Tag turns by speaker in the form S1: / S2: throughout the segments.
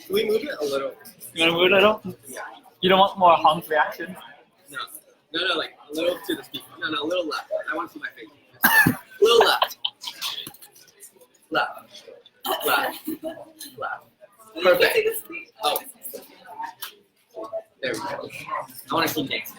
S1: Can we move it a little?
S2: You want to move it a little? You don't want more honk reaction?
S1: No, like a little to the speaker. No, a little left. I want to see my face. A little left. Left. Perfect. Oh. There we go. I want to see next.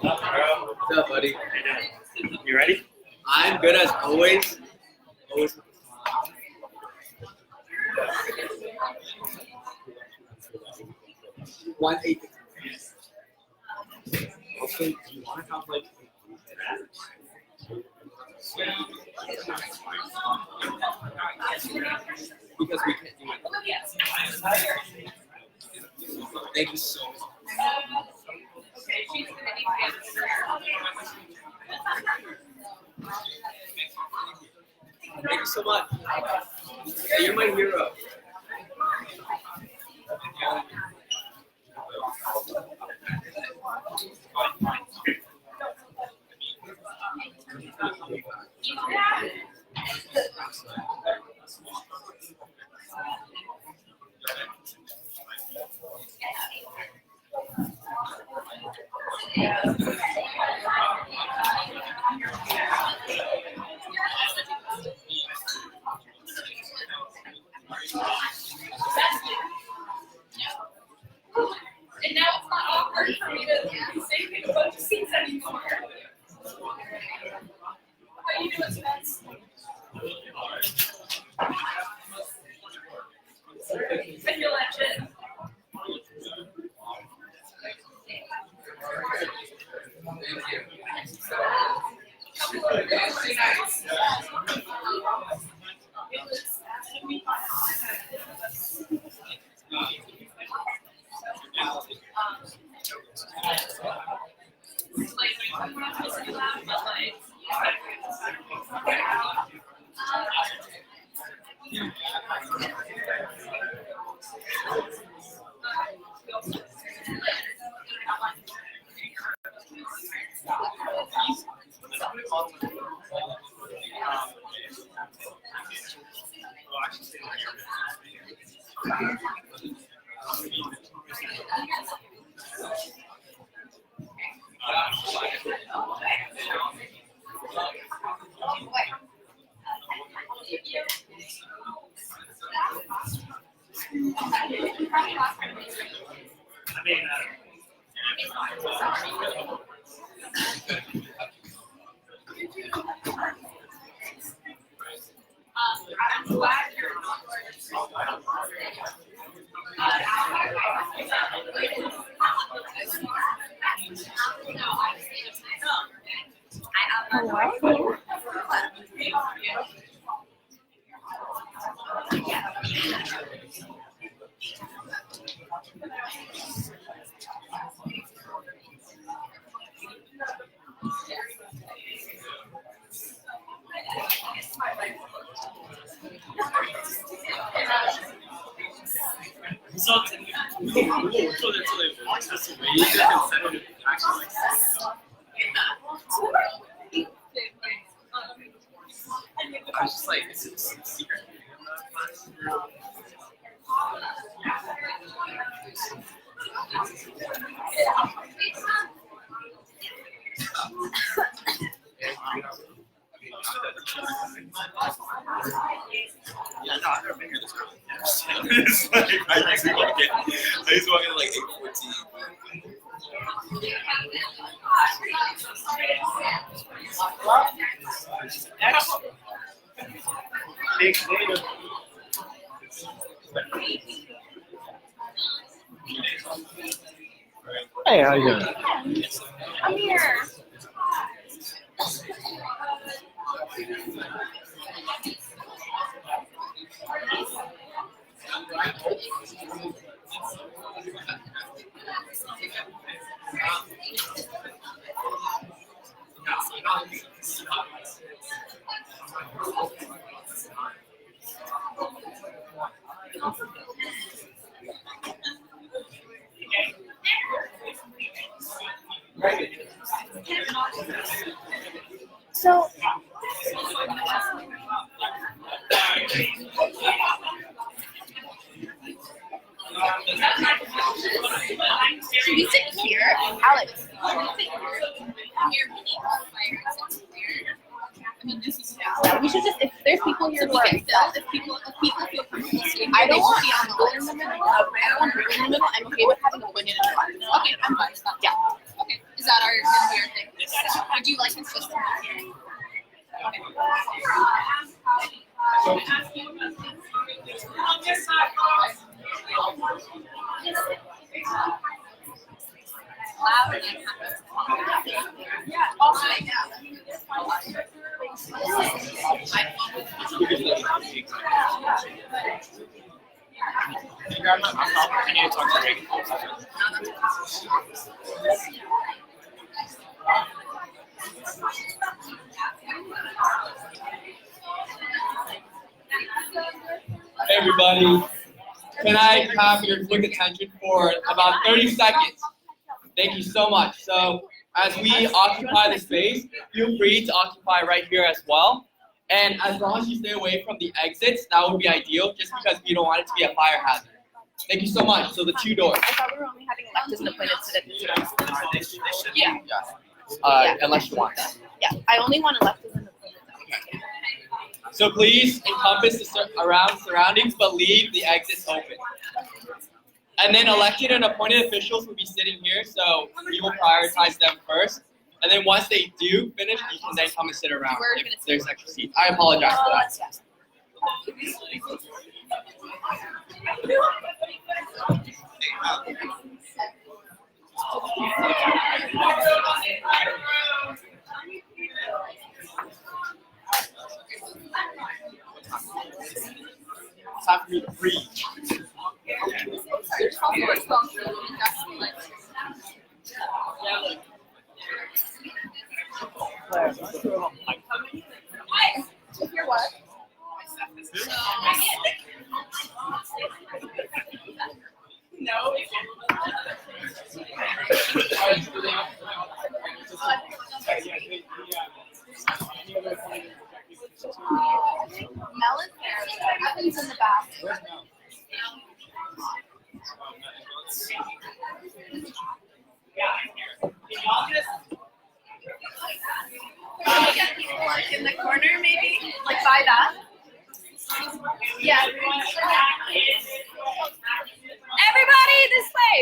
S1: What's up, buddy?
S2: You ready?
S1: I'm good as always. Always. 180. Also, do you want to have like because we can't do it. Thank you so much.
S3: Okay, she's going to be
S1: Thank you so much. You're my hero.
S3: And now it's not awkward for me to say a bunch of scenes anymore. How you doing, Spence? I feel like shit. Very nice. I'm glad you're not
S1: 그거 5초 됐잖아요. just wait instead of actually I was just like, it's a secret. Yeah, no, I've never been here this early. It's like, I just walk in at like 8:14.
S2: Hey, how you doing?
S3: I'm here. So, should we sit here? Alex, should we sit here? I mean, this is yeah, we should just, if there's people here who are upset, if people feel comfortable sitting here, I don't want to go in the middle. I don't want to go in the middle. I'm okay with having a opinion in the front. Okay, I'm fine with that. Yeah. Okay, is that our gonna be our thing? Would you like us just to here? Okay. Loud and yeah, also like that.
S1: I need to talk to Reagan. Hey everybody, can I have your quick attention for about 30 seconds? Thank you so much. So as we occupy the space, feel free to occupy right here as well. And as long as you stay away from the exits, that would be ideal, just because we don't want it to be a fire hazard. Thank you so much. So the two doors.
S3: I thought we were only having electives and appointed students. Yeah.
S1: Yeah. Unless you want that.
S3: Yeah, I only want electives and appointed.
S1: So please encompass the surroundings, but leave the exits open. And then elected and appointed officials will be sitting here, so we will prioritize them first. And then once they do finish, you can then come and sit around if there's extra seats. I apologize for that. It's time for me to breathe.
S3: You're what? No. Mel is there. Evan's in the back. Get people like in the corner, maybe, like by that. Yeah. Everybody this way.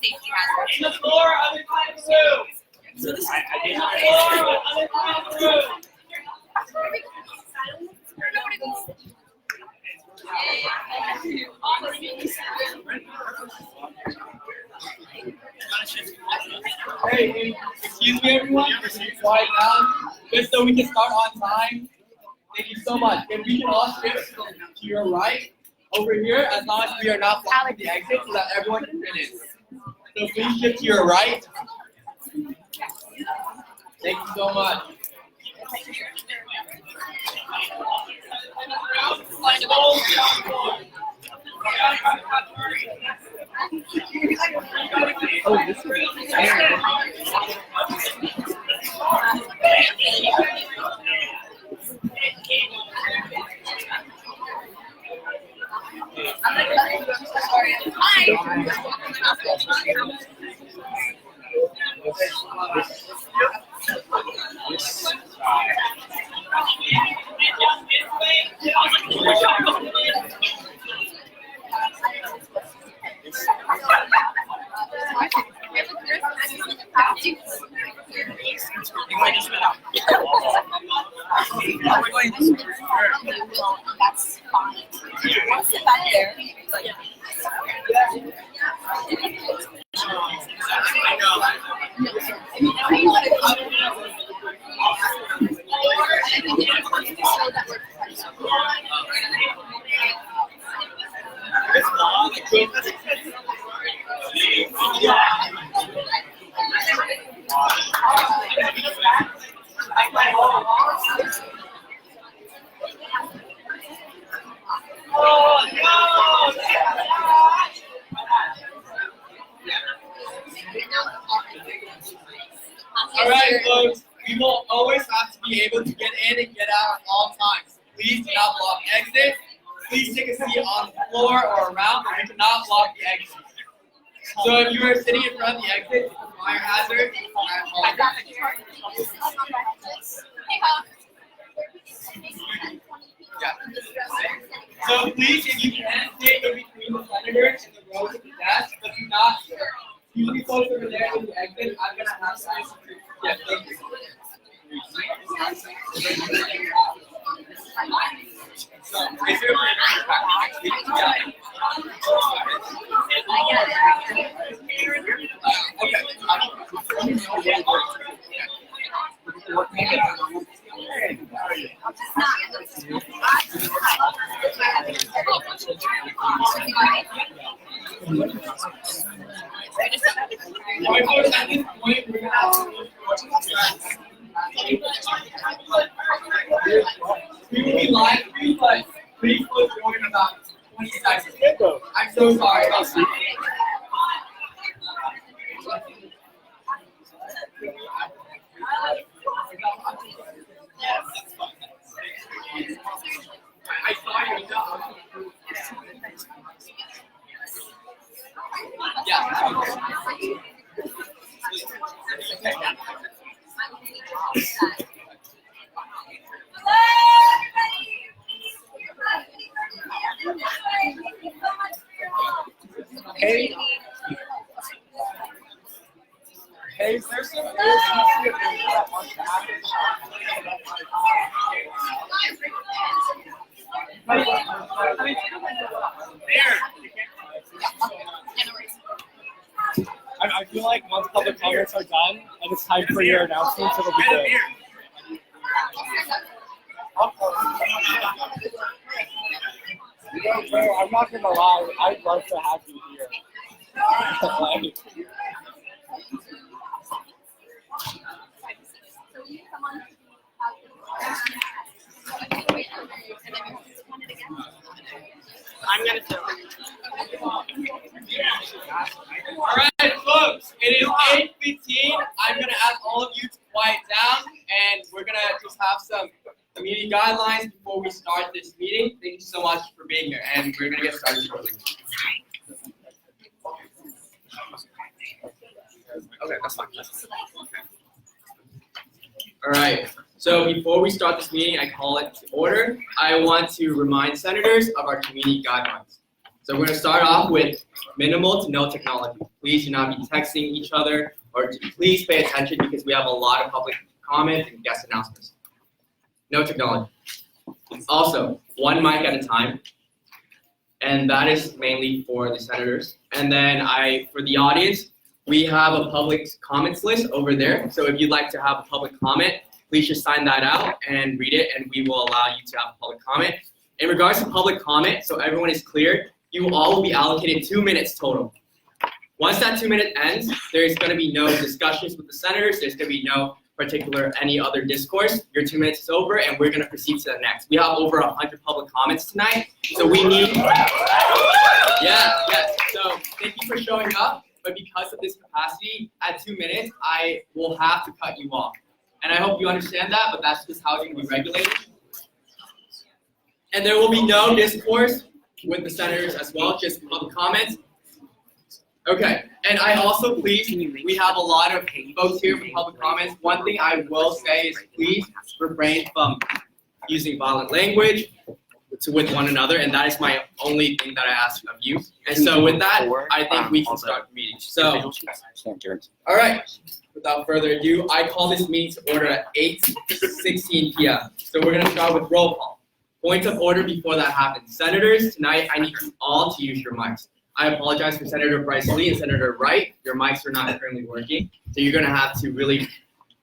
S3: Safety hazard.
S4: The floor, other side of the room.
S3: So this is
S4: Floor, other side of the room.
S1: Hey, excuse me, everyone. Quiet down, just so we can start on time. Thank you so much. If we can all shift to your right over here, as long as we are not blocking the exit, so that everyone can finish. So please shift to your right. Thank you so much.
S2: Oh, this is
S3: That's fine. I'll sit back there.
S1: All right, folks. We will always have to be able to get in and get out at all times. Please do not block exits. Please take a seat on the floor or around, but we cannot block the exit. So if you are sitting in front of the exit, it's a fire hazard. I apologize. Yeah. So please, if you can, stay in between the senators and the rows of the desk, but do not. You can folks over there in the exit. I'm gonna have to. Yeah, thank you. So, is there At this point, we're gonna have to we will be live stream, but please close the door in about 20 seconds. I'm so sorry about that. I saw your job. Yeah. Hey, is there some that wants to act?
S2: I feel like once public comments are done and it's time for your announcements, it'll be good. I'm not gonna lie, I'd love to have you here. Like,
S3: I'm gonna do
S1: All right, folks, it is 8:15. I'm going to ask all of you to quiet down, and we're going to just have some community guidelines before we start this meeting. Thank you so much for being here, and we're going to get started shortly. Okay, that's fine. All right, so before we start this meeting, I call it to order. I want to remind senators of our community guidelines. So we're going to start off with minimal to no technology. Please do not be texting each other, or please pay attention because we have a lot of public comment and guest announcements. No technology. Also, one mic at a time, and that is mainly for the senators. And then for the audience, we have a public comments list over there. So if you'd like to have a public comment, please just sign that out and read it, and we will allow you to have a public comment. In regards to public comment, so everyone is clear, you all will be allocated 2 minutes total. Once that 2 minute ends, there's going to be no discussions with the senators. There's going to be no particular any other discourse. Your 2 minutes is over, and we're going to proceed to the next. We have over 100 public comments tonight, so we need. Yes. So thank you for showing up, but because of this capacity, at 2 minutes, I will have to cut you off. And I hope you understand that, but that's just how it's going to be regulated. And there will be no discourse with the senators as well, just public comments. Okay, and I also please, we have a lot of folks here for public comments. One thing I will say is please refrain from using violent language with one another, and that is my only thing that I ask of you. And so with that, I think we can start the meeting. So, all right. Without further ado, I call this meeting to order at 8:16 p.m. So we're going to start with roll call. Point of order before that happens. Senators, tonight I need you all to use your mics. I apologize for Senator Bryce Lee and Senator Wright. Your mics are not currently working, so you're going to have to really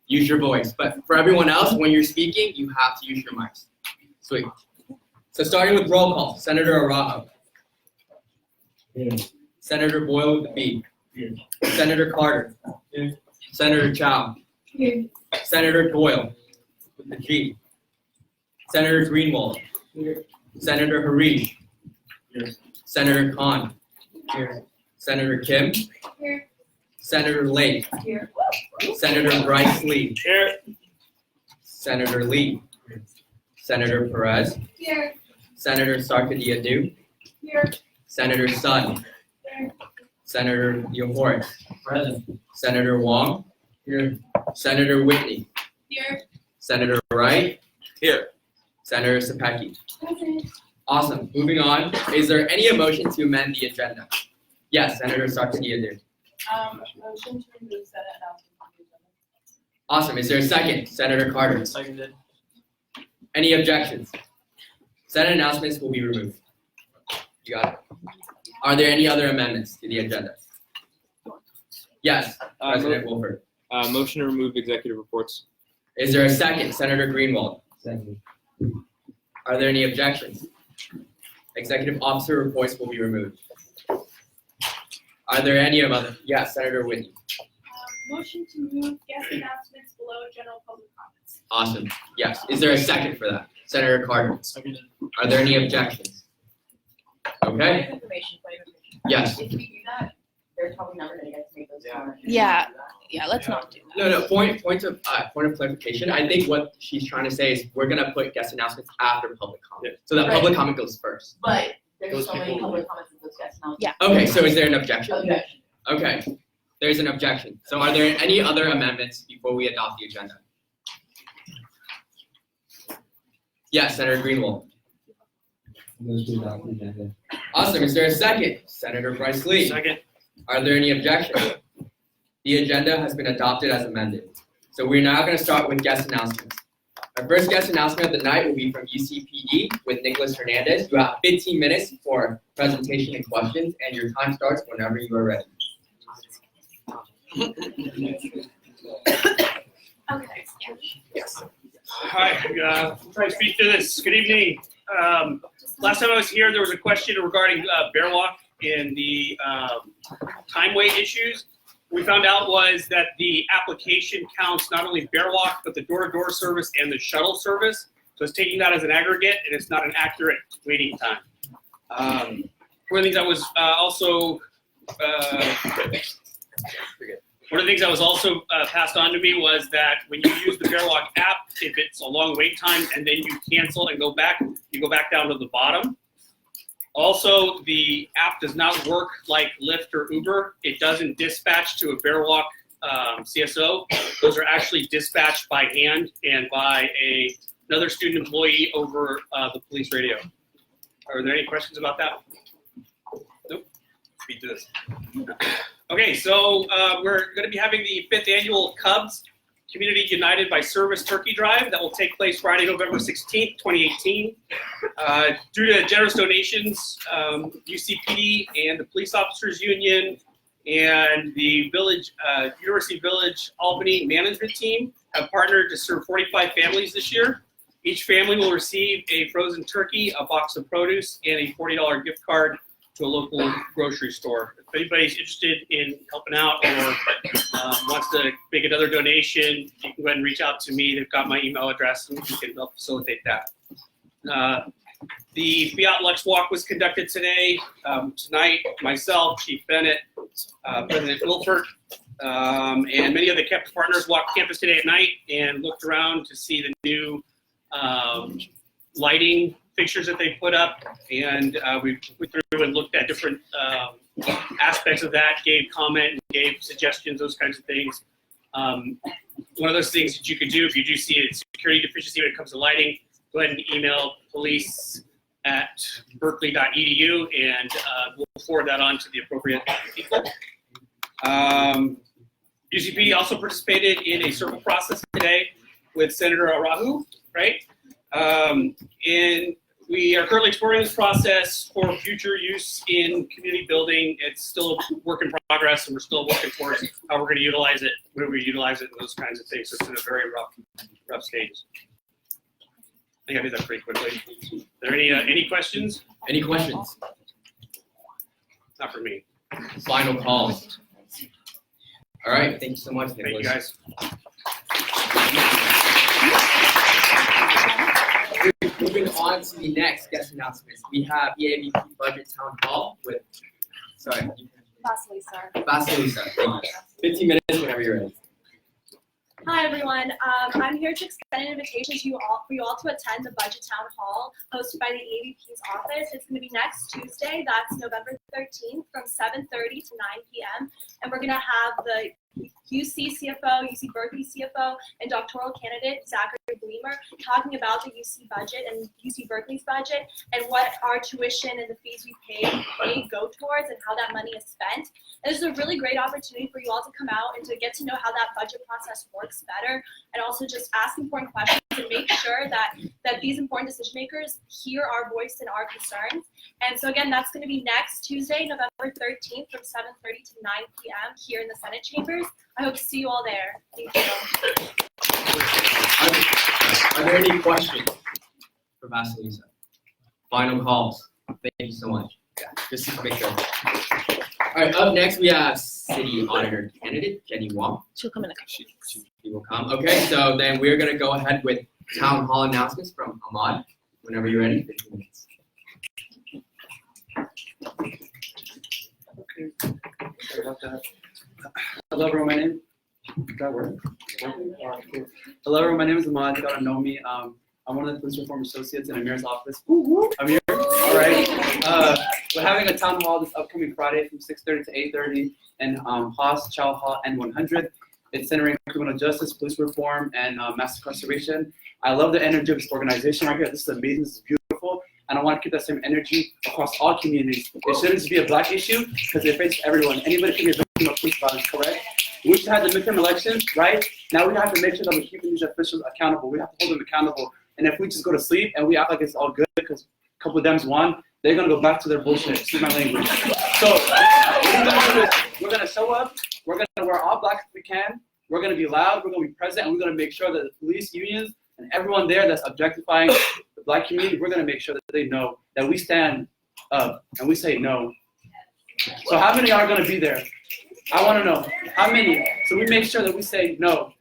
S1: use your voice. But for everyone else, when you're speaking, you have to use your mics. Sweet. So starting with roll call, Senator Araujo.
S2: Here.
S1: Senator Boyle with the B.
S2: Here.
S1: Senator Carter.
S2: Here.
S1: Senator Chow.
S3: Here.
S1: Senator Doyle with the G. Senator Greenwald.
S2: Here.
S1: Senator Harish.
S2: Here.
S1: Senator Khan.
S2: Here.
S1: Senator Kim.
S3: Here.
S1: Senator Lake.
S3: Here.
S1: Senator Bryce Lee.
S2: Here.
S1: Senator Lee. Senator Perez.
S3: Here.
S1: Senator Sarkadiadu.
S3: Here.
S1: Senator Sun.
S3: Here.
S1: Senator Yohoris.
S2: Present.
S1: Senator Wong.
S2: Here.
S1: Senator Whitney.
S3: Here.
S1: Senator Wright.
S2: Here.
S1: Senator Sapecki.
S3: Present.
S1: Awesome. Moving on. Is there any motion to amend the agenda? Yes, Senator Sarkadiadu.
S3: Motion to remove Senate announcement from the agenda.
S1: Awesome. Is there a second? Senator Carter.
S2: Seconded.
S1: Any objections? Senate announcements will be removed. You got it. Are there any other amendments to the agenda? Yes, President Wolford.
S5: Motion to remove executive reports.
S1: Is there a second? Senator Greenwald.
S2: Seconded.
S1: Are there any objections? Executive officer reports will be removed. Are there any other? Yes, Senator Whitney.
S6: Motion to move guest announcements below general public comments.
S1: Awesome. Yes. Is there a second for that? Senator Carter.
S2: Seconded.
S1: Are there any objections? Okay.
S3: Information.
S1: Yes.
S3: If we do that, they're probably never going to get to make those comments.
S7: Yeah, let's not do that.
S1: No. Point of clarification. I think what she's trying to say is we're gonna put guest announcements after public comment, so that
S3: Right.
S1: public comment goes first.
S3: But there's
S1: Those
S3: so many
S1: people-
S3: public comments in those guest announcements.
S7: Yeah.
S1: Okay. So is there an objection?
S3: Objection.
S1: Okay. There's an objection. So are there any other amendments before we adopt the agenda? Yes, Senator Greenwald. Awesome. Is there a second? Senator Bryce Lee.
S2: Second.
S1: Are there any objections? The agenda has been adopted as amended. So we're now going to start with guest announcements. Our first guest announcement of the night will be from UCPD with Nicholas Hernandez. You have 15 minutes for presentation and questions, and your time starts whenever you are ready.
S3: Okay.
S1: Yes.
S8: Hi, try to speak to this. Good evening. Last time I was here, there was a question regarding Bear Walk and the time wait issues. What we found out was that the application counts not only Bear Walk, but the door-to-door service and the shuttle service. So it's taking that as an aggregate, and it's not an accurate waiting time. One of the things that was also passed on to me was that when you use the Bear Walk app, if it's a long wait time and then you cancel and go back, you go back down to the bottom. Also, the app does not work like Lyft or Uber. It doesn't dispatch to a Bear Walk CSO. Those are actually dispatched by hand and by another student employee over the police radio. Are there any questions about that? Nope. Speak to this. Okay, so we're going to be having the 5th annual Cubs Community United by Service Turkey Drive that will take place Friday, November 16th, 2018. Due to generous donations, UCPD and the Police Officers Union and the Village, University Village Albany management team have partnered to serve 45 families this year. Each family will receive a frozen turkey, a box of produce, and a $40 gift card to a local grocery store. If anybody's interested in helping out or wants to make another donation, you can go ahead and reach out to me. They've got my email address, and we can help facilitate that. The Fiat Lux Walk was conducted today. Tonight, myself, Chief Bennett, President Wilford, and many of the campus partners walked campus today at night and looked around to see the new lighting fixtures that they put up, and we went through and looked at different aspects of that, gave comment, gave suggestions, those kinds of things. One of those things that you could do if you do see a security deficiency when it comes to lighting, go ahead and email police@berkeley.edu, and we'll forward that on to the appropriate people. UCP also participated in a circle process today with Senator Arahu, right? And we are currently exploring this process for future use in community building. It's still a work in progress, and we're still working towards how we're going to utilize it, where we utilize it, and those kinds of things. So it's in a very rough stage. I think I did that pretty quickly. Are there any questions?
S1: Any questions?
S8: Not for me.
S1: Final calls. All right, thank you so much,
S8: Thank you,
S1: Nicholas.
S8: guys.
S1: Moving on to the next guest announcements, we have EAVP Budget Town Hall with, Vasilisa. 15 minutes whenever you're ready.
S6: Hi everyone. I'm here to extend an invitation to for you all to attend the Budget Town Hall hosted by the EAVP's office. It's going to be next Tuesday. That's November 13th from 7:30 to 9 p.m. And we're going to have the UC CFO, UC Berkeley CFO, and doctoral candidate Zachary Bleemer talking about the UC budget and UC Berkeley's budget and what our tuition and the fees we pay go towards and how that money is spent. And this is a really great opportunity for you all to come out and to get to know how that budget process works better, and also just ask important questions and make sure that these important decision makers hear our voice and our concerns. And so again, that's going to be next Tuesday, November 13th from 7:30 to 9 p.m. here in the Senate chambers. I hope to see you all there. Thank you.
S1: Are there any questions for Vasilisa? Final calls. Thank you so much. Yeah, just to make sure. All right, up next we have City Auditor candidate Jenny Wong.
S7: She'll come in a couple.
S1: She will come. Okay, so then we're gonna go ahead with Town Hall announcements from Ahmad. Whenever you're ready, 15 minutes.
S9: Sorry about that. Hello everyone, my name. Does that work? Hello everyone, my name is Ahmad. You don't know me. I'm one of the police reform associates in Amir's office. Amir, all right. We're having a town hall this upcoming Friday from 6:30 to 8:30 in Haas, Chow Hall, N100. It's centering criminal justice, police reform, and mass incarceration. I love the energy of this organization right here. This is amazing. This is beautiful. And I want to keep that same energy across all communities. It shouldn't just be a black issue because it affects everyone. Anybody can be a victim of police violence, correct? We just had the midterm elections, right? Now we have to make sure that we're keeping these officials accountable. We have to hold them accountable. And if we just go to sleep and we act like it's all good because a couple of Dems won, they're going to go back to their bullshit. Excuse my language. So what we're going to do is we're going to show up. We're going to wear all black if we can. We're going to be loud. We're going to be present. And we're going to make sure that the police unions and everyone there that's objectifying the black community, we're going to make sure that they know that we stand up and we say no. So how many are going to be there? I want to know. How many? So we make sure that we say no.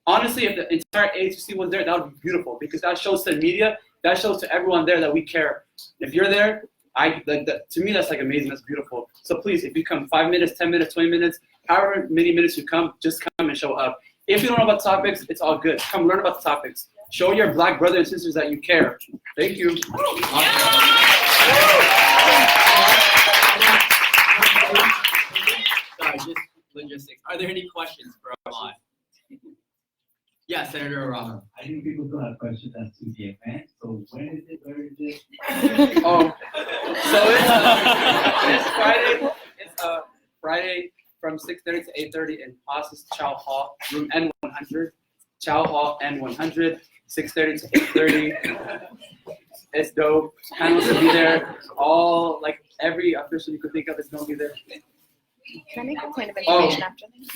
S9: Honestly, if the entire ASUC was there, that would be beautiful because that shows to the media, that shows to everyone there that we care. If you're there, to me, that's like amazing. That's beautiful. So please, if you come 5 minutes, 10 minutes, 20 minutes, however many minutes you come, just come and show up. If you don't know about topics, it's all good. Come learn about the topics. Show your black brothers and sisters that you care. Thank you.
S1: Sorry, just logistics. Are there any questions for Ahmad? Yeah, Senator Arama.
S10: I think people still have questions as to the event. So when is it? Where is it?
S9: Oh, so it's Friday. It's Friday from 6:30 to 8:30 in Haas's Chow Hall, room N100. Chow Hall N100, 6:30 to 8:30. It's dope. Panels will be there. All like every official you could think of is gonna be there.
S7: Can I make a point of
S9: Oh.
S7: information after this?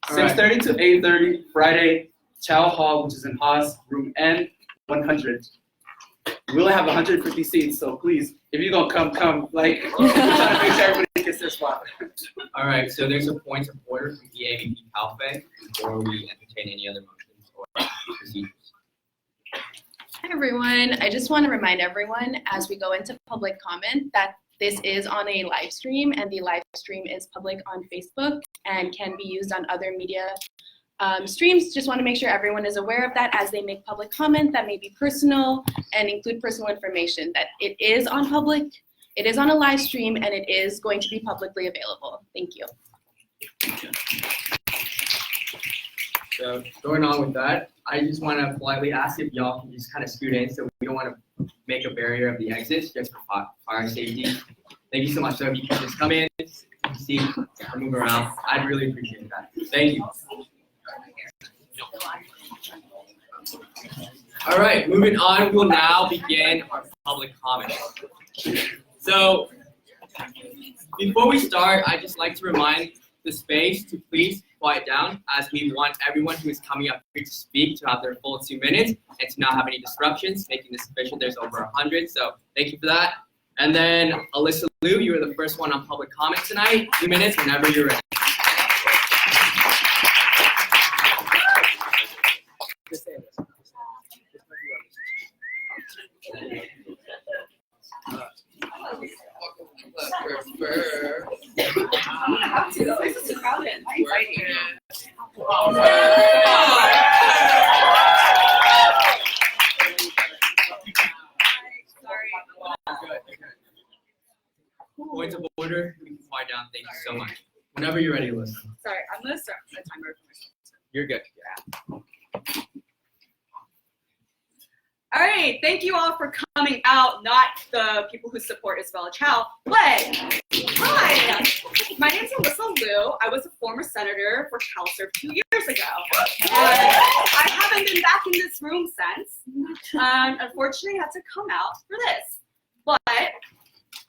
S9: 6:30 to 8:30 Friday, Chow Hall, which is in Haas, room N100. We only have 150 seats, so please, if you're gonna come. Like, we're trying to make sure everybody gets their spot.
S1: All right, so there's a point of order from EAVP Calfe before we entertain any other motions or procedures.
S7: Hi everyone. I just want to remind everyone as we go into public comment that this is on a live stream and the live stream is public on Facebook and can be used on other media streams. Just want to make sure everyone is aware of that as they make public comment that may be personal and include personal information, that it is on public, it is on a live stream, and it is going to be publicly available. Thank you.
S1: So going on with that, I just want to politely ask if y'all can just kind of scoot in so we don't want to make a barrier of the exits just for fire safety. Thank you so much. So if you can just come in, see, or move around, I'd really appreciate that. Thank you. All right, moving on, we will now begin our public comment. So before we start, I'd just like to remind the space to please quiet down, as we want everyone who is coming up here to speak to have their full 2 minutes and to not have any disruptions, making this efficient. There's over 100, so thank you for that. And then Alyssa Liu, you were the first one on public comment tonight. 2 minutes whenever you're ready. Point of order, we can quiet down. Thank you so much. Whenever you're ready, Alyssa.
S11: Sorry, I'm gonna start the timer for myself.
S1: You're good.
S11: All right, thank you all for coming out, not the people who support Isabella Chow, but hi, my name's Alyssa Liu. I was a former senator for CalServe 2 years ago. And I haven't been back in this room since. Unfortunately, I had to come out for this. But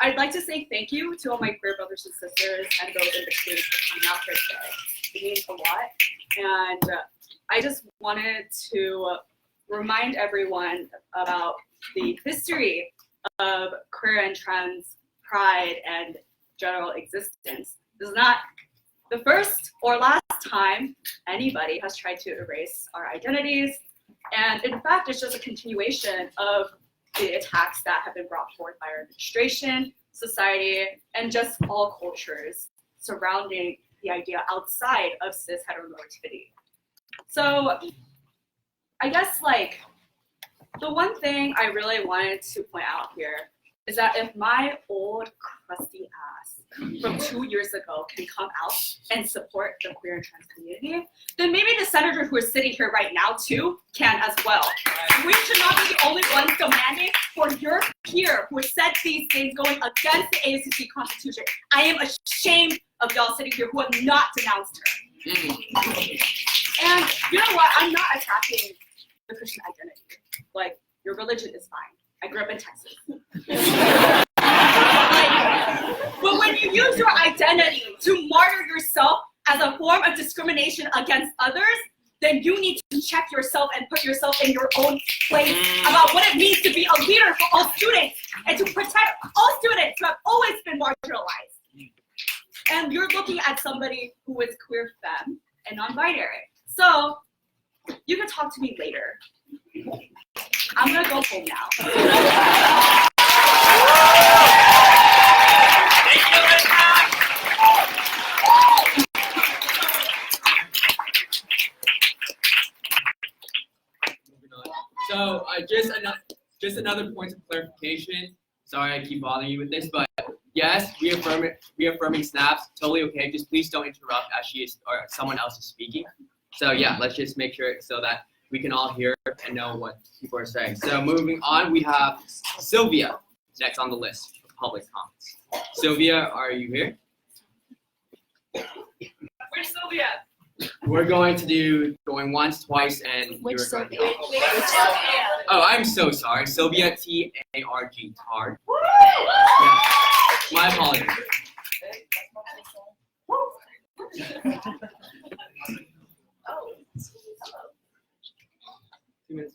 S11: I'd like to say thank you to all my queer brothers and sisters and those in between for coming out here today. It means a lot. And I just wanted to remind everyone about the history of queer and trans pride and general existence. This is not the first or last time anybody has tried to erase our identities. And in fact, it's just a continuation of the attacks that have been brought forth by our administration, society, and just all cultures surrounding the idea outside of cis heteronormativity. So I guess like the one thing I really wanted to point out here is that if my old crusty ass from 2 years ago can come out and support the queer and trans community, then maybe the senator who is sitting here right now too can as well. We should not be the only ones demanding for your peer who has said these things going against the ASUC Constitution. I am ashamed of y'all sitting here who have not denounced her. And you know what? I'm not attacking the Christian identity. Like, your religion is fine. I grew up in Texas. But when you use your identity to martyr yourself as a form of discrimination against others, then you need to check yourself and put yourself in your own place about what it means to be a leader for all students and to protect all students who have always been marginalized. And you're looking at somebody who is queer femme and non-binary. So you can talk to me later. I'm gonna go home now.
S1: So just another point of clarification. Sorry I keep bothering you with this, but yes, reaffirming snaps, totally okay. Just please don't interrupt as she is or someone else is speaking. So yeah, let's just make sure so that we can all hear and know what people are saying. So moving on, we have Sylvia next on the list for public comments. Sylvia, are you here?
S11: Where's Sylvia?
S1: We're going to do going once, twice, and
S7: Which
S1: you're
S7: Sylvia?
S1: Oh, I'm so sorry. Sylvia, T-A-R-G, Tard. Yeah. My apologies.
S3: Oh.
S9: 2 minutes.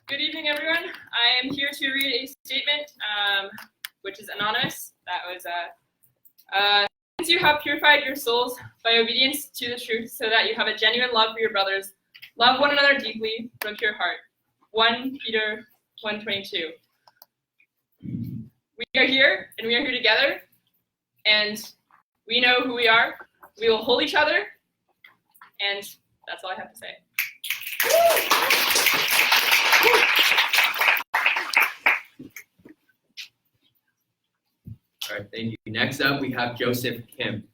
S12: Good evening, everyone. I am here to read a statement, which is anonymous. That was, since you have purified your souls by obedience to the truth, so that you have a genuine love for your brothers, love one another deeply from a pure heart. 1 Peter 1:22. We are here, and we are here together, and we know who we are. We will hold each other, and that's all I have to say.
S1: All right, thank you. Next up, we have Joseph Kim.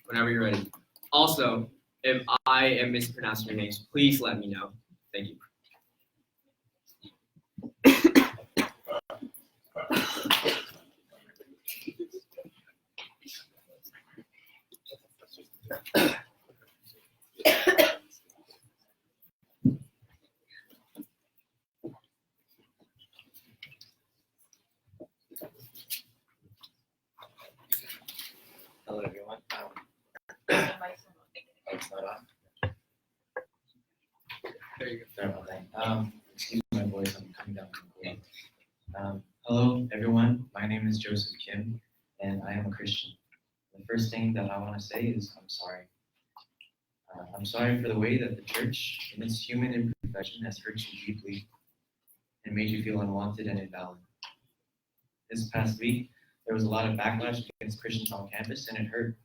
S1: Whenever you're ready. Also, if I am mispronouncing your names, please let me know. Thank you.
S13: Hello, everyone. It's not on.
S1: There you go.
S13: Sorry about that. Excuse my voice, I'm coming down from cold. Hello, everyone. My name is Joseph Kim, and I am a Christian. The first thing that I want to say is I'm sorry. I'm sorry for the way that the church, in its human imperfection, has hurt you deeply and made you feel unwanted and invalid. This past week, there was a lot of backlash against Christians on campus, and it hurt.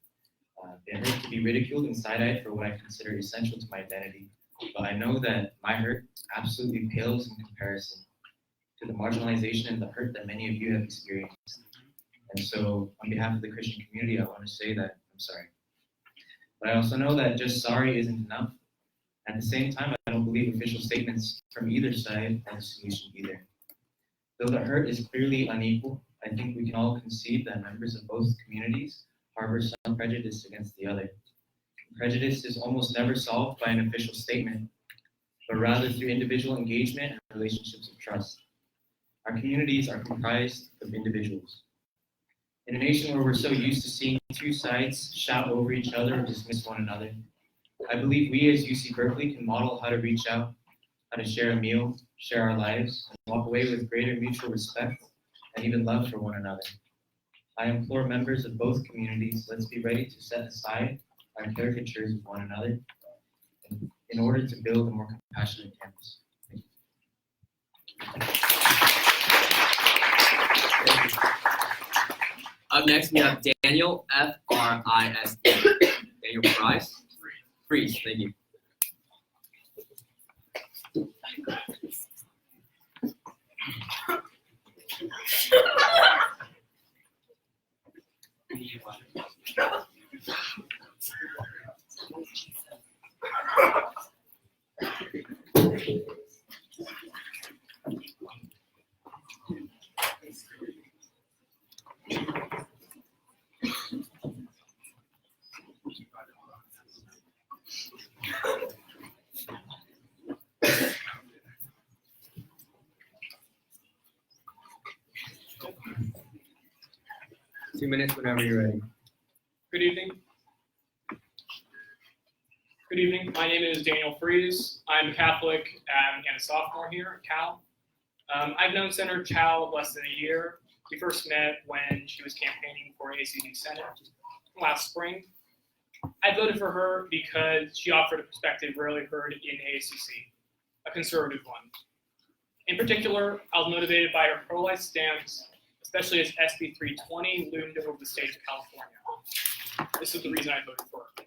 S13: It hurt to be ridiculed and side-eyed for what I consider essential to my identity. But I know that my hurt absolutely pales in comparison to the marginalization and the hurt that many of you have experienced. And so, on behalf of the Christian community, I want to say that I'm sorry. But I also know that just sorry isn't enough. At the same time, I don't believe official statements from either side are the solution either. Though the hurt is clearly unequal, I think we can all concede that members of both communities harbor some prejudice against the other. Prejudice is almost never solved by an official statement, but rather through individual engagement and relationships of trust. Our communities are comprised of individuals. In a nation where we're so used to seeing two sides shout over each other and dismiss one another, I believe we as UC Berkeley can model how to reach out, how to share a meal, share our lives, and walk away with greater mutual respect and even love for one another. I implore members of both communities, let's be ready to set aside our caricatures of one another in order to build a more compassionate campus. Thank you.
S1: Up next, we have Daniel, F-R-I-S-E. Daniel Fries. Thank you. Two minutes whenever you're ready.
S14: Good evening. Good evening. My name is Daniel Fries. I'm Catholic and a sophomore here at Cal. I've known Senator Chow less than a year. We first met when she was campaigning for ASUC Senate last spring. I voted for her because she offered a perspective rarely heard in ASUC, a conservative one. In particular, I was motivated by her pro-life stance, especially as SB 320 loomed over the state of California. This is the reason I voted for her.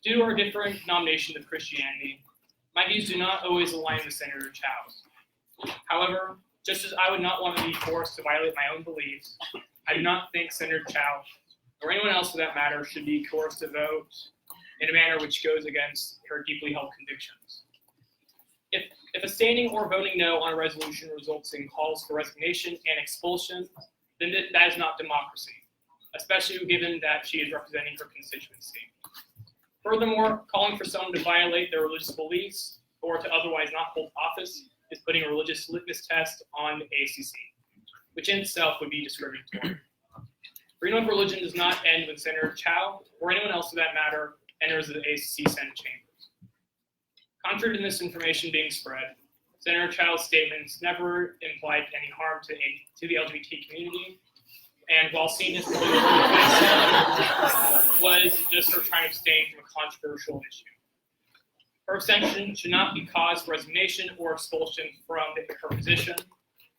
S14: Due to our different denominations of Christianity, my views do not always align with Senator Chow's. However, just as I would not want to be forced to violate my own beliefs, I do not think Senator Chow, or anyone else for that matter, should be coerced to vote in a manner which goes against her deeply held convictions. If abstaining or voting no on a resolution results in calls for resignation and expulsion, then that is not democracy, especially given that she is representing her constituency. Furthermore, calling for someone to violate their religious beliefs or to otherwise not hold office is putting a religious litmus test on the ASUC, which in itself would be discriminatory. Freedom of religion does not end when Senator Chow, or anyone else for that matter, enters the ASUC Senate chambers. Contrary to this information being spread, Senator Chow's statements never implied any harm to the LGBT community, and while seen as was just her trying to abstain from a controversial issue. Her abstention should not be cause for resignation or expulsion from her position,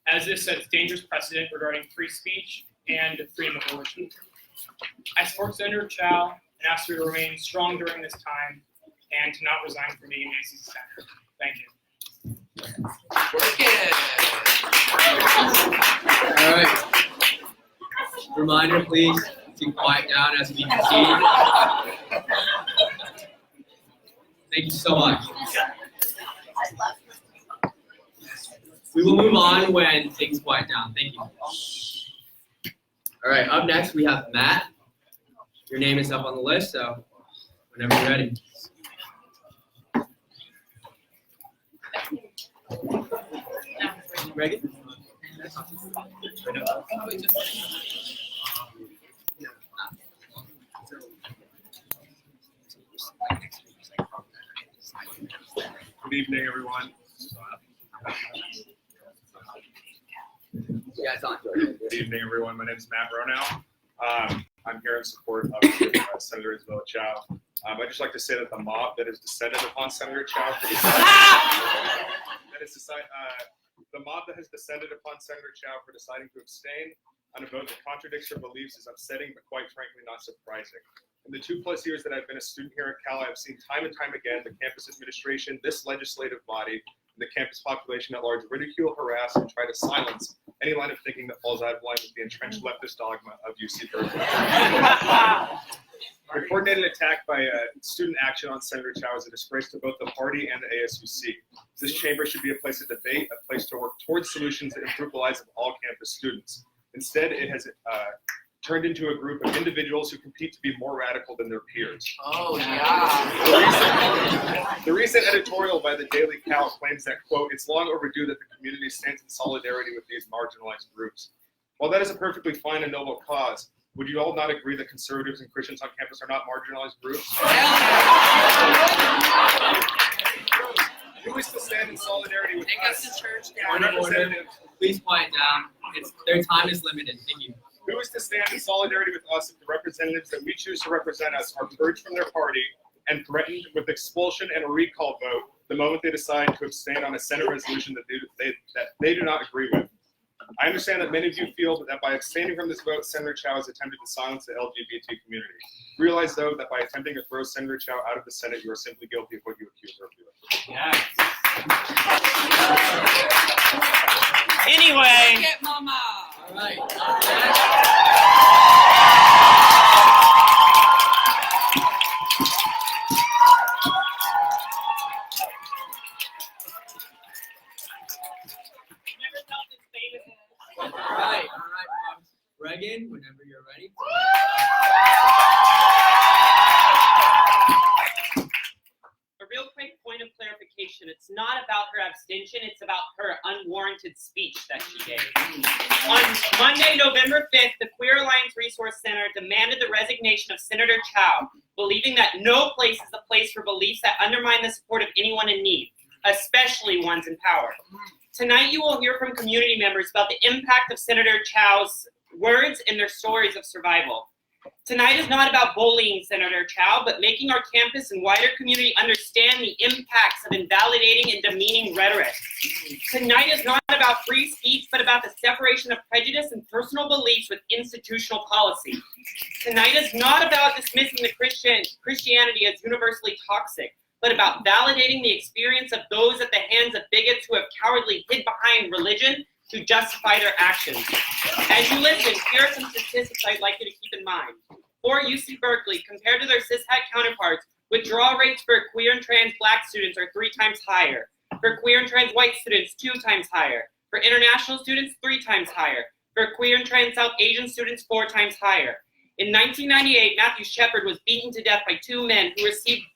S14: as this sets dangerous precedent regarding free speech and freedom of religion. I support Senator Chow and ask her to remain strong during this time and to not resign from being ASUC Senator. Thank you.
S1: All right. Reminder, please, to quiet down as we proceed. Thank you so much. We will move on when things quiet down. Thank you. All right, up next we have Matt. Your name is up on the list, so whenever you're ready. Reagan?
S15: Good evening, everyone. Good evening, everyone. My name is Matt Ronow. I'm here in support of Senator Isabella Chow. I'd just like to say that the mob that has descended upon Senator Chow for deciding to abstain on a vote that contradicts her beliefs is upsetting, but quite frankly, not surprising. In the 2+ years that I've been a student here at Cal, I've seen time and time again the campus administration, this legislative body, and the campus population at large ridicule, harass, and try to silence any line of thinking that falls out of line with the entrenched leftist dogma of UC Berkeley. The coordinated attack by student action on Senator Chow is a disgrace to both the party and the ASUC. This chamber should be a place of debate, a place to work towards solutions that improve the lives of all campus students. Instead, it has turned into a group of individuals who compete to be more radical than their peers.
S1: Oh, yeah.
S15: The recent editorial by the Daily Cal claims that, quote, it's long overdue that the community stands in solidarity with these marginalized groups. While that is a perfectly fine and noble cause, would you all not agree that conservatives and Christians on campus are not marginalized groups? Who is to stand in solidarity with us?
S1: Please quiet down. Their time is limited. Thank you.
S15: Who is to stand in solidarity with us if the representatives that we choose to represent us are purged from their party and threatened with expulsion and a recall vote the moment they decide to abstain on a Senate resolution that they do not agree with? I understand that many of you feel that by abstaining from this vote, Senator Chow has attempted to silence the LGBT community. Realize, though, that by attempting to throw Senator Chow out of the Senate, you are simply guilty of what you accuse her of doing.
S1: Yes.
S8: Anyway.
S1: Get mama. All right. All right, Reagan, whenever you're ready.
S16: A real quick point of clarification. It's not about her abstention, it's about her unwarranted speech that she gave. On Monday, November 5th, the Queer Alliance Resource Center demanded the resignation of Senator Chow, believing that no place is a place for beliefs that undermine the support of anyone in need, especially ones in power. Tonight, you will hear from community members about the impact of Senator Chow's words and their stories of survival. Tonight is not about bullying Senator Chow, but making our campus and wider community understand the impacts of invalidating and demeaning rhetoric. Tonight is not about free speech, but about the separation of prejudice and personal beliefs with institutional policy. Tonight is not about dismissing the Christianity as universally toxic, but about validating the experience of those at the hands of bigots who have cowardly hid behind religion to justify their actions. As you listen, here are some statistics I'd like you to keep in mind. For UC Berkeley, compared to their cishet counterparts, withdrawal rates for queer and trans Black students are 3 times higher. For queer and trans white students, 2 times higher. For international students, 3 times higher. For queer and trans South Asian students, 4 times higher. In 1998, Matthew Shepard was beaten to death by 2 men who received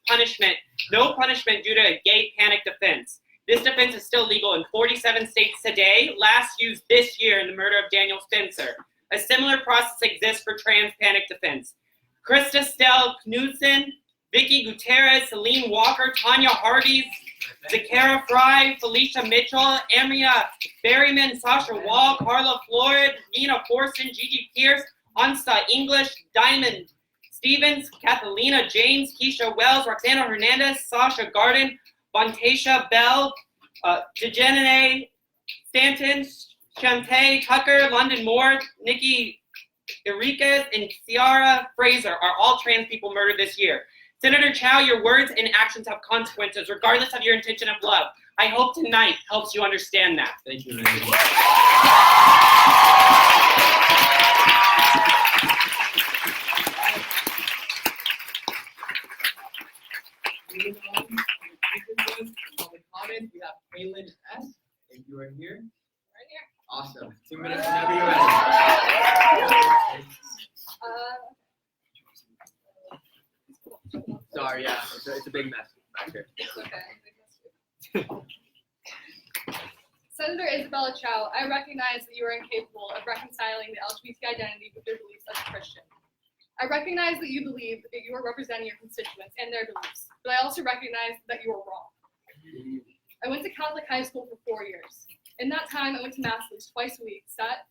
S16: no punishment due to a gay panic defense. This defense is still legal in 47 states today, last used this year in the murder of Daniel Spencer. A similar process exists for trans panic defense. Krista Stell Knudsen, Vicky Gutierrez, Celine Walker, Tanya Hardy, Zakara Fry, Felicia Mitchell, Amria Berryman, Sasha Wall, Carla Florid, Nina Forson, Gigi Pierce, Ansta English, Diamond Stevens, Catalina James, Keisha Wells, Roxana Hernandez, Sasha Garden, Bontacia Bell, Dejanine Stanton, Shantae Tucker, London Moore, Nikki Enriquez, and Ciara Fraser are all trans people murdered this year. Senator Chow, your words and actions have consequences, regardless of your intention of love. I hope tonight helps you understand that.
S5: Thank you,
S1: Moving on to the public comment, we have Kaylin S. If you are here. Right here. Awesome. 2 minutes whenever you're ready. Sorry, yeah, it's a big mess back here.
S17: Senator Isabella Chow, I recognize that you are incapable of reconciling the LGBT identity with your beliefs as a Christian. I recognize that you believe that you are representing your constituents and their beliefs, but I also recognize that you are wrong. I went to Catholic high school for 4 years. In that time, I went to Mass at least twice a week, sat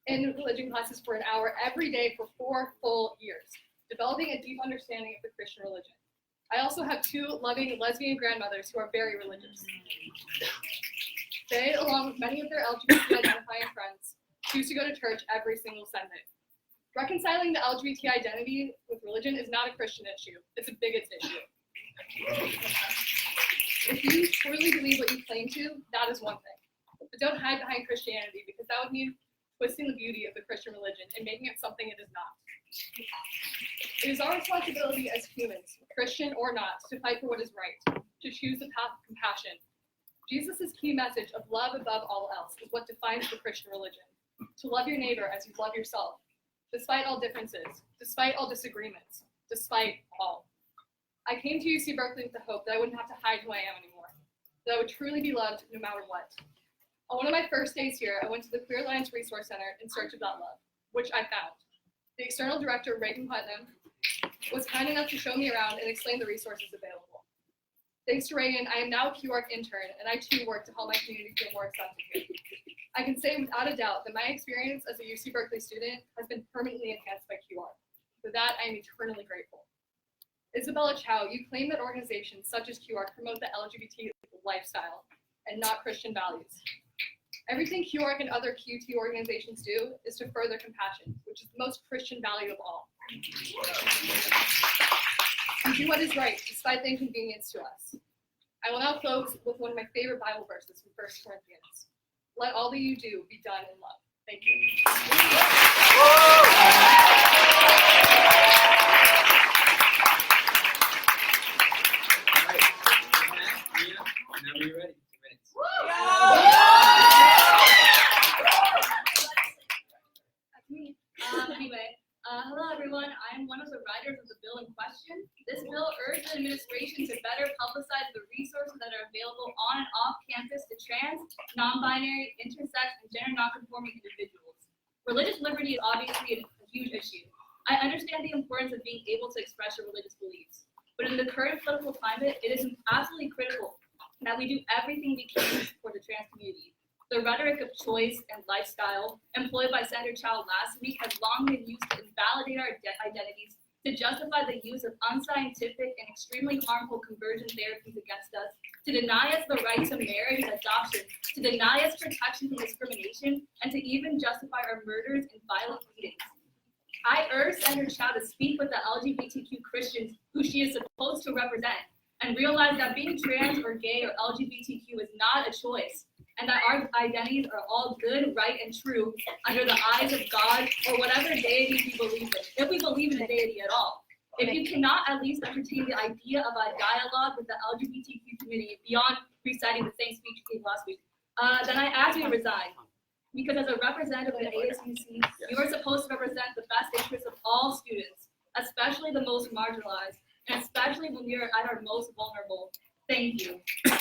S17: in religion classes for an hour every day for 4 full years, developing a deep understanding of the Christian religion. I also have 2 loving lesbian grandmothers who are very religious. They, along with many of their LGBT identifying friends, choose to go to church every single Sunday. Reconciling the LGBT identity with religion is not a Christian issue, it's a bigots issue. If you truly believe what you claim to, that is one thing. But don't hide behind Christianity, because that would mean twisting the beauty of the Christian religion and making it something it is not. It is our responsibility as humans, Christian or not, to fight for what is right, to choose the path of compassion. Jesus' key message of love above all else is what defines the Christian religion. To love your neighbor as you love yourself, despite all differences, despite all disagreements, despite all. I came to UC Berkeley with the hope that I wouldn't have to hide who I am anymore, that I would truly be loved no matter what. On one of my first days here, I went to the Queer Alliance Resource Center in search of that love, which I found. The external director, Reagan Putnam, was kind enough to show me around and explain the resources available. Thanks to Reagan, I am now a QARC intern, and I too work to help my community feel more accepted here. I can say without a doubt that my experience as a UC Berkeley student has been permanently enhanced by QARC. For that, I am eternally grateful. Isabella Chow, you claim that organizations such as QARC promote the LGBT lifestyle and not Christian values. Everything QARC and other QT organizations do is to further compassion, which is the most Christian value of all. We do what is right, despite the inconvenience to us. I will now close with one of my favorite Bible verses from 1 Corinthians. Let all that you do be done in love. Thank you.
S1: Whenever you're ready. 2 minutes.
S18: That's me. Hello everyone. I am one of the writers of the bill in question. This bill urged the administration to better publicize the resources that are available on and off campus to trans, non-binary, intersex, and gender non-conforming individuals. Religious liberty is obviously a huge issue. I understand the importance of being able to express your religious beliefs, but in the current political climate, it is absolutely critical that we do everything we can to support the trans community. The rhetoric of choice and lifestyle employed by Senator Chow last week has long been used to invalidate our identities, to justify the use of unscientific and extremely harmful conversion therapies against us, to deny us the right to marriage and adoption, to deny us protection from discrimination, and to even justify our murders and violent beatings. I urge Senator Chow to speak with the LGBTQ Christians who she is supposed to represent, and realize that being trans or gay or LGBTQ is not a choice, and that our identities are all good, right, and true under the eyes of God or whatever deity we believe in, if we believe in a deity at all. If you cannot at least entertain the idea of a dialogue with the LGBTQ community beyond reciting the same speech you gave last week, then I ask you to resign. Because as a representative of the ASUC, you are supposed to represent the best interests of all students, especially the most marginalized, and especially when we are at our most vulnerable. Thank you.
S1: So,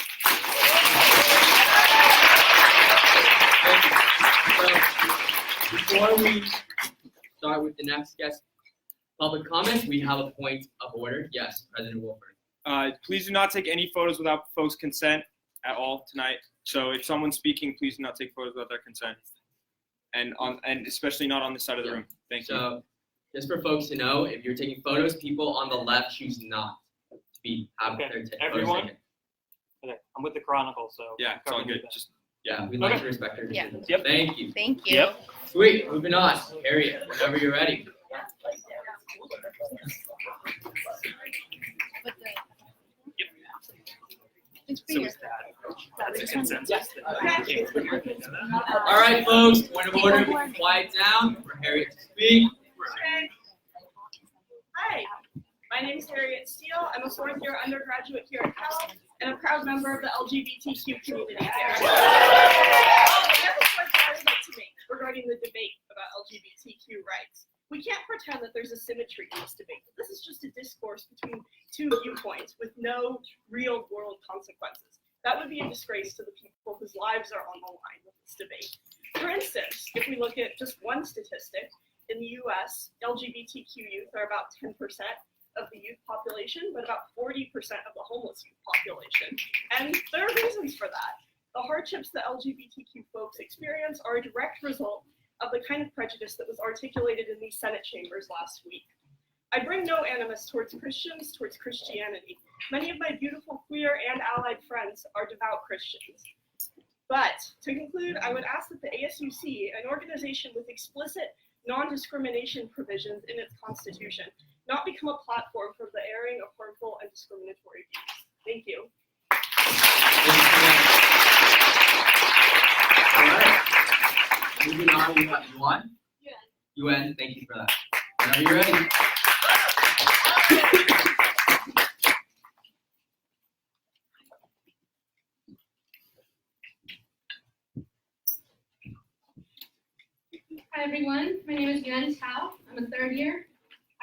S1: before we start with the next guest public comments, we have a point of order. Yes, President Wolford.
S5: Please do not take any photos without folks' consent at all tonight. So if someone's speaking, please do not take photos without their consent. And especially not on this side of the room. Thank you.
S1: So, just for folks to know, if you're taking photos, people on the left choose not to be have their photos
S2: Everyone?
S1: taken.
S2: Okay, I'm with the Chronicle, so.
S5: Yeah, it's all good. Just
S1: we'd like to respect her
S7: Yeah.
S1: decisions.
S2: Yep.
S1: Thank you.
S7: Thank you.
S2: Yep.
S1: Sweet. Moving on. Harriet, whenever you're ready. All right, folks. Point of order. Quiet down for Harriet to speak.
S19: Hi, my name is Harriet Steele. I'm a fourth-year undergraduate here at Cal and a proud member of the LGBTQ community here. I have a question I would like to make regarding the debate about LGBTQ rights. We can't pretend that there's a symmetry in this debate. This is just a discourse between two viewpoints with no real-world consequences. That would be a disgrace to the people whose lives are on the line with this debate. For instance, if we look at just one statistic, in the US, LGBTQ youth are about 10% of the youth population, but about 40% of the homeless youth population. And there are reasons for that. The hardships that LGBTQ folks experience are a direct result of the kind of prejudice that was articulated in these Senate chambers last week. I bring no animus towards Christians, towards Christianity. Many of my beautiful queer and allied friends are devout Christians. But to conclude, I would ask that the ASUC, an organization with explicit non-discrimination provisions in its constitution, not become a platform for the airing of harmful and discriminatory views. Thank you.
S1: All right. Moving on, we have Yuan. Yuan, thank you for that. Whenever you're ready.
S18: Hi everyone, my name is Yuan Tao. I'm a third year.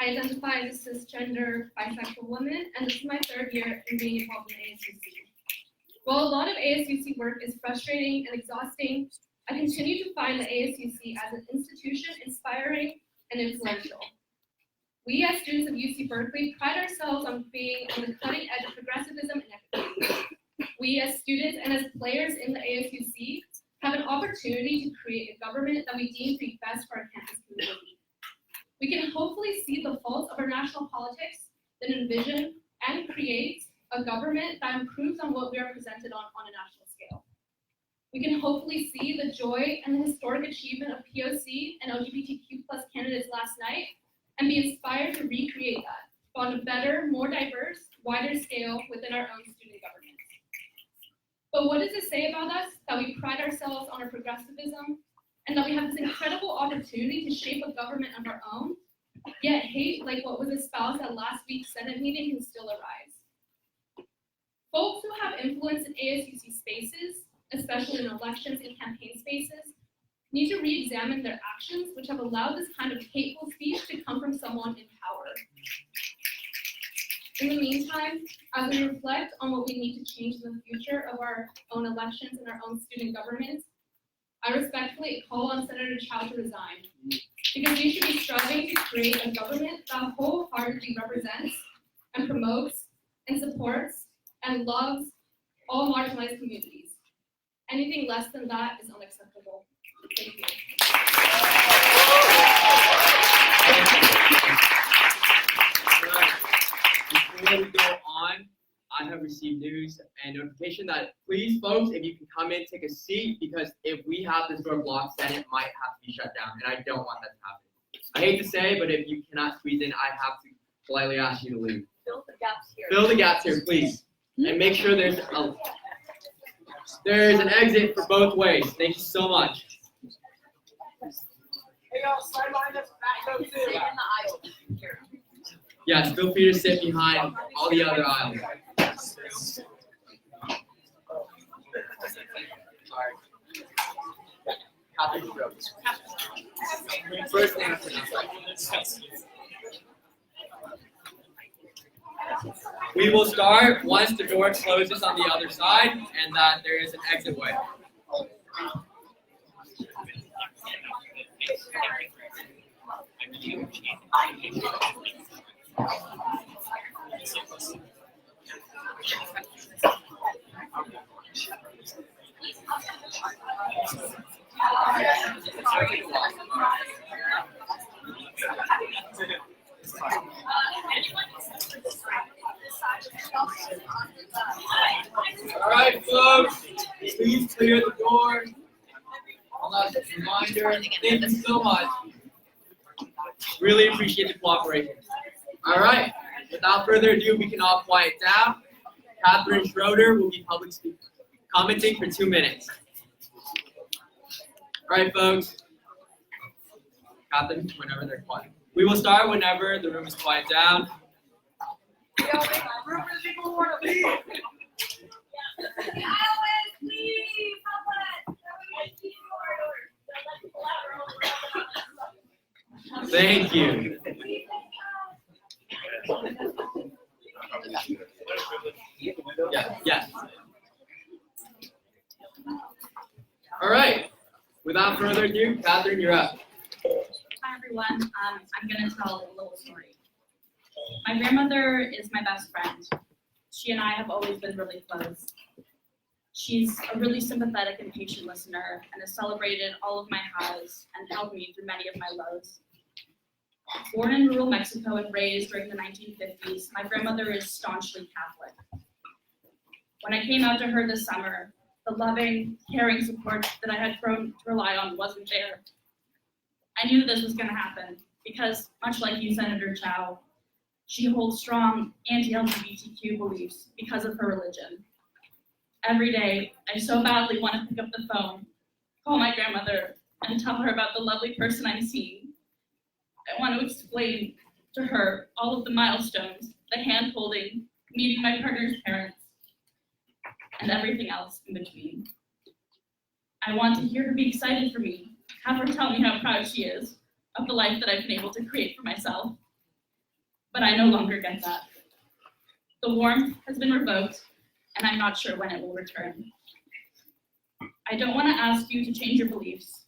S18: I identify as a cisgender bisexual woman, and this is my third year in being involved in ASUC. While a lot of ASUC work is frustrating and exhausting, I continue to find the ASUC as an institution inspiring and influential. We as students of UC Berkeley pride ourselves on being on the cutting edge of progressivism and equity. We as students and as players in the ASUC have an opportunity to create a government that we deem to be best for our campus community. We can hopefully see the faults of our national politics, then envision and create a government that improves on what we are presented on a national scale. We can hopefully see the joy and the historic achievement of POC and LGBTQ+ candidates last night and be inspired to recreate that on a better, more diverse, wider scale within our own student government. But what does it say about us that we pride ourselves on our progressivism and that we have this incredible opportunity to shape a government of our own, yet hate like what was espoused at last week's Senate meeting can still arise? Folks who have influence in ASUC spaces, especially in elections and campaign spaces, need to re-examine their actions which have allowed this kind of hateful speech to come from someone in power. In the meantime, as we reflect on what we need to change in the future of our own elections and our own student governments, I respectfully call on Senator Chow to resign, because we should be striving to create a government that wholeheartedly represents and promotes and supports and loves all marginalized communities. Anything less than that is unacceptable. Thank you.
S1: Before we go on, I have received news and notification that please, folks, if you can come in, take a seat, because if we have this door blocked, then it might have to be shut down, and I don't want that to happen. I hate to say, but if you cannot squeeze in, I have to politely ask you to leave.
S19: Fill the gaps here.
S1: Fill the gaps here, please, and make sure there's an exit for both ways. Thank you so much.
S4: Hey, y'all, sideline us back up too.
S19: Sit in the aisle here.
S1: Yes, feel free to sit behind all the other aisles. First name. We will start once the door closes on the other side and that there is an exit way. All right, folks, please clear the door. One last reminder. Thank you so much. Really appreciate the cooperation. All right, without further ado, we can all quiet down. Catherine Schroeder will be public speaking, commenting for 2 minutes. All right, folks. Catherine, whenever they're quiet. We will start whenever the room is quiet down. Thank you. Yes. All right. Without further ado, Catherine, you're up.
S20: Hi everyone. I'm going to tell a little story. My grandmother is my best friend. She and I have always been really close. She's a really sympathetic and patient listener and has celebrated all of my highs and helped me through many of my lows. Born in rural Mexico and raised during the 1950s, my grandmother is staunchly Catholic. When I came out to her this summer, the loving, caring support that I had grown to rely on wasn't there. I knew this was going to happen because, much like you, Senator Chow, she holds strong anti-LGBTQ beliefs because of her religion. Every day, I so badly want to pick up the phone, call my grandmother, and tell her about the lovely person I'm seeing. I want to explain to her all of the milestones, the hand-holding, meeting my partner's parents, and everything else in between. I want to hear her be excited for me, have her tell me how proud she is of the life that I've been able to create for myself. But I no longer get that. The warmth has been revoked, and I'm not sure when it will return. I don't want to ask you to change your beliefs.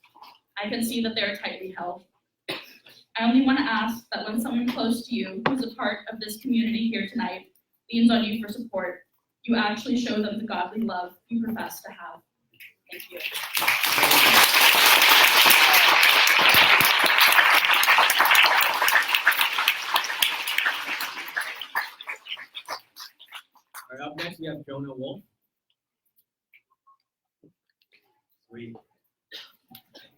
S20: I can see that they're tightly held. I only want to ask that when someone close to you, who's a part of this community here tonight, leans on you for support, you actually show them the godly love you profess to have. Thank you.
S1: All right, up next we have Jonah Wolf.
S21: Sweet.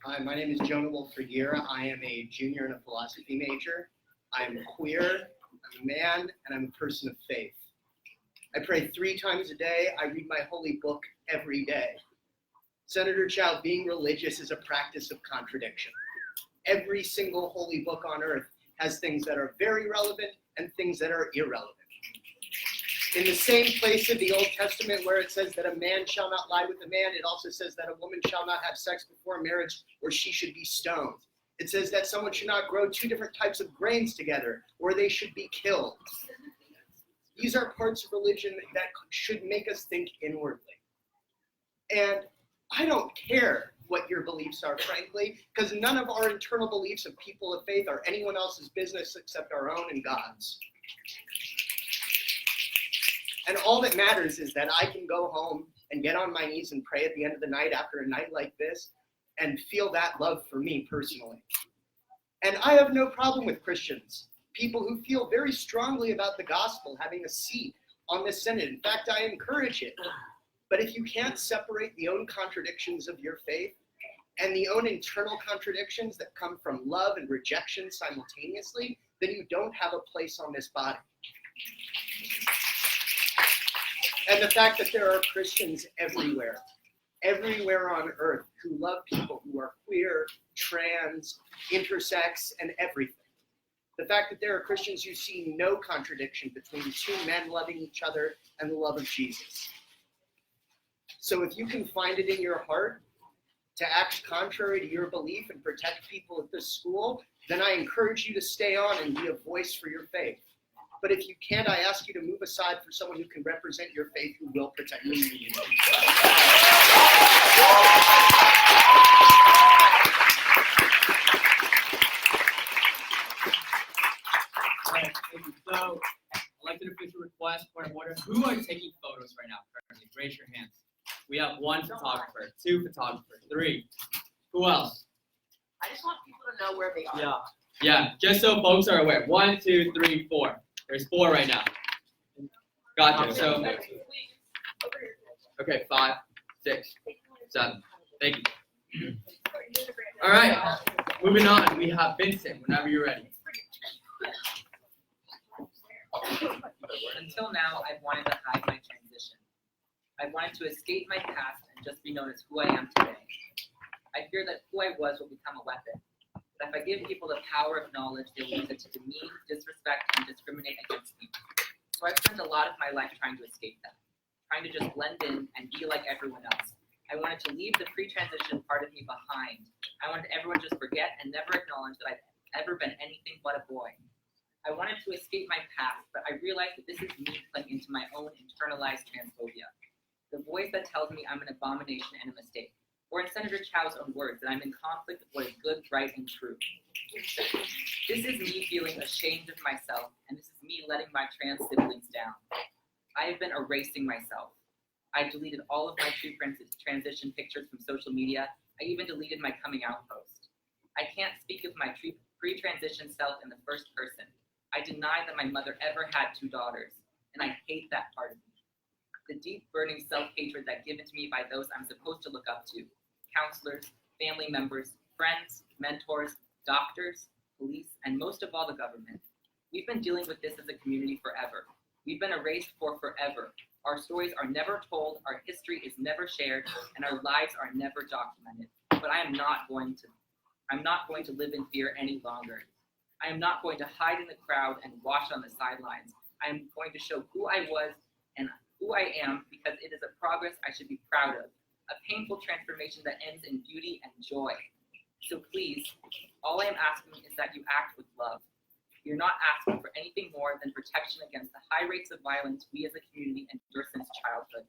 S21: Hi, my name is Jonah Wolf-Regiera. I am a junior and a philosophy major. I am queer, I'm a man, and I'm a person of faith. I pray 3 times a day. I read my holy book every day. Senator Chow, being religious is a practice of contradiction. Every single holy book on earth has things that are very relevant and things that are irrelevant. In the same place of the Old Testament where it says that a man shall not lie with a man, it also says that a woman shall not have sex before marriage or she should be stoned. It says that someone should not grow 2 different types of grains together or they should be killed. These are parts of religion that should make us think inwardly. And I don't care what your beliefs are, frankly, because none of our internal beliefs of people of faith are anyone else's business except our own and God's. And all that matters is that I can go home and get on my knees and pray at the end of the night after a night like this and feel that love for me personally. And I have no problem with Christians, people who feel very strongly about the gospel having a seat on this synod. In fact, I encourage it. But if you can't separate the own contradictions of your faith and the own internal contradictions that come from love and rejection simultaneously, then you don't have a place on this body. And the fact that there are Christians everywhere on earth who love people who are queer, trans, intersex, and everything. The fact that there are Christians who see no contradiction between 2 men loving each other and the love of Jesus. So if you can find it in your heart to act contrary to your belief and protect people at this school, then I encourage you to stay on and be a voice for your faith. But if you can't, I ask you to move aside for someone who can represent your faith, who will protect your community.
S1: Alright, thank you. So, elected official request, point of order. Who are taking photos right now currently? Raise your hands. We have 1 photographer, 2 photographers, 3. Who else?
S3: I just want people to know where they are.
S1: Yeah, just so folks are aware. 1, 2, 3, 4. There's 4 right now. Gotcha. So, okay, 5, 6, 7. Thank you. All right, moving on. We have Vincent. Whenever you're ready.
S6: Until now, I've wanted to hide my transition. I've wanted to escape my past and just be known as who I am today. I fear that who I was will become a weapon. But if I give people the power of knowledge, they will use it to demean, disrespect, and discriminate against me. So I've spent a lot of my life trying to escape that, trying to just blend in and be like everyone else. I wanted to leave the pre-transition part of me behind. I wanted everyone to just forget and never acknowledge that I've ever been anything but a boy. I wanted to escape my past, but I realized that this is me playing into my own internalized transphobia. The voice that tells me I'm an abomination and a mistake. Or in Senator Chow's own words, that I'm in conflict with what is good, right, and true. This is me feeling ashamed of myself, and this is me letting my trans siblings down. I have been erasing myself. I deleted all of my pre-transition pictures from social media. I even deleted my coming out post. I can't speak of my pre-transition self in the first person. I deny that my mother ever had 2 daughters, and I hate that part of me. The deep, burning self-hatred that given to me by those I'm supposed to look up to, counselors, family members, friends, mentors, doctors, police, and most of all, the government. We've been dealing with this as a community forever. We've been erased for forever. Our stories are never told, our history is never shared, and our lives are never documented. But I'm not going to live in fear any longer. I am not going to hide in the crowd and watch on the sidelines. I am going to show who I was and who I am, because it is a progress I should be proud of, a painful transformation that ends in beauty and joy. So please, all I am asking is that you act with love. You're not asking for anything more than protection against the high rates of violence we as a community endure since childhood.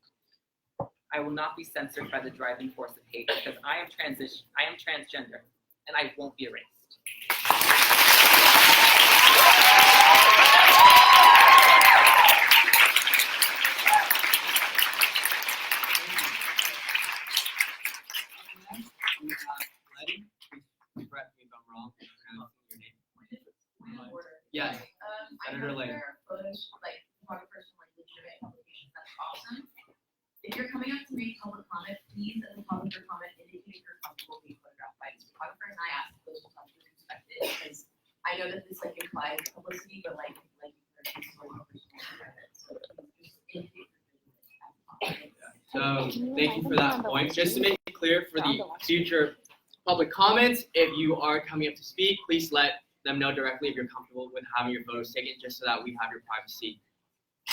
S6: I will not be censored by the driving force of hate, because I am transgender, and I won't be erased.
S1: Correct me if I'm wrong. Your name. Yes. Senator Lane.
S3: Photos, like photographers from like legitimate publications. That's awesome. If you're coming up to make public comment, please, as a photographer comment, indicate you're comfortable being photographed by this photographer. And I ask those photographers to respect it, because I know that this like implies publicity, but like this is more personal private. So just indicate.
S1: So thank you for that point. Just to make it clear for the future public comments, if you are coming up to speak, please let them know directly if you're comfortable with having your photos taken, just so that we have your privacy.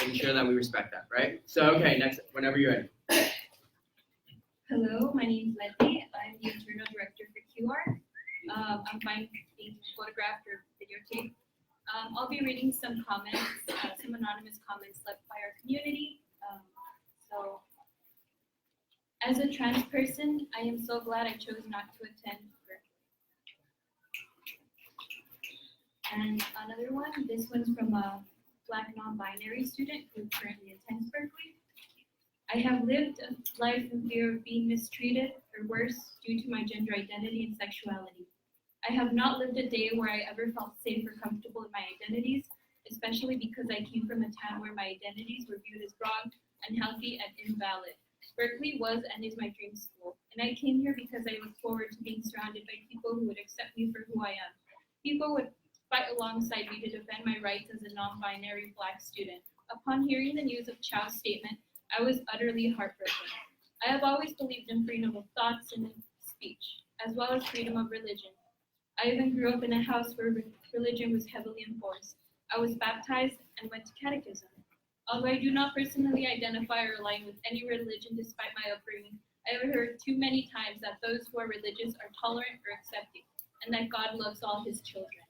S1: Making sure that we respect that, right? So, okay, next, whenever you're ready.
S20: Hello, my name is Leslie. I'm the internal director for QR. I'm fine being photographed or videotaped. I'll be reading some comments, some anonymous comments left by our community. As a trans person, I am so glad I chose not to attend Berkeley. And another one, this one's from a Black non-binary student who currently attends Berkeley. I have lived a life in fear of being mistreated or worse due to my gender identity and sexuality. I have not lived a day where I ever felt safe or comfortable in my identities, especially because I came from a town where my identities were viewed as wrong, unhealthy, and invalid. Berkeley was and is my dream school, and I came here because I look forward to being surrounded by people who would accept me for who I am. People would fight alongside me to defend my rights as a non-binary Black student. Upon hearing the news of Chow's statement, I was utterly heartbroken. I have always believed in freedom of thoughts and speech, as well as freedom of religion. I even grew up in a house where religion was heavily enforced. I was baptized and went to catechism. Although I do not personally identify or align with any religion despite my upbringing, I have heard too many times that those who are religious are tolerant or accepting, and that God loves all his children.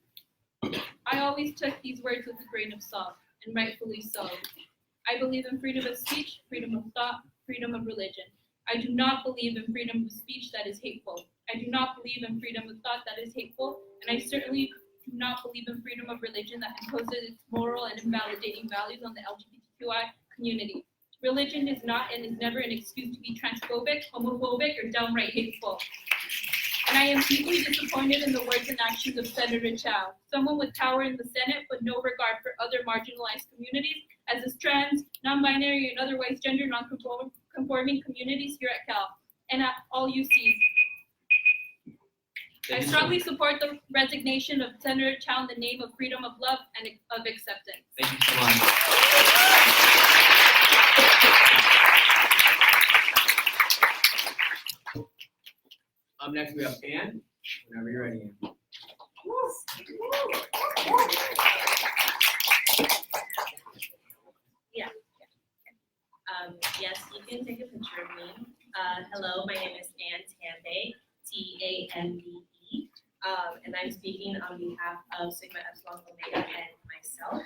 S20: I always took these words with a grain of salt, and rightfully so. I believe in freedom of speech, freedom of thought, freedom of religion. I do not believe in freedom of speech that is hateful. I do not believe in freedom of thought that is hateful, and I certainly do not believe in freedom of religion that imposes its moral and invalidating values on the LGBTQI community. Religion is not and is never an excuse to be transphobic, homophobic, or downright hateful. And I am deeply disappointed in the words and actions of Senator Chow, someone with power in the Senate but no regard for other marginalized communities, as is trans, non-binary, and otherwise gender non-conforming communities here at Cal, and at all UCs. I strongly support the resignation of Senator Chow in the name of freedom of love and of acceptance.
S1: Thank you so much. Up next, we have Ann. Whenever you're ready, Ann.
S10: Yeah. Yes, you can take a picture of me. Hello, my name is Ann Tambe, T-A-M-B-E, and I'm speaking on behalf of Sigma Epsilon Omega and myself.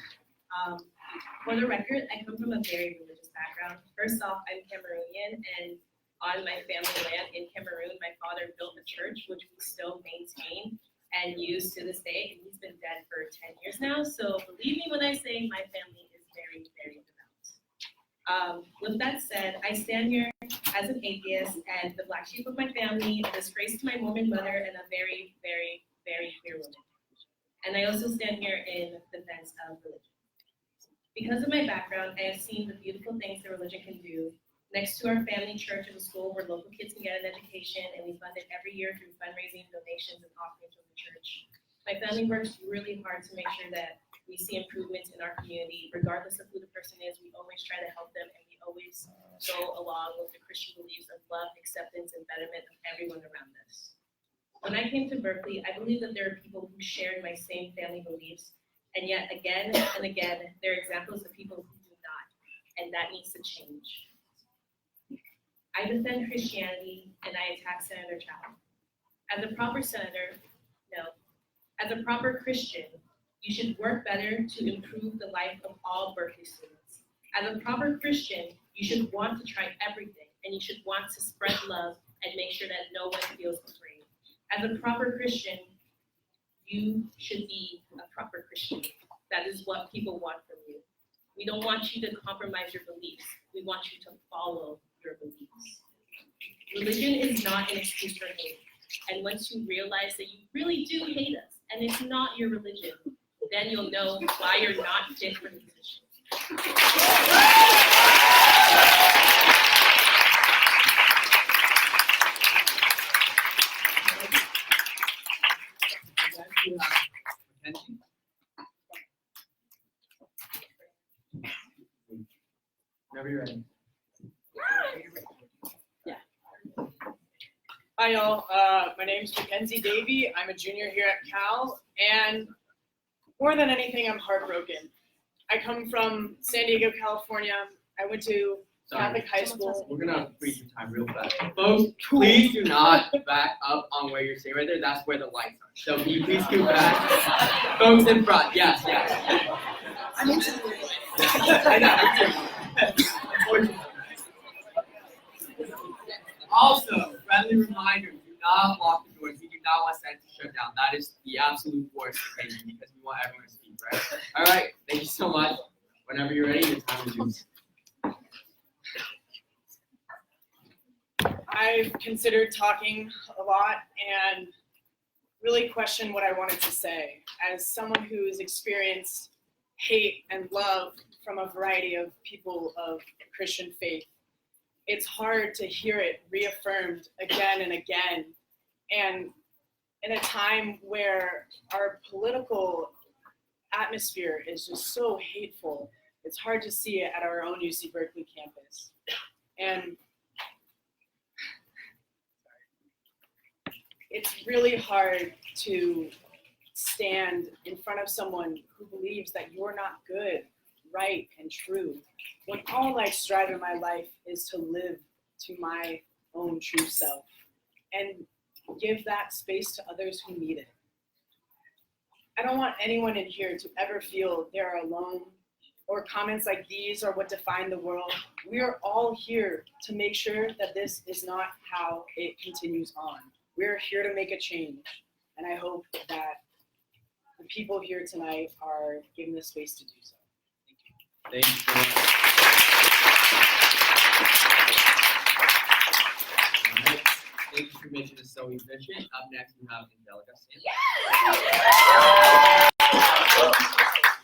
S10: For the record, I come from a very religious background. First off, I'm Cameroonian, and on my family land in Cameroon, my father built a church which we still maintain and use to this day, and he's been dead for 10 years now, so believe me when I say my family is very, very devout. With that said, I stand here as an atheist and the black sheep of my family, a disgrace to my Mormon mother, and a very, very, very queer woman. And I also stand here in defense of religion. Because of my background, I have seen the beautiful things that religion can do. Next to our family church is a school where local kids can get an education, and we fund it every year through fundraising, donations, and offerings from the church. My family works really hard to make sure that we see improvements in our community. Regardless of who the person is, we always try to help them, and we always go along with the Christian beliefs of love, acceptance, and betterment of everyone around us. When I came to Berkeley, I believe that there are people who shared my same family beliefs, and yet again and again, there are examples of people who do not, and that needs to change. I defend Christianity, and I attack Senator Chow. As a proper senator, no. As a proper Christian, you should work better to improve the life of all Berkeley students. As a proper Christian, you should want to try everything, and you should want to spread love and make sure that no one feels afraid. As a proper Christian, you should be a proper Christian. That is what people want from you. We don't want you to compromise your beliefs. We want you to follow your beliefs. Religion is not an excuse for hate. And once you realize that you really do hate us, and it's not your religion, then you'll know why you're not fit for the position.
S1: Whenever you're ready.
S22: Hi y'all, my name is Mackenzie Davey. I'm a junior here at Cal, and more than anything, I'm heartbroken. I come from San Diego, California. I went to Catholic high school.
S1: We're gonna freeze your time real fast. Folks, please do not back up on where you're sitting right there. That's where the lights are. So can you please scoot back? Folks in front, yes, yes.
S22: I'm into
S1: I know. Also, friendly reminder, do not lock the doors. We do not want Senate to shut down. That is the absolute worst occasion because we want everyone to speak, right? All right, thank you so much. Whenever you're ready, your time is yours.
S22: I've considered talking a lot and really questioned what I wanted to say. As someone who's experienced hate and love from a variety of people of Christian faith, it's hard to hear it reaffirmed again and again. And in a time where our political atmosphere is just so hateful, it's hard to see it at our own UC Berkeley campus. And it's really hard to stand in front of someone who believes that you're not good, right, and true, when all I strive in my life is to live to my own true self and give that space to others who need it. I don't want anyone in here to ever feel they're alone or comments like these are what define the world. We are all here to make sure that this is not how it continues on. We're here to make a change, and I hope that the people here tonight are given the space to do so.
S1: Thank you so much. All right. Thank you for making this so efficient. Up next, we have Angelica.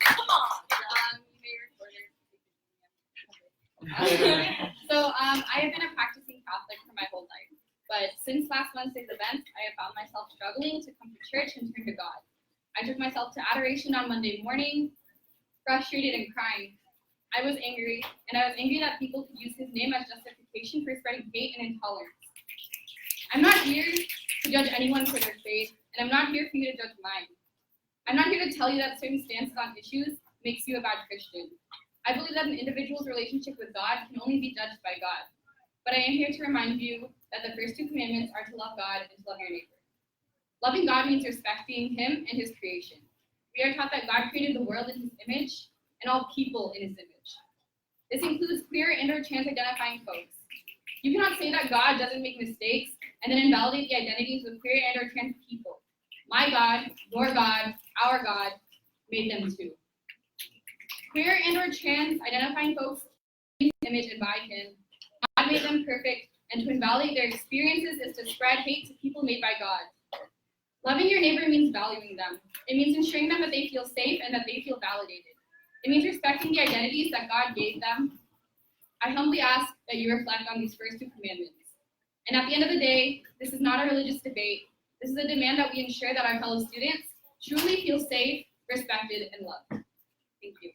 S18: Come on. I have been a practicing Catholic for my whole life, but since last Wednesday's event, I have found myself struggling to come to church and turn to God. I took myself to adoration on Monday morning, frustrated and crying. I was angry, and I was angry that people could use his name as justification for spreading hate and intolerance. I'm not here to judge anyone for their faith, and I'm not here for you to judge mine. I'm not here to tell you that certain stances on issues makes you a bad Christian. I believe that an individual's relationship with God can only be judged by God. But I am here to remind you that the first two commandments are to love God and to love your neighbor. Loving God means respecting him and his creation. We are taught that God created the world in his image and all people in his image. This includes queer and or trans identifying folks. You cannot say that God doesn't make mistakes and then invalidate the identities of queer and or trans people. My God, your God, our God made them too. Queer and or trans identifying folks in his image and by him. God made them perfect, and to invalidate their experiences is to spread hate to people made by God. Loving your neighbor means valuing them. It means ensuring them that they feel safe and that they feel validated. It means respecting the identities that God gave them. I humbly ask that you reflect on these first two commandments. And at the end of the day, this is not a religious debate. This is a demand that we ensure that our fellow students truly feel safe, respected, and loved. Thank you.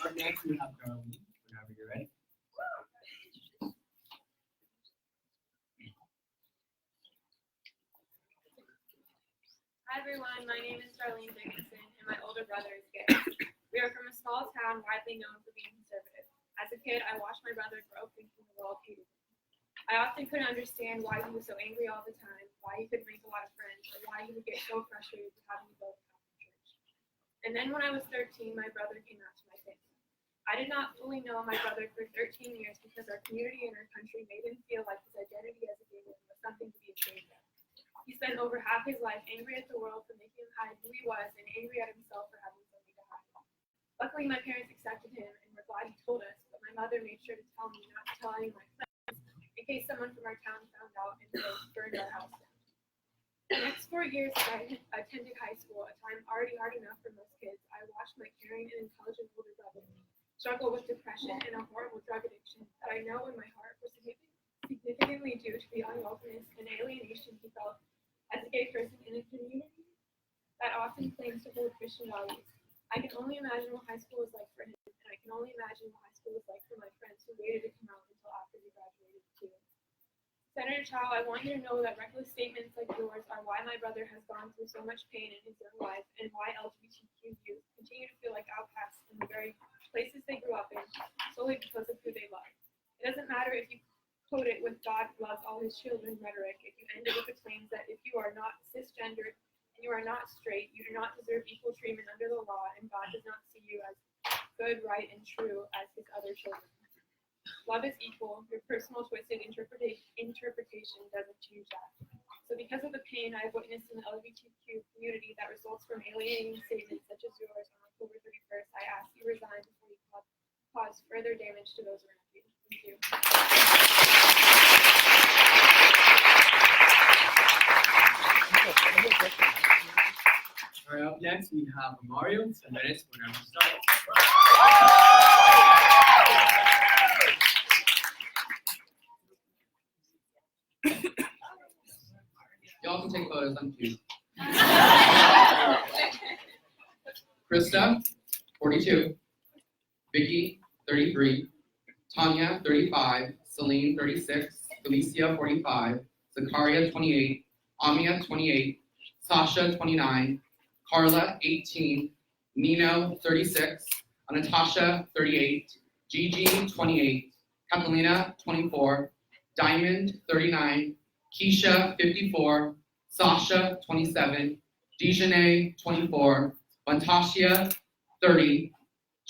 S1: Up next, we have Darlene, whenever you're ready.
S9: Hi everyone, my name is Darlene Dickinson and my older brother is gay. We are from a small town widely known for being conservative. As a kid, I watched my brother grow up thinking the world hated him. I often couldn't understand why he was so angry all the time, why he couldn't make a lot of friends, or why he would get so frustrated with having to go to Catholic church. And then when I was 13, my brother came out to my family. I did not fully know my brother for 13 years because our community and our country made him feel like his identity as a gay man was something to be ashamed of. He spent over half his life angry at the world for making him hide who he was and angry at himself for having something to hide. Luckily, my parents accepted him and were glad he told us, but my mother made sure to tell me not to tell any of my friends in case someone from our town found out and burned our house down. The next 4 years that I attended high school, a time already hard enough for most kids, I watched my caring and intelligent older brother struggle with depression and a horrible drug addiction that I know in my heart was significantly due to the unwelcomeness and alienation he felt as a gay person in a community that often claims to hold Christian values. I can only imagine what high school was like for him, and I can only imagine what high school was like for my friends who waited to come out until after we graduated too. Senator Chow, I want you to know that reckless statements like yours are why my brother has gone through so much pain in his young life and why LGBTQ youth continue to feel like outcasts in the very places they grew up in solely because of who they love. It doesn't matter if you quote it with God loves all his children rhetoric, if you end it with the claims that if you are not cisgendered and you are not straight, you do not deserve equal treatment under the law, and God does not see you as good, right, and true as his other children. Love is equal. Your personal twisted interpretation doesn't change that. So because of the pain I've witnessed in the LGBTQ community that results from alienating statements such as yours on October 31st, I ask you resign before you cause further damage to those around you. Thank you.
S1: All right, up next we have Mario. 10 minutes whenever you start. Y'all can take photos, I'm cute. Krista, 42. Vicky, 33. Tanya, 35. Celine, 36. Felicia, 45. Zakaria, 28. Amia, 28. Sasha, 29. Carla, 18. Nino, 36. Anatasha, 38. Gigi, 28. Catalina, 24. Diamond, 39. Keisha, 54.
S11: Sasha, 27, Dejanay, 24, Vantasia, 30,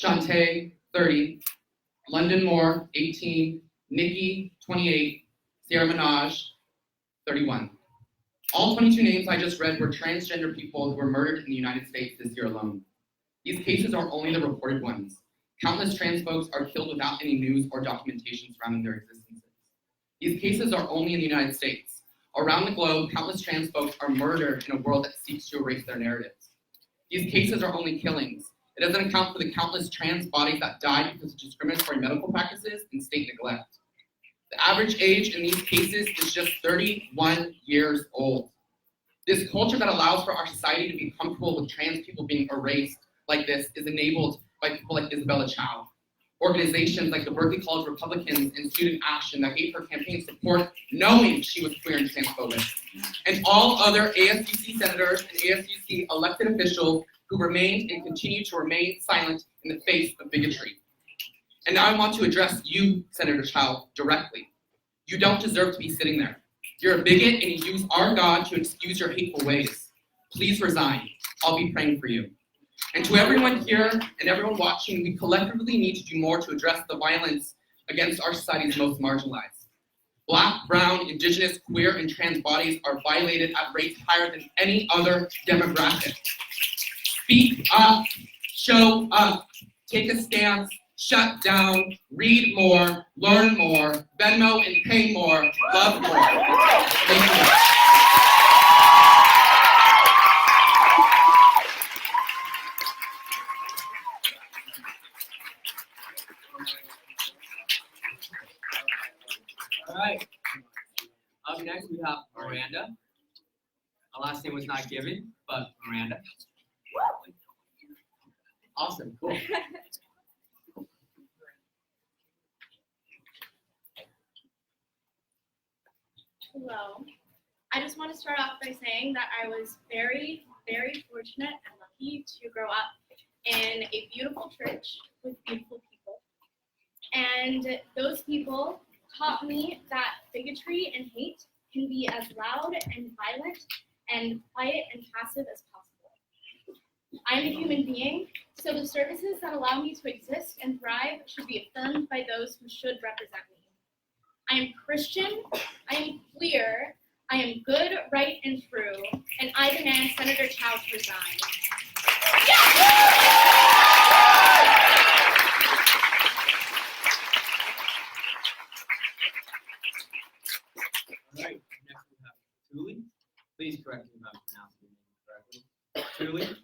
S11: Shantae, 30, London Moore, 18, Nikki, 28, Sierra Minaj, 31. All 22 names I just read were transgender people who were murdered in the United States this year alone. These cases are only the reported ones. Countless trans folks are killed without any news or documentation surrounding their existences. These cases are only in the United States. Around the globe, countless trans folks are murdered in a world that seeks to erase their narratives. These cases are only killings. It doesn't account for the countless trans bodies that died because of discriminatory medical practices and state neglect. The average age in these cases is just 31 years old. This culture that allows for our society to be comfortable with trans people being erased like this is enabled by people like Isabella Chow. Organizations like the Berkeley College Republicans and Student Action that gave her campaign support knowing she was queer and transphobic. And all other ASUC senators and ASUC elected officials who remained and continue to remain silent in the face of bigotry. And now I want to address you, Senator Chow, directly. You don't deserve to be sitting there. You're a bigot and you use our God to excuse your hateful ways. Please resign. I'll be praying for you. And to everyone here and everyone watching, we collectively need to do more to address the violence against our society's most marginalized. Black, brown, indigenous, queer, and trans bodies are violated at rates higher than any other demographic. Speak up, show up, take a stance, shut down, read more, learn more, Venmo and pay more, love more. Thank you.
S1: All right. Up next, we have Miranda. Our last name was not given, but Miranda. Awesome, cool.
S12: Hello. I just want to start off by saying that I was very, very fortunate and lucky to grow up in a beautiful church with beautiful people. And those people taught me that bigotry and hate can be as loud and violent and quiet and passive as possible. I'm a human being, so the services that allow me to exist and thrive should be affirmed by those who should represent me. I am Christian, I am queer, I am good, right, and true, and I demand Senator Chow to resign.
S1: All right, next we have Julie. Please correct me if I'm pronouncing your name correctly. Julie.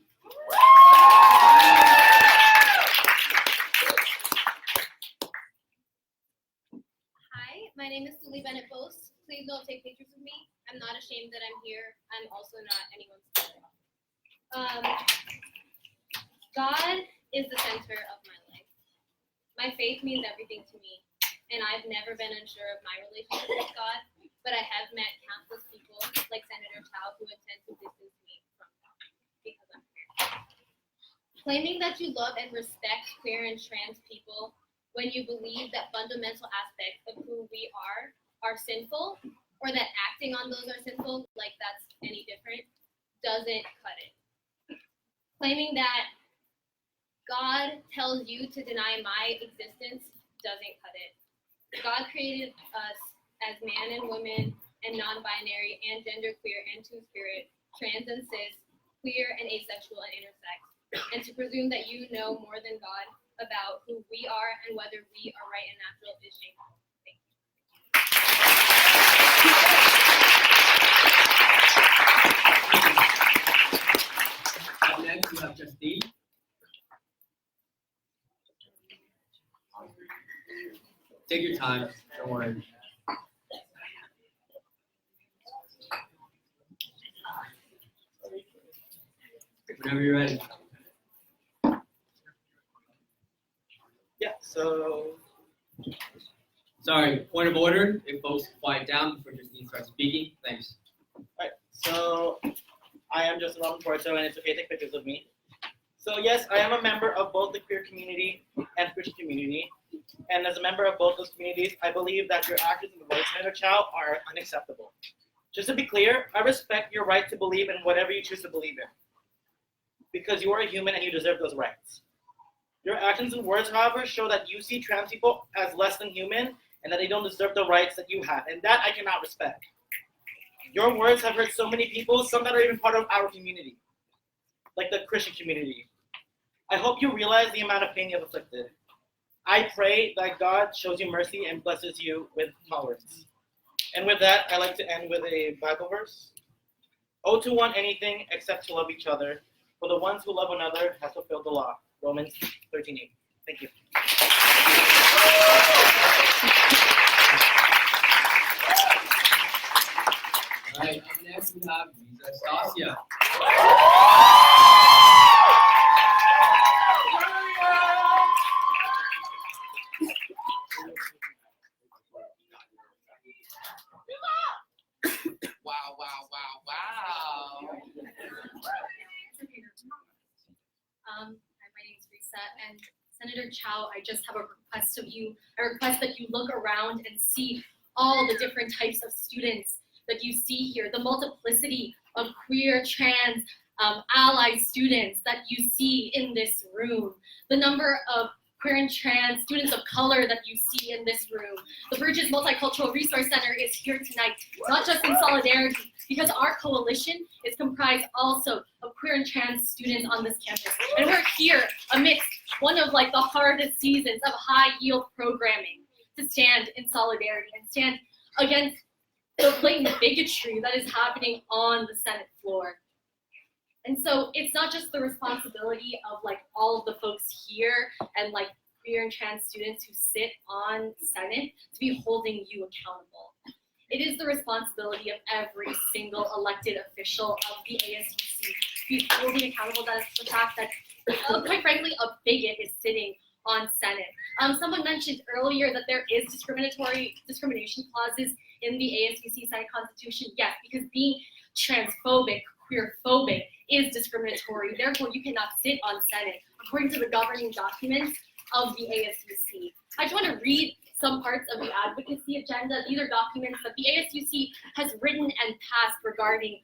S23: Hi, my name is Julie Bennett Bose. Please don't take pictures of me. I'm not ashamed that I'm here. I'm also not anyone's favorite. God is the center of my life. My faith means everything to me, and I've never been unsure of my relationship with God, but I have met countless people like Senator Chow who intend to distance me from God because I'm queer. Claiming that you love and respect queer and trans people when you believe that fundamental aspects of who we are sinful, or that acting on those are sinful, like that's any different, doesn't cut it. Claiming that God tells you to deny my existence doesn't cut it. God created us as man and woman and non-binary and genderqueer and two-spirit, trans and cis, queer and asexual and intersex, and to presume that you know more than God about who we are and whether we are right and natural is shameful. Thank you.
S1: Up next, we have Justine. Take your time, don't worry. Whenever you're ready.
S24: Yeah, so.
S1: Sorry, point of order. If folks quiet down before Justine starts speaking. Thanks.
S24: Right, so I am Justin Robin Porto, and it's okay to take pictures of me. So yes, I am a member of both the queer community and Christian community. And as a member of both those communities, I believe that your actions in the voice, Senator Chow, are unacceptable. Just to be clear, I respect your right to believe in whatever you choose to believe in, because you are a human and you deserve those rights. Your actions and words, however, show that you see trans people as less than human and that they don't deserve the rights that you have, and that I cannot respect. Your words have hurt so many people, some that are even part of our community, like the Christian community. I hope you realize the amount of pain you have inflicted. I pray that God shows you mercy and blesses you with tolerance. And with that, I like to end with a Bible verse. Owe to one anything except to love each other, for the ones who love another has fulfilled the law. Romans 13:8. Thank you.
S11: All right, up next we have Stasia. Wow.
S8: Hi, my name is Risa, and Senator Chow, I just have a request of you. I request that you look around and see all the different types of students that you see here, the multiplicity of queer, trans, ally students that you see in this room, the number of queer and trans students of color that you see in this room. The Bridges Multicultural Resource Center is here tonight, not just in solidarity, because our coalition is comprised also of queer and trans students on this campus. And we're here amidst one of the hardest seasons of high yield programming to stand in solidarity and stand against the blatant bigotry that is happening on the Senate floor. And so it's not just the responsibility of all of the folks here and queer and trans students who sit on Senate to be holding you accountable. It is the responsibility of every single elected official of the ASUC to be holding accountable the fact that, quite frankly, a bigot is sitting on Senate. Someone mentioned earlier that there is discrimination clauses in the ASUC Senate Constitution. Yes, because being transphobic, queerphobic is discriminatory. Therefore, you cannot sit on Senate, according to the governing documents of the ASUC. I just want to read some parts of the advocacy agenda. These are documents that the ASUC has written and passed regarding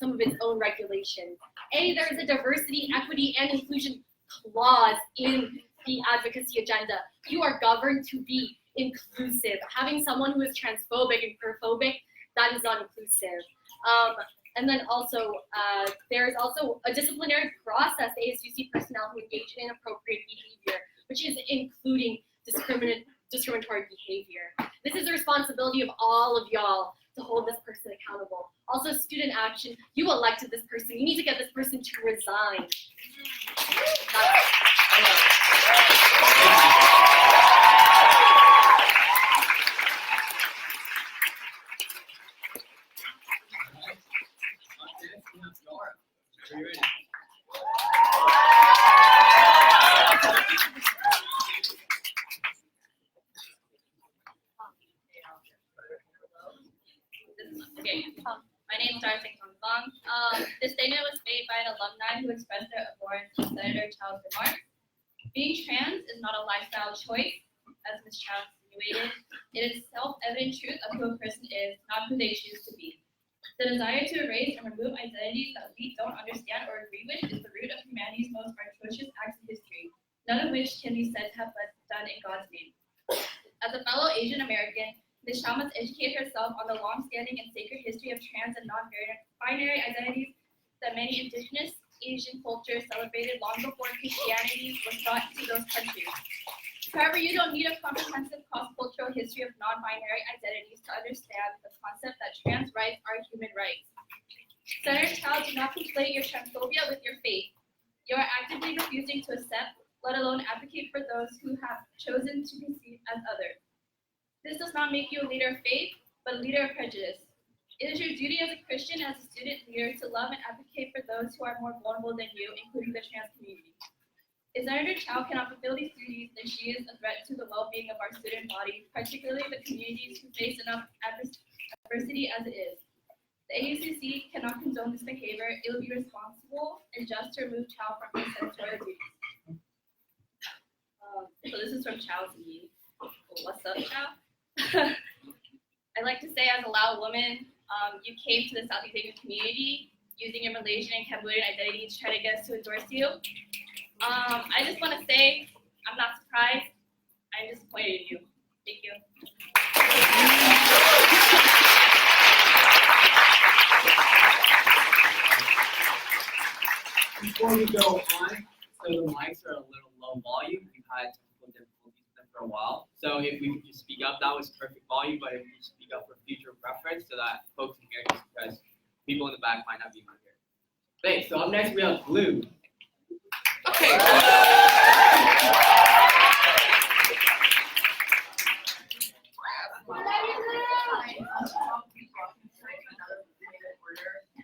S8: some of its own regulations. There is a diversity, equity, and inclusion clause in the advocacy agenda. You are governed to be inclusive. Having someone who is transphobic and queerphobic, that is not inclusive. And then also, there is also a disciplinary process ASUC personnel who engage in inappropriate behavior, which is including discriminatory behavior. This is the responsibility of all of y'all to hold this person accountable. Also, student action, you elected this person. You need to get this person to resign.
S18: Okay, my name is Darcy Kong. This statement was made by an alumni who expressed their abhorrence of Senator Chow's remarks. Being trans is not a lifestyle choice, as Ms. Chow insinuated. It is self-evident truth of who a person is, not who they choose to be. The desire to erase and remove identities that we don't understand or agree with is the root of humanity's most atrocious acts in history, none of which can be said to have been done in God's name. As a fellow Asian American, Ms. Chow must educate herself on the long-standing and sacred history of trans and non-binary identities that many indigenous Asian cultures celebrated long before Christianity was brought to those countries. However, you don't need a comprehensive cross-cultural history of non-binary identities to understand the concept that trans rights are human rights. Senator Chow, do not conflate your transphobia with your faith. You are actively refusing to accept, let alone advocate for those who have chosen to be seen as others. This does not make you a leader of faith, but a leader of prejudice. It is your duty as a Christian and as a student leader to love and advocate for those who are more vulnerable than you, including the trans community. If Senator Chow cannot fulfill these duties, then she is a threat to the well-being of our student body, particularly the communities who face enough adversity as it is. The AUCC cannot condone this behavior. It would be responsible and just to remove Chow from her senatorial duties. So this is from Chow to me. What's up, Chow? I like to say, as a loud woman, You came to the Southeast Asian community using your Malaysian and Cambodian identity to try to get us to endorse you. I just want to say, I'm not surprised. I'm disappointed in you. Thank you.
S13: Before we go on, so the mics are a little low volume. We've had technical difficulties with them for a while. So if we could just speak up, that was perfect volume, but if we speak up for future reference so that folks can hear, just because people in the back might not be able to hear. Thanks. So up next we have Blue.
S14: Okay.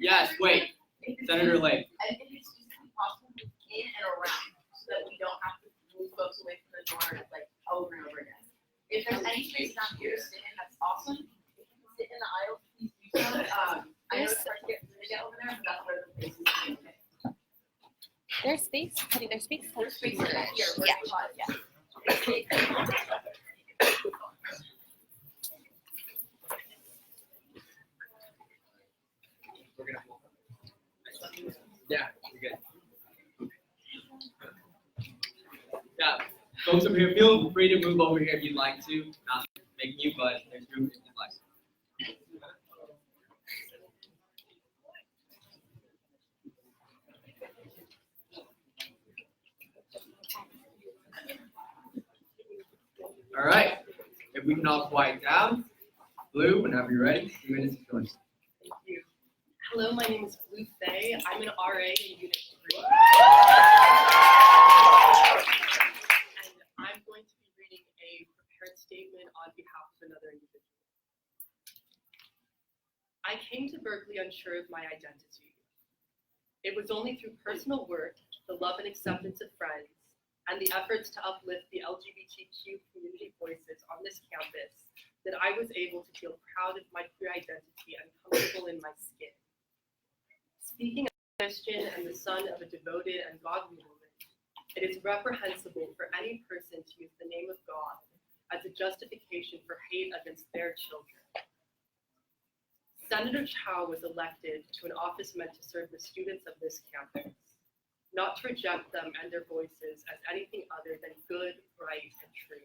S13: Yes, wait. Senator Lake.
S3: And if it's just possible to move in and around so that we don't have to move folks away from the door like over and over again. If there's any space down here to sit in, that's awesome. If you can sit in the aisle, please do so. I know it's hard to get over there, but that's where the place is okay.
S7: There's space. Honey, there's space.
S3: There's space here.
S7: Yeah.
S13: Yeah, you're good. Yeah, folks over here, feel free to move over here if you'd like to. Not making you, but there's room if you'd like. All right, if we can all quiet down. Blue, whenever you're ready, 2 minutes to join.
S15: Thank you. Hello, my name is Blue Faye. I'm an RA in Unit 3. And I'm going to be reading a prepared statement on behalf of another individual. I came to Berkeley unsure of my identity. It was only through personal work, the love and acceptance of friends, and the efforts to uplift the LGBTQ community voices on this campus that I was able to feel proud of my queer identity and comfortable in my skin. Speaking as a Christian and the son of a devoted and godly woman, it is reprehensible for any person to use the name of God as a justification for hate against their children. Senator Chow was elected to an office meant to serve the students of this campus, not to reject them and their voices as anything other than good, right, and true.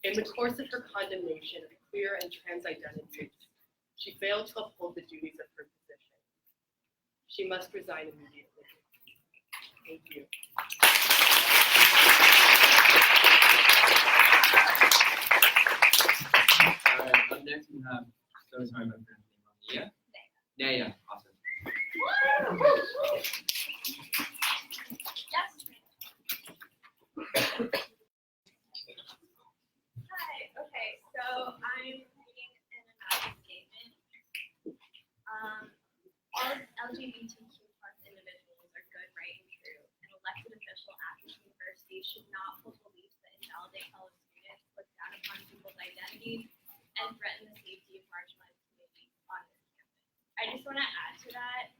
S15: In the course of her condemnation of queer and trans identities, she failed to uphold the duties of her position. She must resign immediately. Thank you.
S13: All right, up next we have, so sorry about the name. Naya, awesome.
S12: Hi, okay, so I'm reading an announcement statement. All LGBTQ plus individuals are good, right, and true. An elected official at this university should not hold beliefs that invalidate fellow students, look down upon people's identities, and threaten the safety of marginalized communities on this campus. I just want to add to that,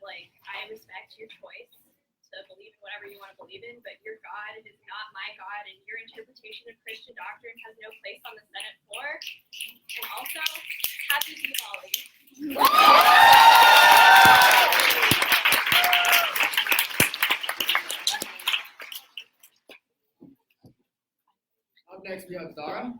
S12: like, I respect your choice to believe in whatever you want to believe in, but your God is not my God, and your interpretation of Christian doctrine has no place on the Senate floor. And also, happy Diwali.
S11: Up next, we have Zara.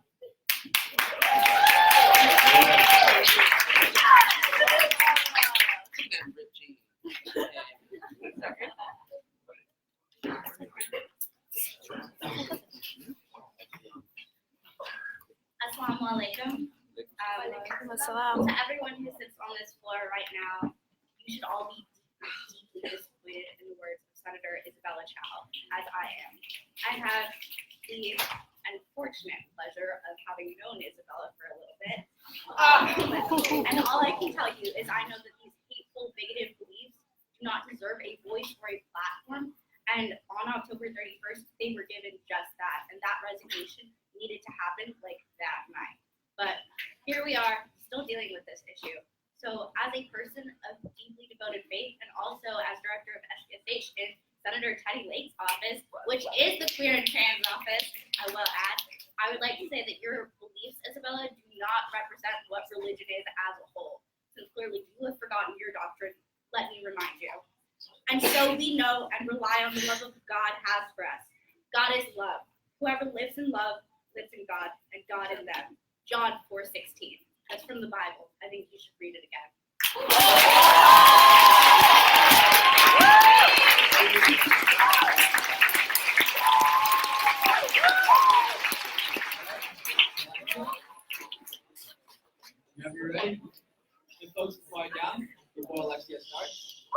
S16: Assalamu alaikum. To everyone who sits on this floor right now, you should all be deeply disappointed in the words of Senator Isabella Chow, as I am. I have the unfortunate pleasure of having known Isabella for a little bit. And all I can tell you is I know that these hateful, bigoted beliefs do not deserve a voice or a platform. And on October 31st, they were given just that. And that resignation needed to happen like that night. But here we are, still dealing with this issue. So as a person of deeply devoted faith, and also as director of SPSH in Senator Teddy Lake's office, which is the queer and trans office, I will add, I would like to say that your beliefs, Isabella, do not represent what religion is as a whole. Since clearly you have forgotten your doctrine, let me remind you. And so we know and rely on the love of God has for us. God is love. Whoever lives in love lives in God, and God in them. John 4:16. That's from the Bible. I think you should read it again.
S1: Whenever you're ready, the folks quiet down before Alexia starts.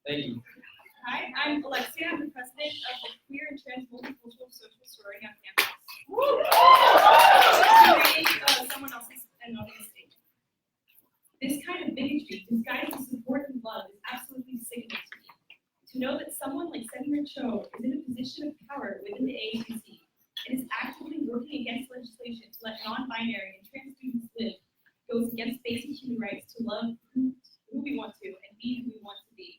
S1: Thank you.
S2: Hi, I'm Alexia. I'm the president of the Queer and Trans Multicultural Social Sorority on campus. Someone else's and not a mistake. This kind of bigotry disguised as support and love is absolutely sickening to me. To know that someone like Senator Cho is in a position of power within the ASUC and is actively working against legislation to let non-binary and trans students live goes against basic human rights to love who we want to and be who we want to be.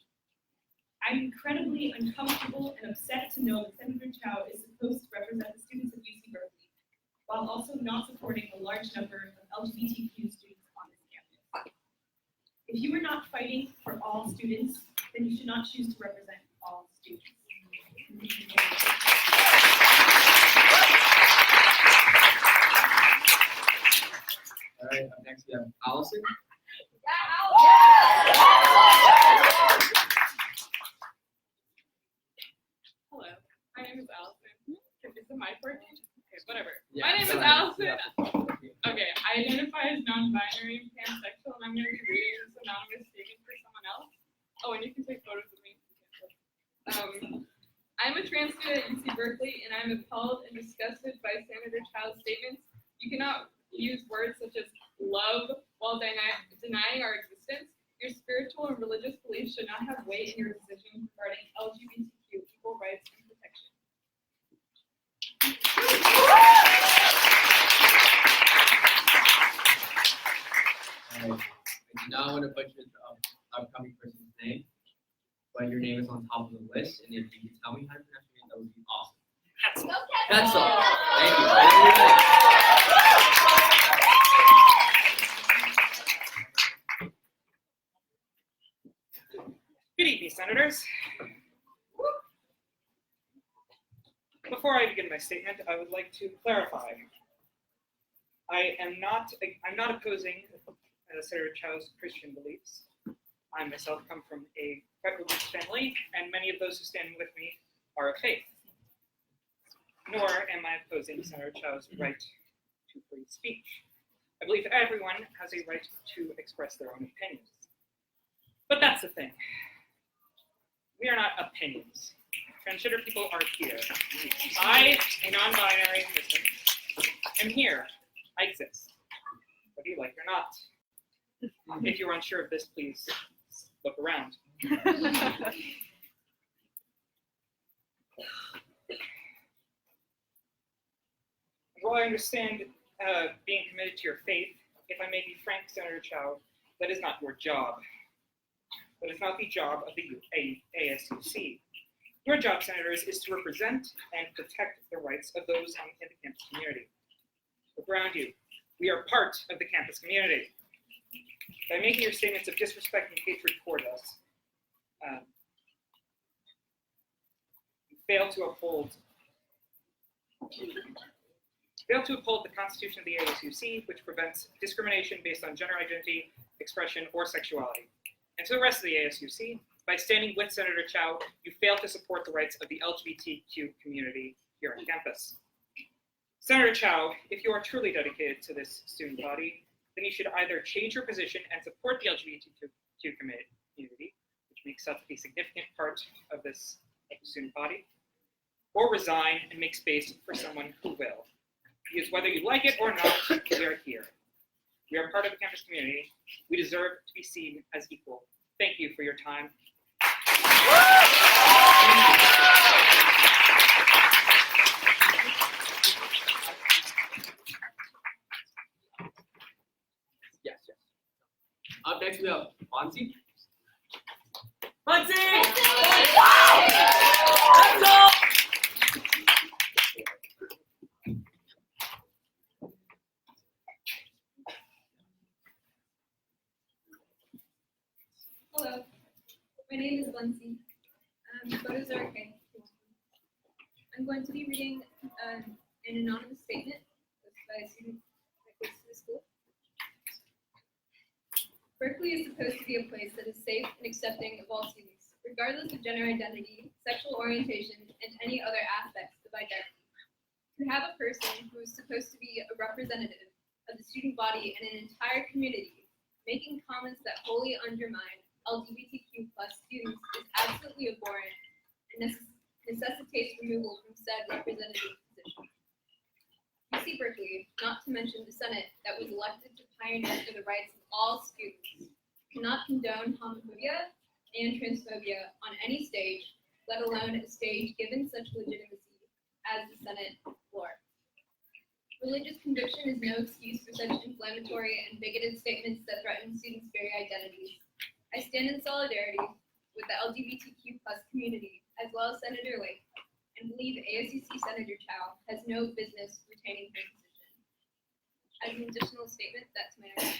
S2: I'm incredibly uncomfortable and upset to know that Senator Chow is supposed to represent the students of UC Berkeley, while also not supporting a large number of LGBTQ students on this campus. If you are not fighting for all students, then you should not choose to represent all students.
S1: All right, up next we have Allison.
S4: Hello, my name is Allison. Is it my first name? Okay, whatever.
S1: Yeah,
S4: my name is
S1: go ahead.
S4: Allison.
S1: Yeah.
S4: Okay, I identify as non-binary and pansexual, and I'm going to be reading this anonymous statement for someone else. Oh, and you can take photos of me. I'm a trans student at UC Berkeley, and I'm appalled and disgusted by Senator Chow's statements. You cannot use words such as love while denying our existence. Your spiritual and religious beliefs should not have weight in your decisions regarding LGBTQ equal rights and protection.
S1: Alright, I do not want to butcher the upcoming person's name, but your name is on top of the list, and if you could tell me how to pronounce your name, that would be awesome. That's all. Thank you.
S5: Good evening, Senators. Before I begin my statement, I would like to clarify. I'm not opposing Senator Chow's Christian beliefs. I myself come from a quite religious family, and many of those who stand with me are of faith. Nor am I opposing Senator Chow's right to free speech. I believe everyone has a right to express their own opinions. But that's the thing. We are not opinions. Transgender people are here. I, a non-binary person, am here. I exist. Whether you like it or not. If you're unsure of this, please look around. While I understand being committed to your faith, if I may be frank, Senator Chow, that is not your job. That is not the job of the ASUC. Your job, Senators, is to represent and protect the rights of those in the campus community. Look around you. We are part of the campus community. By making your statements of disrespect and hatred toward us, you fail to uphold the Constitution of the ASUC, which prevents discrimination based on gender identity, expression, or sexuality. And to the rest of the ASUC, by standing with Senator Chow, you fail to support the rights of the LGBTQ community here on campus. Senator Chow, if you are truly dedicated to this student body, then you should either change your position and support the LGBTQ community, which makes up a significant part of this student body, or resign and make space for someone who will. Because whether you like it or not, we are here. We are part of the campus community. We deserve to be seen as equal. Thank you for your time.
S1: Yes. Up next we have Bonzi.
S4: Lindsay. Photos are okay. I'm going to be reading an anonymous statement by a student that goes to the school. Berkeley is supposed to be a place that is safe and accepting of all students, regardless of gender identity, sexual orientation, and any other aspects of identity. To have a person who is supposed to be a representative of the student body and an entire community making comments that wholly undermine LGBTQ+ students is absolutely abhorrent and necessitates removal from said representative position. UC Berkeley, not to mention the Senate that was elected to pioneer for the rights of all students, cannot condone homophobia and transphobia on any stage, let alone a stage given such legitimacy as the Senate floor. Religious conviction is no excuse for such inflammatory and bigoted statements that threaten students' very identities. I stand in solidarity with the LGBTQ+ community, as well as Senator Lake, and believe ASUC Senator Chow has no business retaining her position. As an additional statement, that's my own.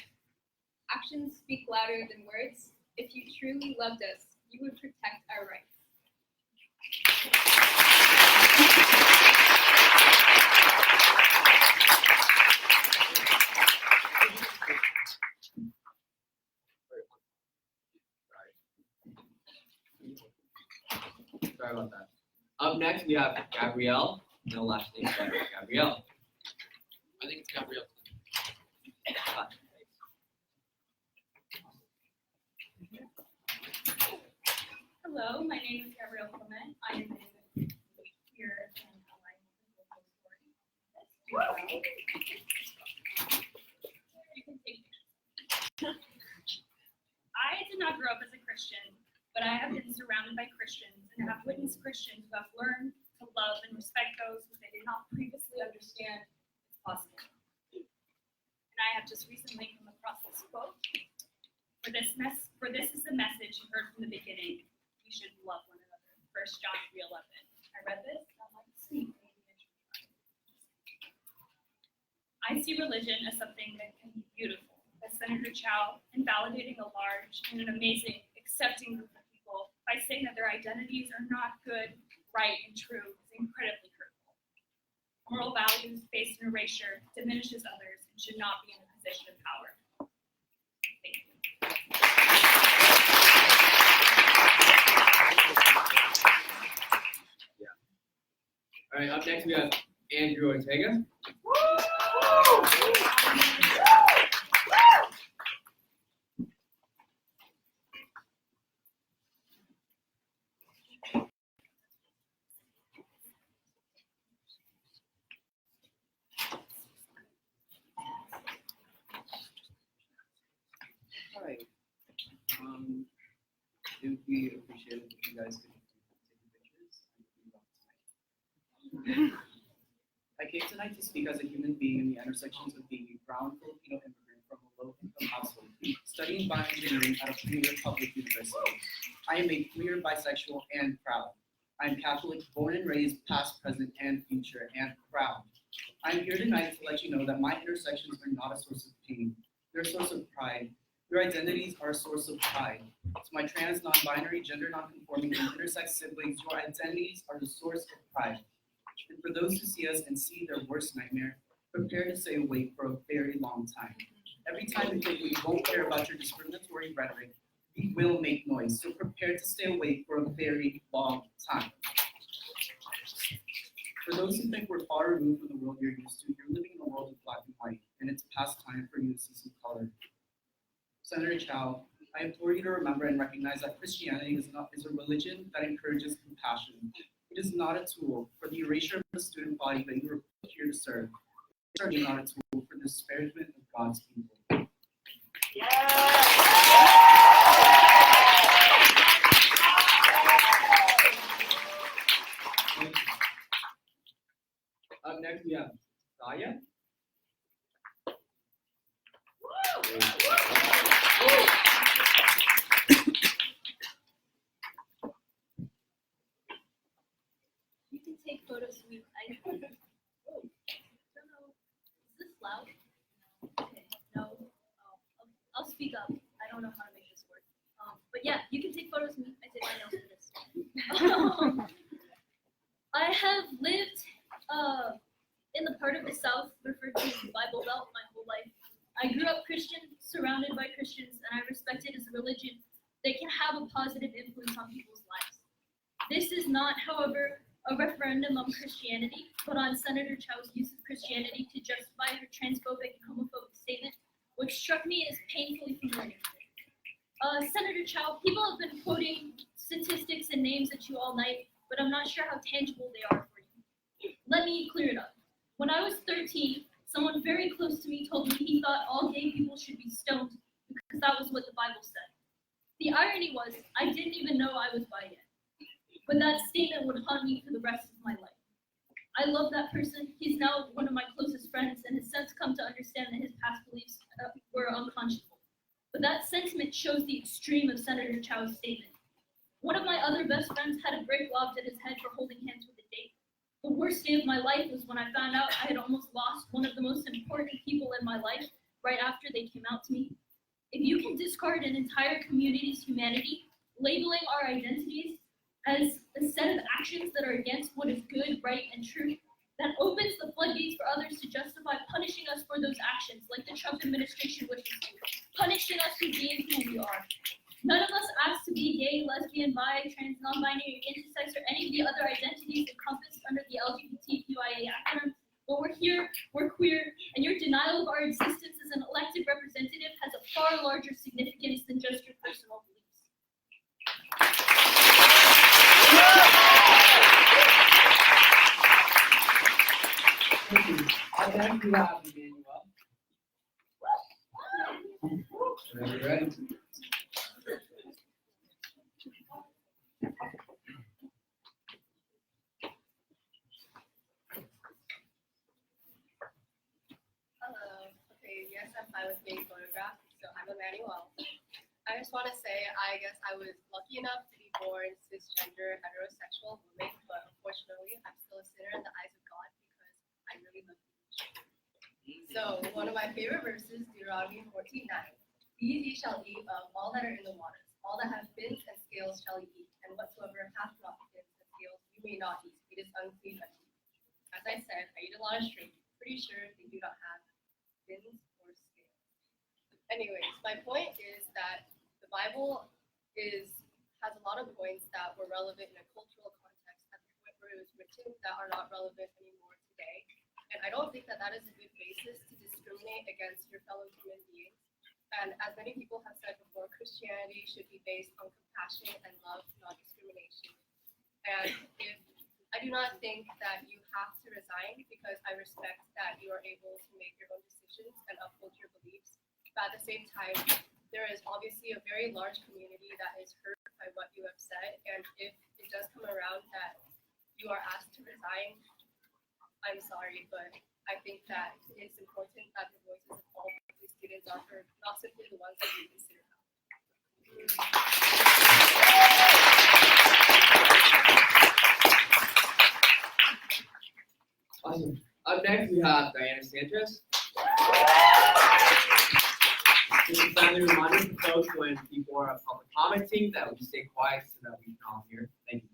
S4: Actions speak louder than words. If you truly loved us, you would protect our rights.
S13: Sorry about that. Up next, we have Gabrielle. No last name, but Gabrielle.
S11: I think it's Gabrielle.
S18: Hello, my name is Gabrielle Clement. I am a queer and ally local story. You can take it. I did not grow up as a Christian, but I have been surrounded by Christians and have witnessed Christians who have learned to love and respect those who they did not previously understand is possible. And I have just recently come across this quote. For this is the message you heard from the beginning. We should love one another. 1 John 3:11. I read this, and I'm like, sweet. I see religion as something that can be beautiful. As Senator Chow, invalidating a large and an amazing, accepting group of people by saying that their identities are not good, right, and true is incredibly hurtful. Moral values based in erasure diminishes others and should not be in a position of power. Thank you.
S13: All right, up next we have Andrew Ortega.
S6: Hi. It would be appreciated if you guys could take pictures. I came tonight to speak as a human being in the intersections of being a brown Filipino immigrant from a low-income household, studying bioengineering at a premier public university. I am a queer, bisexual, and proud. I am Catholic, born and raised, past, present, and future, and proud. I am here tonight to let you know that my intersections are not a source of pain. They're a source of pride. Your identities are a source of pride. To my trans, non-binary, gender non-conforming, and intersex siblings, your identities are the source of pride. And for those who see us and see their worst nightmare, prepare to stay awake for a very long time. Every time you think we won't care about your discriminatory rhetoric, we will make noise. So prepare to stay awake for a very long time. For those who think we're far removed from the world you're used to, you're living in a world of black and white, and it's past time for you to see some color. Senator Chow, I implore you to remember and recognize that Christianity is a religion that encourages compassion. It is not a tool for the erasure of the student body that you were put here to serve. It is certainly not a tool for the disparagement of God's people.
S13: Up next we have Saya.
S18: You can take photos of me. I don't know. Is this loud? Okay, no. Oh, okay. I'll speak up. I don't know how to make this work. But yeah, you can take photos of me. I did. did I know this? I have lived in the part of the South referred to as the Bible Belt my whole life. I grew up Christian, surrounded by Christians, and I respect it as a religion that can have a positive influence on people's lives. This is not, however, a referendum on Christianity, but on Senator Chow's use of Christianity to justify her transphobic and homophobic statement, which struck me as painfully familiar. Senator Chow, people have been quoting statistics and names at you all night, but I'm not sure how tangible they are for you. Let me clear it up. When I was 13, someone very close to me told me he thought all gay people should be stoned because that was what the Bible said. The irony was, I didn't even know I was bi yet. But that statement would haunt me for the rest of my life. I love that person. He's now one of my closest friends and has since come to understand that his past beliefs were unconscionable. But that sentiment shows the extreme of Senator Chow's statement. One of my other best friends had a brick lobbed at his head for holding hands with a date. The worst day of my life was when I found out I had almost lost one of the most important people in my life right after they came out to me. If you can discard an entire community's humanity, labeling our identities as a set of actions that are against what is good, right, and true, that opens the floodgates for others to justify punishing us for those actions, like the Trump administration wishes to, punishing us for being who we are. None of us asked to be gay, lesbian, bi, trans, non-binary, intersex, or any of the other identities encompassed under the LGBTQIA acronym. But we're here, we're queer, and your denial of our existence as an elected representative has a far larger significance than just your personal beliefs.
S11: Thank you. Up next, we have Emmanuel. Ready?
S17: Hello. Okay, yes, I'm fine with being photographed. So I'm Emmanuel. I just want to say, I guess I was lucky enough to be born cisgender, heterosexual woman, but unfortunately, I'm still a sinner in the eyes of God because I really love you. So one of my favorite verses, Deuteronomy 14:9. These ye shall eat of all that are in the waters. All that have fins and scales shall ye eat, and whatsoever hath not fins and scales you may not eat. It is unclean unto you. As I said, I eat a lot of shrimp. Pretty sure they do not have fins or scales. Anyways, my point is that the Bible has a lot of points that were relevant in a cultural context at the point where it was written that are not relevant anymore today. And I don't think that that is a good basis to discriminate against your fellow human beings. And as many people have said before, Christianity should be based on compassion and love, not discrimination. And I do not think that you have to resign because I respect that you are able to make your own decisions and uphold your beliefs. But at the same time, there is obviously a very large community that is hurt by what you have said. And if it does come around that you are asked to resign, I'm sorry, but I think that it's important that the voices of all the students are heard, not simply the ones that you consider out.
S11: Awesome. Up next, we have Diana Sanchez. Just a friendly reminder for folks when people are public commenting that we stay quiet so that we can all hear. Thank you.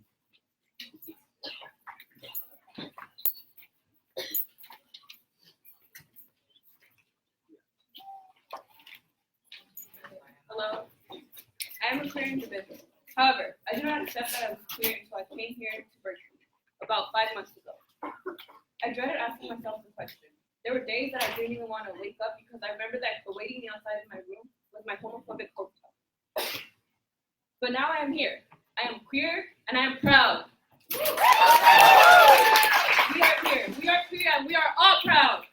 S19: Hello. I am a queer individual. However, I do not accept that I was queer until I came here to Berkeley about 5 months ago. I dreaded asking myself the question. There were days that I didn't even want to wake up because I remember that awaiting me outside of my room was my homophobic hotel. But now I am here. I am queer and I am proud. We are here. We are queer and we are all proud.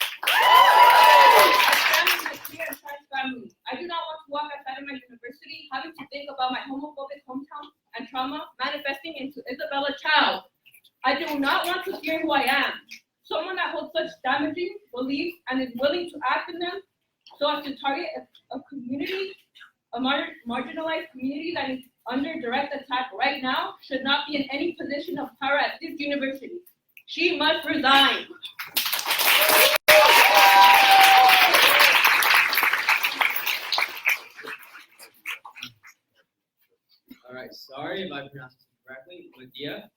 S19: I do not want to walk outside of my university having to think about my homophobic hometown and trauma manifesting into Isabella Chow. I do not want to fear who I am. Someone that holds such damaging beliefs and is willing to act in them so as to target a community, a marginalized community that is under direct attack right now should not be in any position of power at this university. She must resign.
S11: All right, sorry
S13: if I pronounce this correctly. Medea.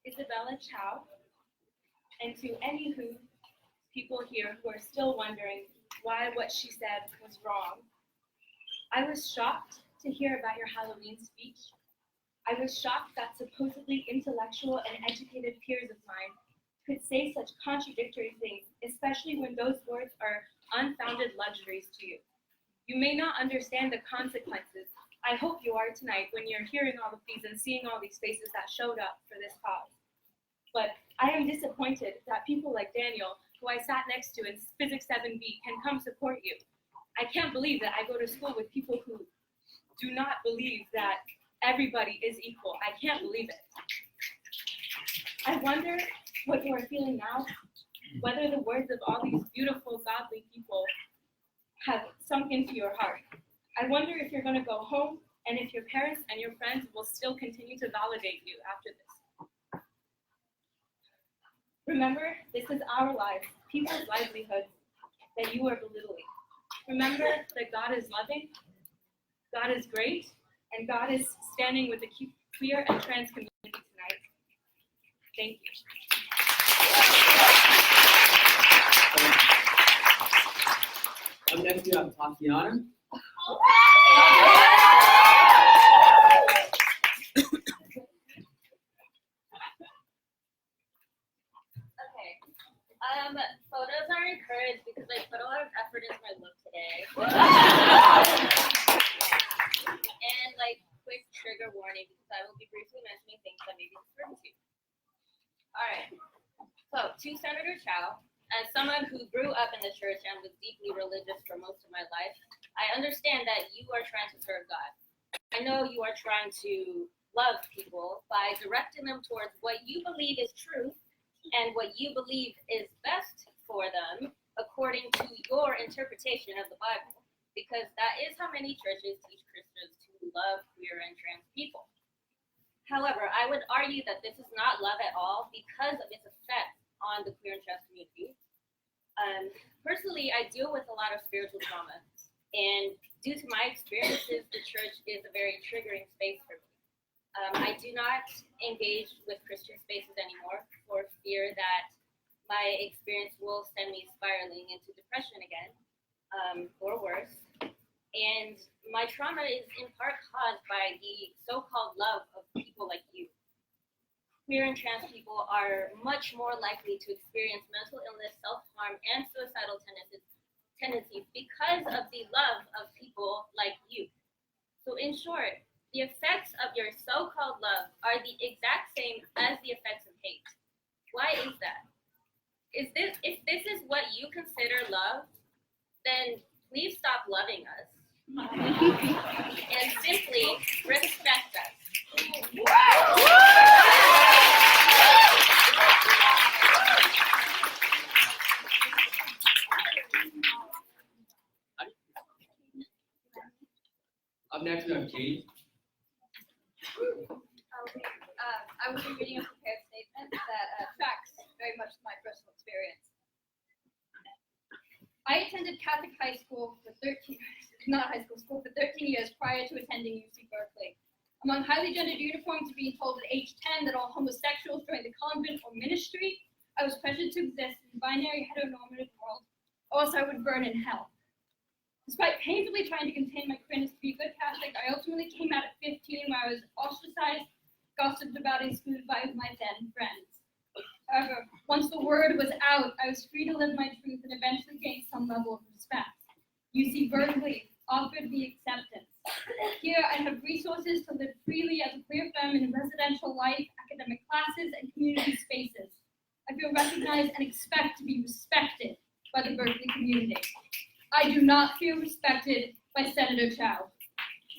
S12: Isabella Chow, and to any people here who are still wondering why what she said was wrong. I was shocked to hear about your Halloween speech. I was shocked that supposedly intellectual and educated peers of mine could say such contradictory things, especially when those words are unfounded luxuries to you. You may not understand the consequences. I hope you are tonight when you're hearing all of these and seeing all these faces that showed up for this cause. But I am disappointed that people like Daniel, who I sat next to in Physics 7B, can come support you. I can't believe that I go to school with people who do not believe that everybody is equal. I can't believe it. I wonder what you are feeling now, whether the words of all these beautiful, godly people have sunk into your heart. I wonder if you're going to go home and if your parents and your friends will still continue to validate you after this. Remember, this is our lives, people's livelihoods that you are belittling. Remember that God is loving, God is great, and God is standing with the queer and trans community tonight. Thank you.
S13: Up next we have Tatiana.
S10: Photos are encouraged because I put a lot of effort into my look today. And quick trigger warning because I will be briefly mentioning things that may be disturbing to you. Alright, so to Senator Chow, as someone who grew up in the church and was deeply religious for most of my life, I understand that you are trying to serve God. I know you are trying to love people by directing them towards what you believe is truth and what you believe is best for them according to your interpretation of the Bible, because that is how many churches teach Christians to love queer and trans people. However, I would argue that this is not love at all because of its effect on the queer and trans community. Personally, I deal with a lot of spiritual trauma, and due to my experiences, the church is a very triggering space for me. I do not engage with Christian spaces anymore for fear that my experience will send me spiraling into depression again, or worse. And my trauma is in part caused by the so-called love of people like you. Queer and trans people are much more likely to experience mental illness, self-harm, and suicidal tendencies because of the love of people like you. So in short, the effects of your so-called love are the exact same as the effects of hate. Why is that? If this is what you consider love, then please stop loving us and simply respect us.
S13: Up next we have Katie.
S20: I will be reading a prepared statement that tracks very much my personal experience. I attended Catholic high school for 13 years prior to attending UC Berkeley. Among highly gendered uniforms, being told at age 10 that all homosexuals joined the convent or ministry, I was pressured to exist in a binary heteronormative world, or else I would burn in hell. Despite painfully trying to contain my queerness to be a good Catholic, I ultimately came out at 15 where I was ostracized, gossiped about, and excluded by my then friends. However, once the word was out, I was free to live my truth and eventually gained some level of respect. UC Berkeley offered me acceptance. Here I have resources to live freely as a queer femme in residential life, academic classes, and community spaces. I feel recognized and expect to be respected by the Berkeley community. I do not feel respected by Senator Chow.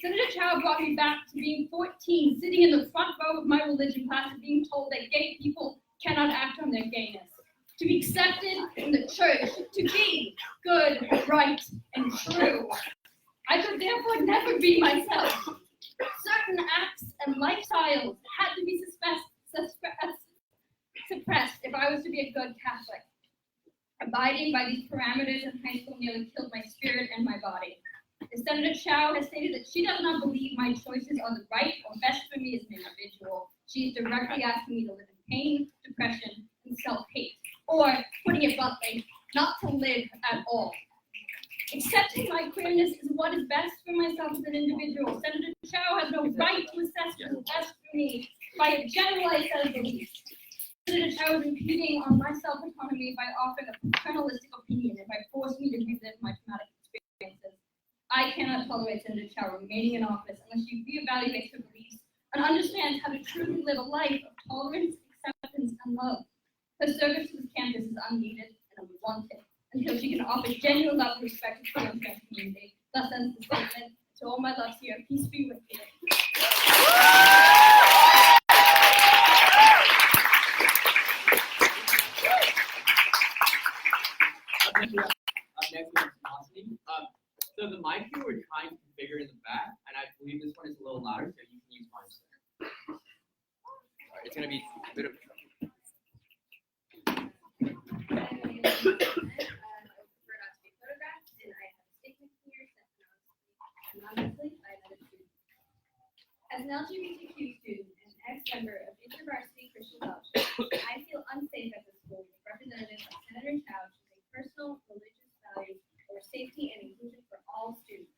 S20: Senator Chow brought me back to being 14, sitting in the front row of my religion class and being told that gay people cannot act on their gayness. To be accepted in the church, to be good, right, and true. I could therefore never be myself. Certain acts and lifestyles had to be suppressed if I was to be a good Catholic. Abiding by these parameters in high school nearly killed my spirit and my body. As Senator Chow has stated that she does not believe my choices are the right or best for me as an individual. She is directly asking me to live in pain, depression, and self-hate. Or, putting it bluntly, not to live at all. Accepting my queerness is what is best for myself as an individual. Senator Chow has no right to assess what is best for me by a generalized set of beliefs. Senator Chow is impeding on my self-autonomy by offering a paternalistic opinion and by forcing me to relive my traumatic experiences. I cannot tolerate Senator Chow remaining in office unless she reevaluates her beliefs and understands how to truly live a life of tolerance, acceptance, and love. Her service to this campus is unneeded and unwanted until she can offer genuine love and respect to the trans community. Thus ends the statement. To all my loves here, peace be with you.
S13: Up next, we have Velocity. So the mic here we're trying to configure in the back, and I believe this one is a little louder, so you can use mine instead. Alright, it's gonna be a bit of a trouble.
S12: As an LGBTQ student and ex-member of InterVarsity Christian Fellowship, I feel unsafe at the school with representatives like Senator Chow choosing personal religious values over safety and inclusion for all students.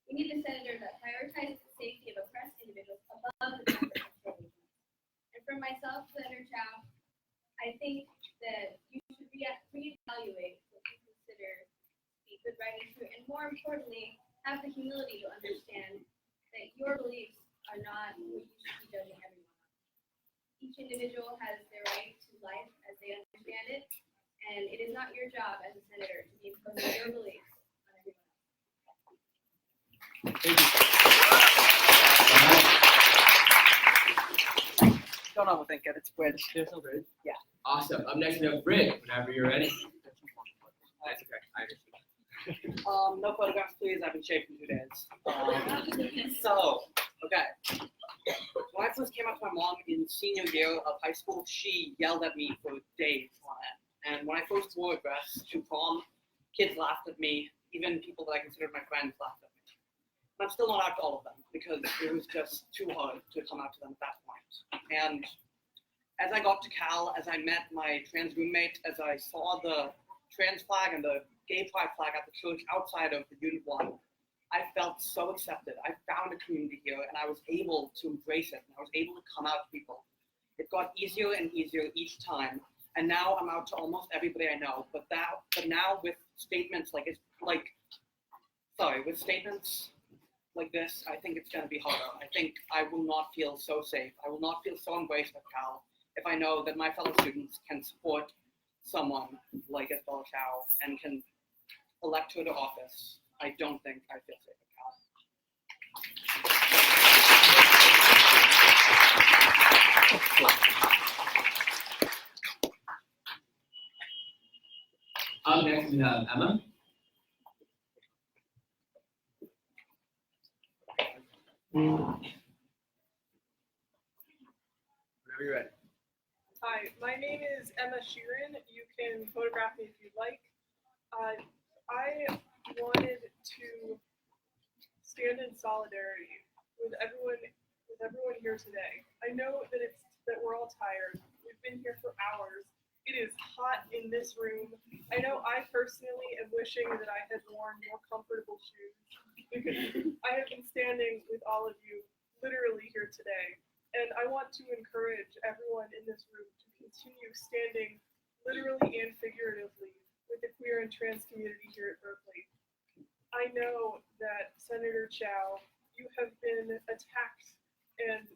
S12: We need a senator that prioritizes the safety of oppressed individuals above the comfort of religion. And for myself, Senator Chow, I think that you should reevaluate what you consider to be good, right, and true, and more importantly, have the humility to understand that your beliefs are not what you should be judging everyone on. Each individual has their right to life as they understand it, and it is not your job as a senator to be imposing your beliefs on everyone else.
S11: Don't overthink it. It's bridge.
S13: There's no bridge?
S11: Yeah.
S13: Awesome. Up next we have Britt. Whenever you're ready. That's okay. I understand.
S11: No photographs, please. I've been shaved for 2 days. Okay. When I first came up to my mom in senior year of high school, she yelled at me for days on it. And when I first wore a dress to prom, kids laughed at me. Even people that I considered my friends laughed at me. And I'm still not out to all of them because it was just too hard to come out to them at that point. And as I got to Cal, as I met my trans roommate, as I saw the trans flag and the gay pride flag at the church outside of the Unit 1, I felt so accepted. I found a community here and I was able to embrace it. And I was able to come out to people. It got easier and easier each time. And now I'm out to almost everybody I know. But now with statements like statements like this, I think it's going to be harder. I think I will not feel so safe. I will not feel so embraced at Cal if I know that my fellow students can support someone like Isabella Chow and can elect her to office. I don't think I feel safe at Cal.
S13: Up next we have Emma. Whenever you're ready.
S9: Hi, my name is Emma Sheeran. You can photograph me if you'd like. I wanted to stand in solidarity with everyone here today. I know that we're all tired. We've been here for hours. It is hot in this room. I know I personally am wishing that I had worn more comfortable shoes because I have been standing with all of you literally here today. And I want to encourage everyone in this room to continue standing literally and figuratively with the queer and trans community here at Berkeley. I know that Senator Chow, you have been attacked and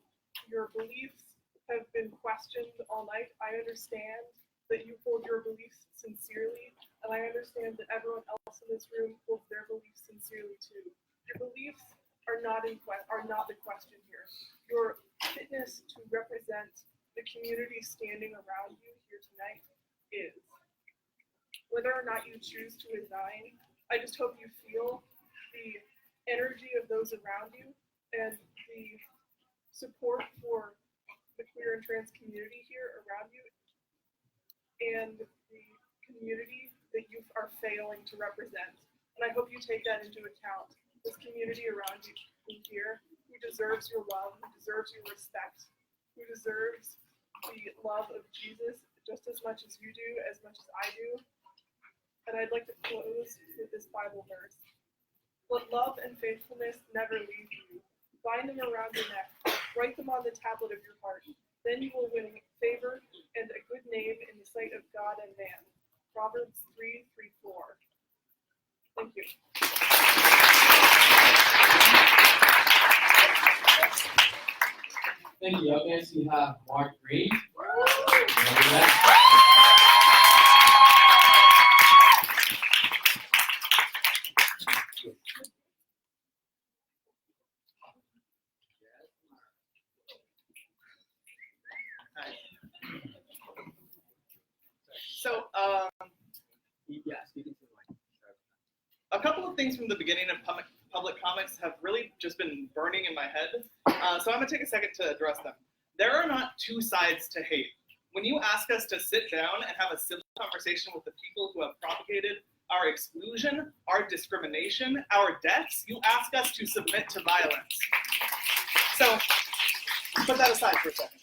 S9: your beliefs have been questioned all night. I understand that you hold your beliefs sincerely, and I understand that everyone else in this room holds their beliefs sincerely too. Your beliefs are not the question here. Your fitness to represent the community standing around you here tonight is. Whether or not you choose to resign, I just hope you feel the energy of those around you and the support for the queer and trans community here around you and the community that you are failing to represent. And I hope you take that into account. This community around you here who deserves your love, who deserves your respect, who deserves the love of Jesus just as much as you do, as much as I do. And I'd like to close with this Bible verse. Let love and faithfulness never leave you. Bind them around your neck. Write them on the tablet of your heart. Then you will win favor and a good name in the sight of God and man. Proverbs 3:4. Thank you.
S1: Thank you. Up next, we have Mark Green.
S21: So, a couple of things from the beginning of public comments have really just been burning in my head. So I'm going to take a second to address them. There are not two sides to hate. When you ask us to sit down and have a civil conversation with the people who have propagated our exclusion, our discrimination, our deaths, you ask us to submit to violence. So put that aside for a second.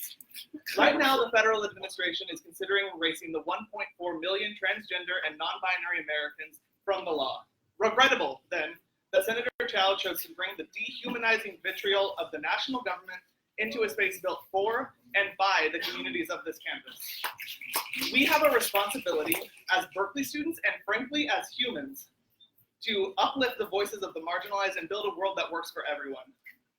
S21: Right now, the federal administration is considering erasing the 1.4 million transgender and non-binary Americans from the law. Regrettable, then, that Senator Chao chose to bring the dehumanizing vitriol of the national government into a space built for and by the communities of this campus. We have a responsibility as Berkeley students and frankly as humans to uplift the voices of the marginalized and build a world that works for everyone.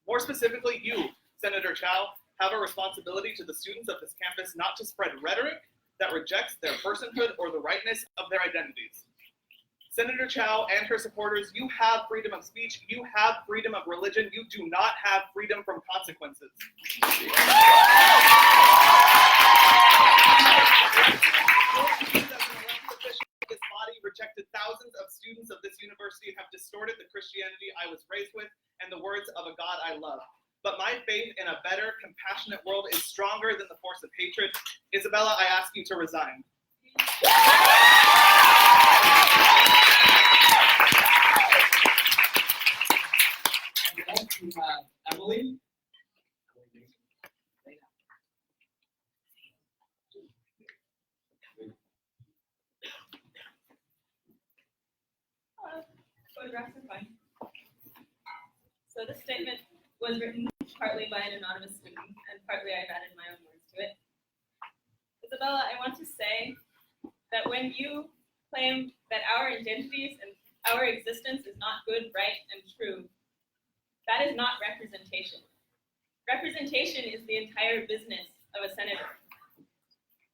S21: More specifically, you, Senator Chao, have a responsibility to the students of this campus not to spread rhetoric that rejects their personhood or the rightness of their identities. Senator Chao and her supporters, you have freedom of speech, you have freedom of religion, you do not have freedom from consequences. This body rejected thousands of students of this university and have distorted the Christianity I was raised with and the words of a God I love. But my faith in a better, compassionate world is stronger than the force of hatred. Isabella, I ask you to resign.
S1: Next, we have Emily.
S2: Photographs are fine. So this statement was written partly by an anonymous student, and partly I've added my own words to it. Isabella, I want to say that when you claim that our identities and our existence is not good, right, and true, that is not representation. Representation is the entire business of a senator.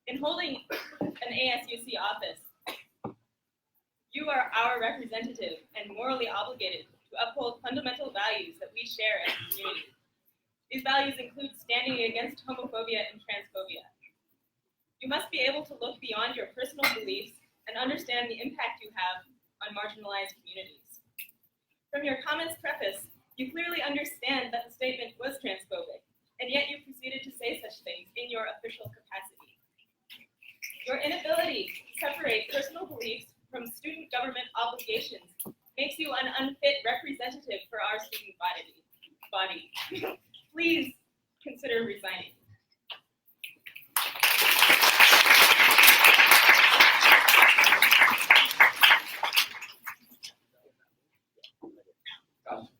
S2: In holding an ASUC office, you are our representative and morally obligated to uphold fundamental values that we share as a community. These values include standing against homophobia and transphobia. You must be able to look beyond your personal beliefs and understand the impact you have on marginalized communities. From your comments preface, you clearly understand that the statement was transphobic, and yet you proceeded to say such things in your official capacity. Your inability to separate personal beliefs from student government obligations makes you an unfit representative for our student body. Please consider resigning.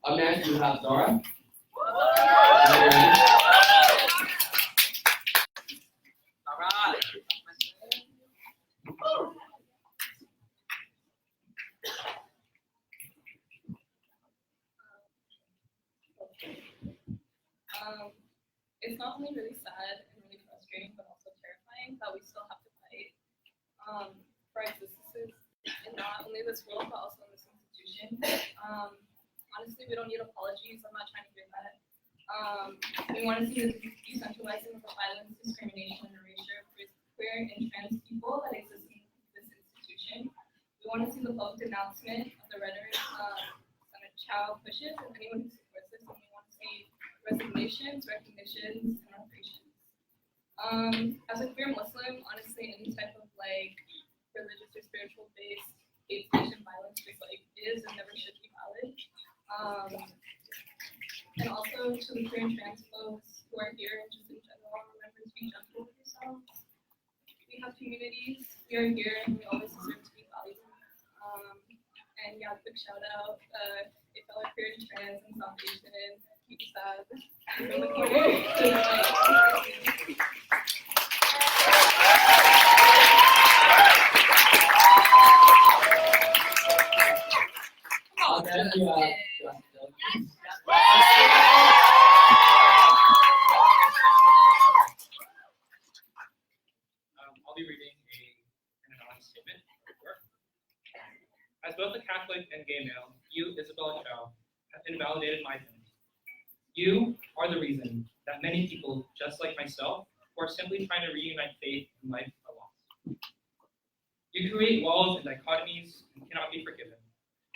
S1: Up next, we have Zara.
S2: It's not only really sad and really frustrating, but also terrifying that we still have to fight for existences in not only this world, but also in this institution. Honestly, we don't need apologies. I'm not trying to do that. We want to see the decentralizing of the violence, discrimination, and erasure of queer and trans people that exist in this institution. We want to see the public announcement of the rhetoric Senator
S4: Chow pushes and anyone who supports this, and we want to see resignations, recognitions, and reparations. As a queer Muslim, honestly, any type of like religious or spiritual based hate speech and violence just like is and never should be valid. And also to the queer and trans folks who are here and just in general, remember to be gentle with yourselves. We have communities, we are here, and we always deserve to be valued. And yeah, quick shout out, if y'all are queer and trans and South Asian, keep sad. From the corner to the right.
S8: I'll be reading an anonymous statement. As both a Catholic and gay male, you, Isabella Chow, have invalidated my feelings. You are the reason that many people, just like myself, who are simply trying to reunite faith in life are lost. You create walls and dichotomies and cannot be forgiven.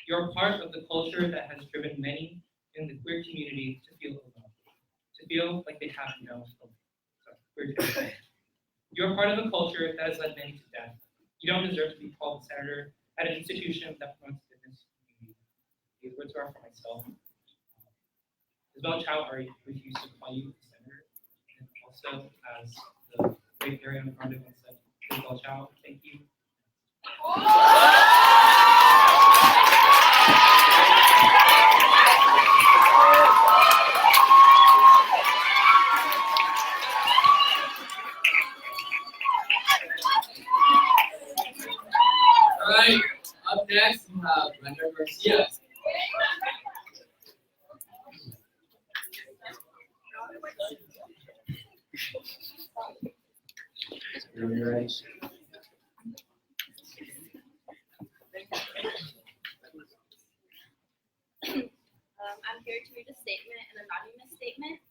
S8: You're part of the culture that has driven many in the queer community to feel alone, to feel like they have no hope. You're part of a culture that has led many to death. You don't deserve to be called a senator at an institution that promotes fitness community. These words are for myself. Isabel Chow, I refuse to call you a senator. And also, as the great Ariana Grande once said, Isabel Chow, thank you.
S1: All right, up next we have Brenda Garcia. Ready?
S16: I'm here to read a statement, an anonymous statement.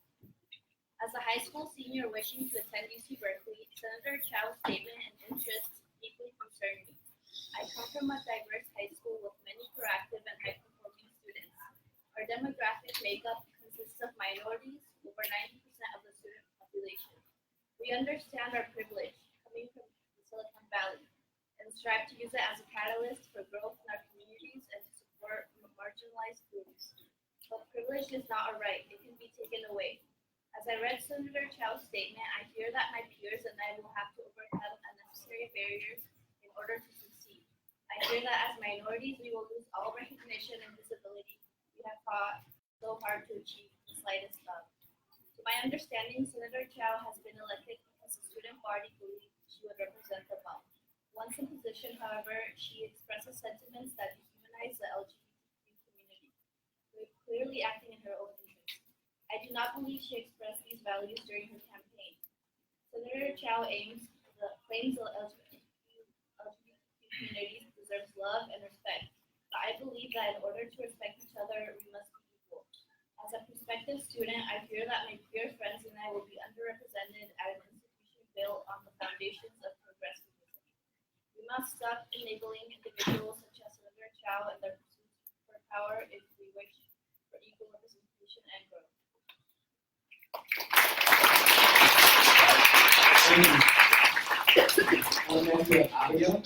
S16: As a high school senior wishing to attend UC Berkeley, Senator Chow's statement and interests deeply concern me. I come from a diverse high school with many proactive and high-performing students. Our demographic makeup consists of minorities, over 90% of the student population. We understand our privilege, coming from the Silicon Valley, and strive to use it as a catalyst for growth in our communities and to support marginalized groups. But privilege is not a right, it can be taken away. As I read Senator Chow's statement, I fear that my peers and I will have to overcome unnecessary barriers in order to succeed. I fear that as minorities, we will lose all recognition and visibility we have fought so hard to achieve the slightest of. To my understanding, Senator Chow has been elected because the student party believed she would represent the bump. Once in position, however, she expresses sentiments that dehumanize the LGBTQ community, clearly acting in her own interest. I do not believe she expressed these values during her campaign. Senator Chow claims the LGBTQ community deserves love and respect, but I believe that in order to respect each other, we must be equal. As a prospective student, I fear that my queer friends and I will be underrepresented at an institution built on the foundations of progressivism. We must stop enabling individuals such as Senator Chow and their pursuits for power if we wish for equal representation and growth.
S1: Abigail.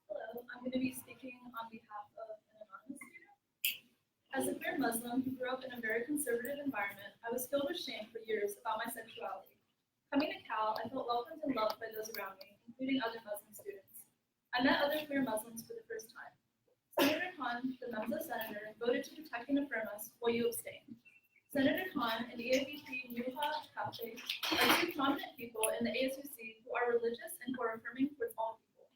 S2: Hello, I'm going to be speaking on behalf of an anonymous student. As a queer Muslim who grew up in a very conservative environment, I was filled with shame for years about my sexuality. Coming to Cal, I felt welcomed and loved by those around me, including other Muslim students. I met other queer Muslims for the first time. Senator Khan, the Memza senator, voted to protect and affirm us while you abstained. Senator Khan and EAVP Nuha Kapte are two prominent people in the ASUC who are religious and who are affirming towards all people.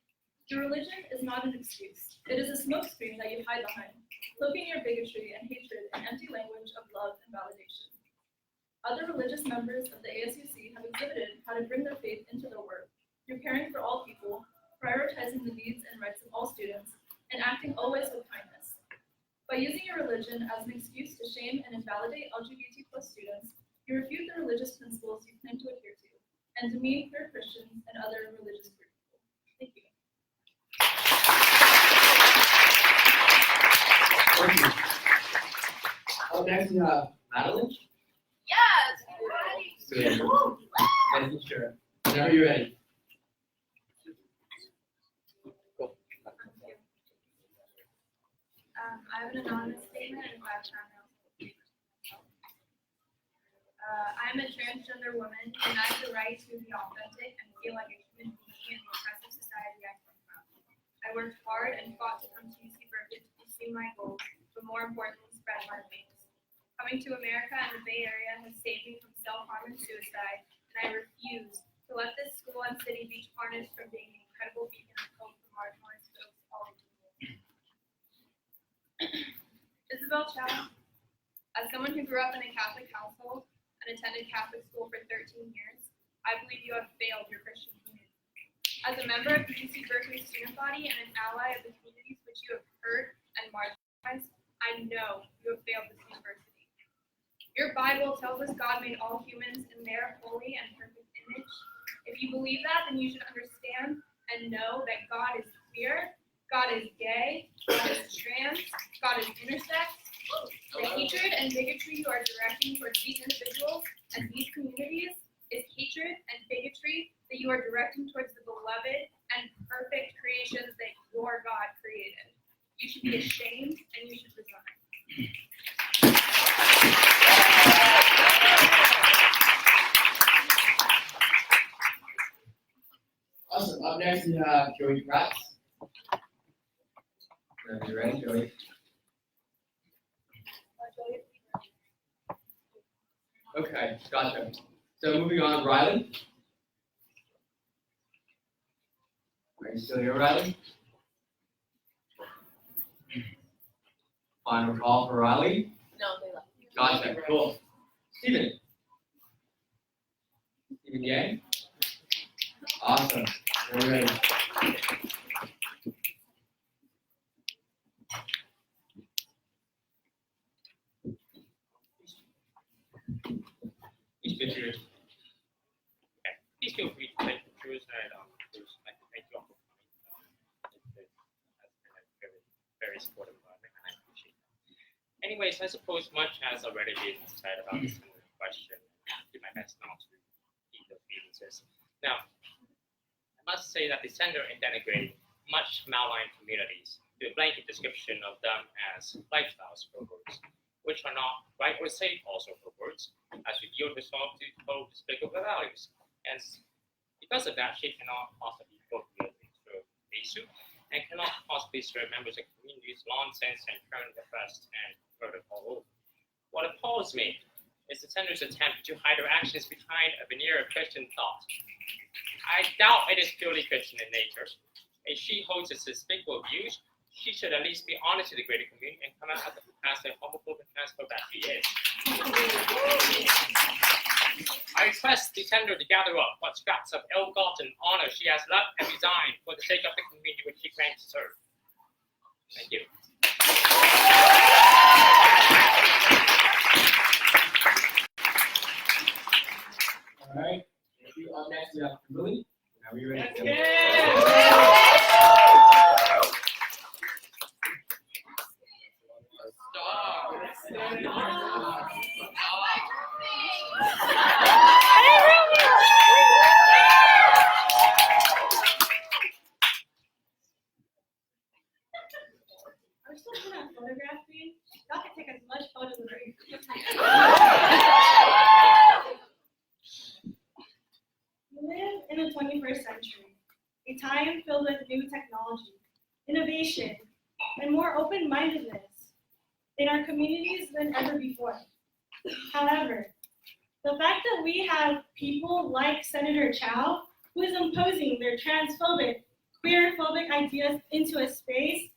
S2: Your religion is not an excuse. It is a smokescreen that you hide behind, cloaking your bigotry and hatred in empty language of love and validation. Other religious members of the ASUC have exhibited how to bring their faith into their work. You're caring for all people, prioritizing the needs and rights of all students, and acting always with kindness. By using your religion as an excuse to shame and invalidate LGBT+ students, You refute the religious principles you claim to adhere to, and demean queer Christians and other religious queer people. Thank you.
S14: Thank you. Up next we have Madeline.
S3: Yes.
S14: Good. Making sure. Whenever you're ready.
S12: I have an anonymous statement and a background. I'm a transgender woman and I have the right to be authentic and feel like a human being in the oppressive society I come from. I worked hard and fought to come to UC Berkeley to pursue my goals, but more importantly, spread my wings. Coming to America and the Bay Area has saved me from self-harm and suicide, and I refuse to let this school and city be tarnished from being an incredible beacon of hope for marginalized folks all over the world. Isabel Chow, as someone who grew up in a Catholic household and attended Catholic school for 13 years, I believe you have failed your Christian community. As a member of the UC Berkeley student body and an ally of the communities which you have hurt and marginalized, I know you have failed this university. Your Bible tells us God made all humans in their holy and perfect image. If you believe that, then you should understand and know that God is queer, God is gay, God is trans, God is intersex. The hatred and bigotry you are directing towards these individuals and these communities is hatred and bigotry that you are directing towards the beloved and perfect creations that your God created. You should be ashamed and you should resign.
S14: Awesome. Up next we have Joey Kratz. Whenever you're ready, Joey. Okay, gotcha. So moving on, Riley. Are you still here, Riley? Final call for Riley.
S3: No, they left.
S14: Gotcha, cool. Steven. Steven Yang. Awesome. We're ready.
S8: Please feel free to take the choose and thank you all for coming. That's been a very supportive environment and I appreciate that. Anyways, I suppose much has already been said about this question. I'll do my best not to repeat those grievances. Now, I must say that the center in denigrating much malaligned communities to a blanket description of them as lifestyles for words, which are not right or safe also for words, as we yield resolve to hold despicable values. And because of that, she cannot possibly appropriately serve ASUC and cannot possibly serve members of communities nonsense and current oppressed and further all over. What appalls me is the center's attempt to hide her actions behind a veneer of Christian thought. I doubt it is purely Christian in nature. If she holds its despicable views, she should at least be honest to the greater community and come out as the homophobe and transphobe that she is. I request the sender to gather up what scraps of ill-gotten honor she has left and resigned for the sake of the community which she claims to serve. Thank you.
S14: All right. Thank you. Up next we have Kimberly. Now we ready?
S2: We're still going to photograph me. Y'all can take as much photos as you We live in the 21st century, a time filled with new technology, innovation, and more open-mindedness in our communities than ever before. However, the fact that we have people like Senator Chow, who is imposing their transphobic, queerphobic ideas into a space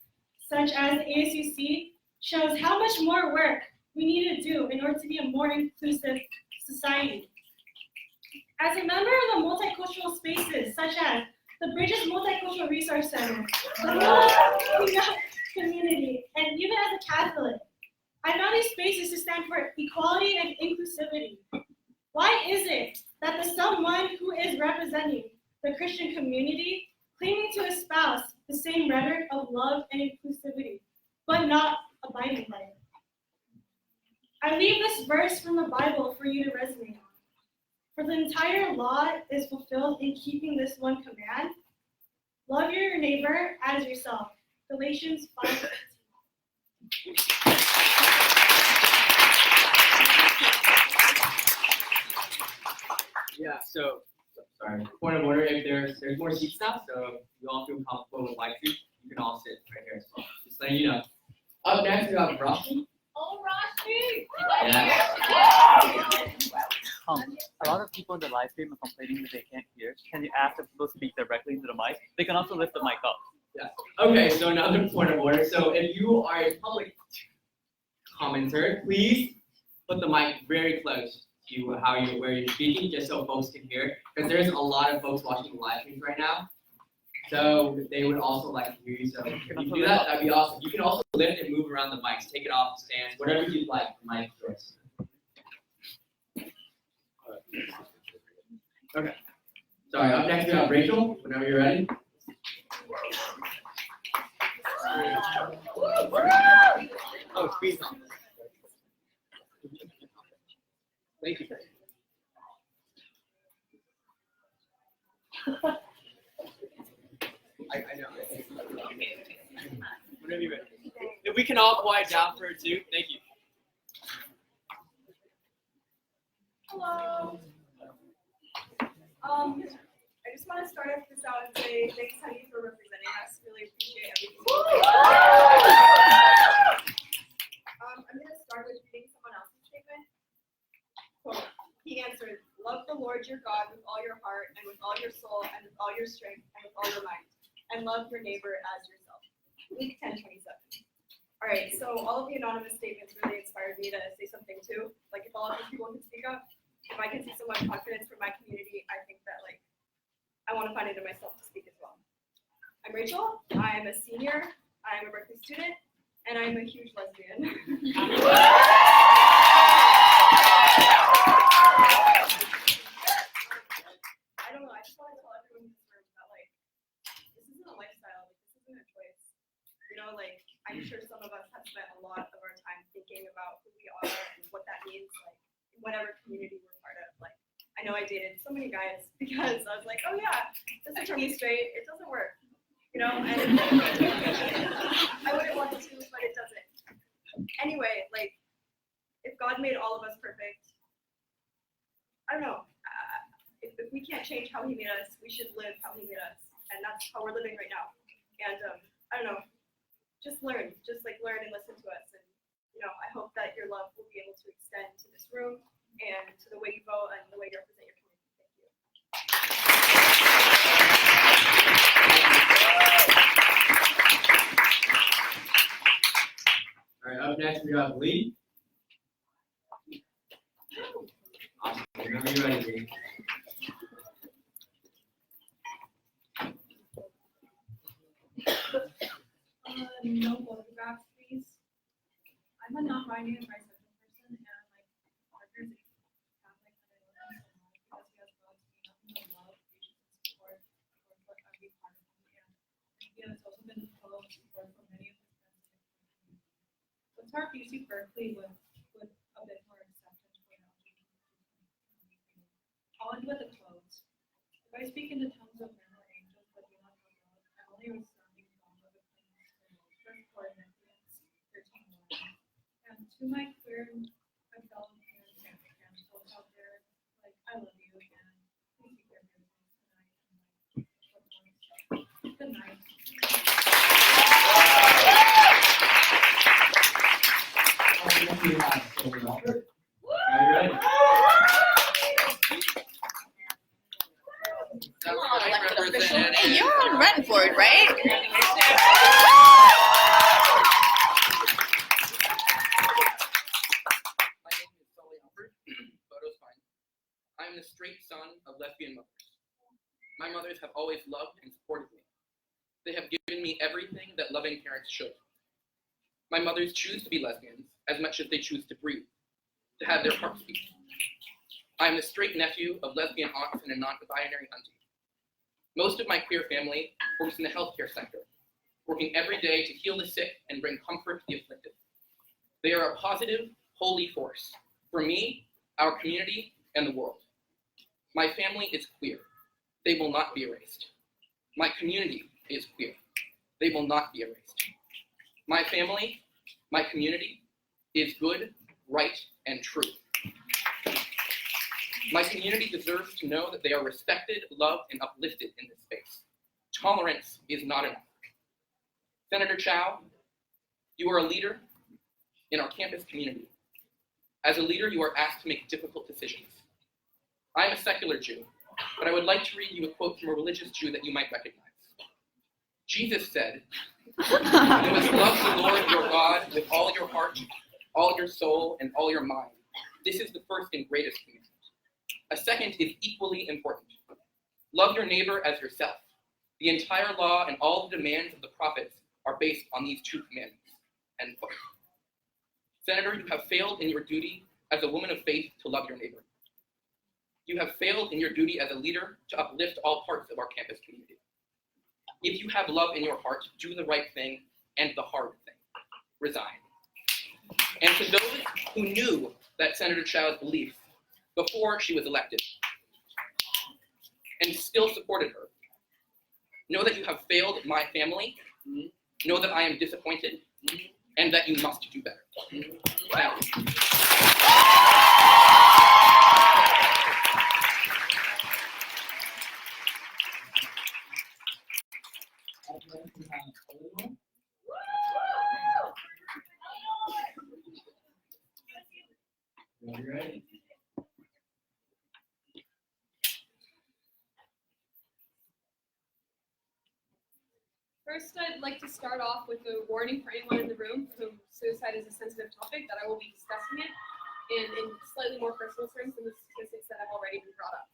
S2: such as the ASUC, shows how much more work we need to do in order to be a more inclusive society. As a member of the multicultural spaces, such as the Bridges Multicultural Resource Center, the Latino community, and even as a Catholic, I found these spaces to stand for equality and inclusivity.
S7: Why is it that the someone who is representing the Christian community claiming to espouse the same rhetoric of love and inclusivity, but not abiding by it? I leave this verse from the Bible for you to resonate on. For the entire law is fulfilled in keeping this one command: love your neighbor as yourself. Galatians 5:13.
S13: Yeah, so, sorry. Point of order, if there's more seats now, so if you all feel comfortable with like seats, you can all sit right here as well. Just letting you know. Up next, we have Rashi.
S7: Oh, Rashi!
S22: A lot of people in the live stream are complaining that they can't hear. Can you ask if people speak directly into the mic? They can also lift the mic up.
S13: Yeah. Okay, so another point of order. So if you are a public commenter, please put the mic very close to where you're speaking, just so folks can hear. Because there's a lot of folks watching the live streams right now. So they would also like to hear you. So if you do that, that'd be awesome. You can also lift and move around the mics, take it off the stands, whatever you'd like. The mic yours. Okay. Sorry, up next we have Rachel, whenever you're ready. Oh, speed. Thank you. I know. Whenever you're ready. If we can all quiet down for it too, thank you.
S9: Hello. I just want to start this out and say thanks, honey, for representing us. Really appreciate everything. I'm going to start with reading someone else's statement. Quote, he answered, love the Lord your God with all your heart and with all your soul and with all your strength and with all your mind, and love your neighbor as yourself. Luke 10:27. All right, so all of the anonymous statements really inspired me to say something too. Like if all of these people can speak up, if I can see so much confidence from my community, I think that I want to find it in myself to speak as well. I'm Rachel. I'm a senior. I'm a Berkeley student, and I'm a huge lesbian. I don't know. I just want to tell everyone in this room that this isn't a lifestyle. This isn't a choice. You know, I'm sure some of us have spent a lot of our time thinking about who we are and what that means, in whatever community we're part of. I know I dated so many guys because I was like, oh yeah, this will turn me straight. It doesn't work, and I wouldn't want it to, but it doesn't. Anyway, if God made all of us perfect, I don't know. If we can't change how He made us, we should live how He made us, and that's how we're living right now. And I don't know, just learn, learn and listen to us, and I hope that your love will be able to extend to this room and to the way you vote and the way you represent your community. Thank you.
S13: All right, up next we have Lee. Awesome. Whenever you're ready, Lee.
S7: No photographs, please. I'm a non-binary and bisexual person, and partners Catholic, and I love him so much because he has brought to me nothing but love, patience, and support for what I've been part of him, and he has also been a fellow support for many of his friends in the community. So it's our ASUC Berkeley with a bit more acceptance for LGBT community. I'll end with a quote. If I speak in the tongues of men or angels, but do not have love, I'm only a sounding song of a plain spirit. Corinthians 13:1. And to my queer and fellow parents and folks out there, I love you, and please take care of yourselves tonight. Good night.
S3: Hey, you're on Renford, right?
S11: I am the straight son of lesbian mothers. My mothers have always loved and supported me. They have given me everything that loving parents should. My mothers choose to be lesbians as much as they choose to breathe, to have their hearts beat. I am the straight nephew of lesbian aunts and a non-binary auntie. Most of my queer family works in the healthcare sector, working every day to heal the sick and bring comfort to the afflicted. They are a positive, holy force for me, our community, and the world. My family is queer. They will not be erased. My community is queer. They will not be erased. My family, my community, is good, right, and true. My community deserves to know that they are respected, loved, and uplifted in this space. Tolerance is not enough. Senator Chow, you are a leader in our campus community. As a leader, you are asked to make difficult decisions. I am a secular Jew, but I would like to read you a quote from a religious Jew that you might recognize. Jesus said, "You must love the Lord your God with all your heart, all your soul, and all your mind. This is the first and greatest commandment. A second is equally important. Love your neighbor as yourself. The entire law and all the demands of the prophets are based on these two commandments." End quote. Senator, you have failed in your duty as a woman of faith to love your neighbor. You have failed in your duty as a leader to uplift all parts of our campus community. If you have love in your heart, do the right thing and the hard thing. Resign. And to those who knew that Senator Chow's beliefs before she was elected and still supported her, know that you have failed my family, know that I am disappointed, and that you must do better. Thank you.
S14: Are you ready?
S4: First, I'd like to start off with a warning for anyone in the room whom suicide is a sensitive topic, that I will be discussing it in slightly more personal terms than the statistics that have already been brought up.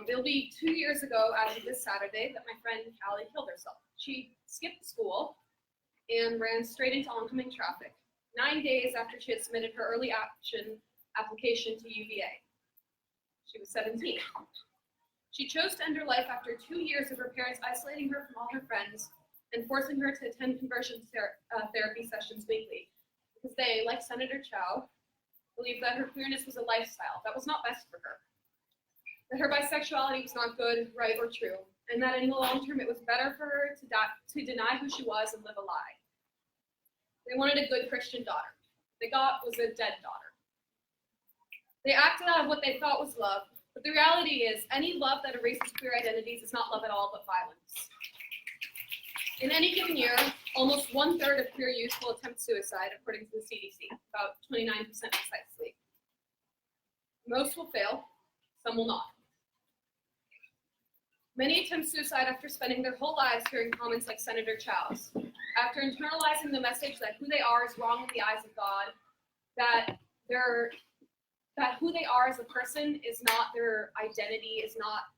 S4: It'll be 2 years ago, as of this Saturday, that my friend Callie killed herself. She skipped school and ran straight into oncoming traffic, 9 days after she had submitted her early action application to UVA. She was 17. She chose to end her life after 2 years of her parents isolating her from all her friends and forcing her to attend conversion therapy sessions weekly, because they, like Senator Chow, believed that her queerness was a lifestyle that was not best for her, that her bisexuality was not good, right, or true, and that in the long term it was better for her to deny who she was and live a lie. They wanted a good Christian daughter. They got was a dead daughter. They acted out of what they thought was love, but the reality is any love that erases queer identities is not love at all, but violence. In any given year, almost 1/3 of queer youth will attempt suicide, according to the CDC, about 29% precisely. Most will fail, some will not. Many attempt suicide after spending their whole lives hearing comments like Senator Chow's, after internalizing the message that who they are is wrong in the eyes of God, that who they are as a person is not their identity, is not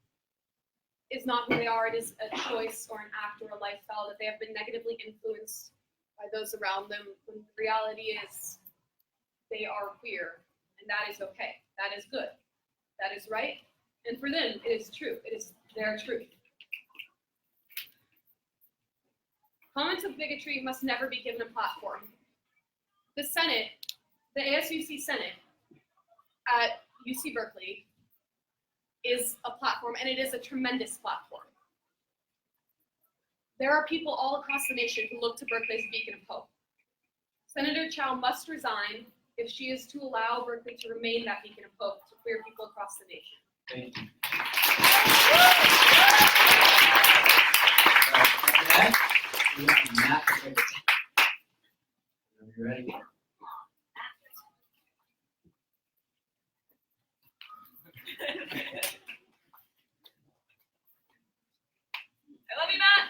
S4: who they are. It is a choice or an act or a lifestyle, that they have been negatively influenced by those around them, when the reality is they are queer, and that is okay. That is good. That is right. And for them, it is true. It is their truth. Comments of bigotry must never be given a platform. The Senate, the ASUC Senate at UC Berkeley, is a platform, and it is a tremendous platform. There are people all across the nation who look to Berkeley as a beacon of hope. Senator Chow must resign if she is to allow Berkeley to remain that beacon of hope to queer people across the nation.
S14: Thank you. Are you ready?
S19: I love you, Matt.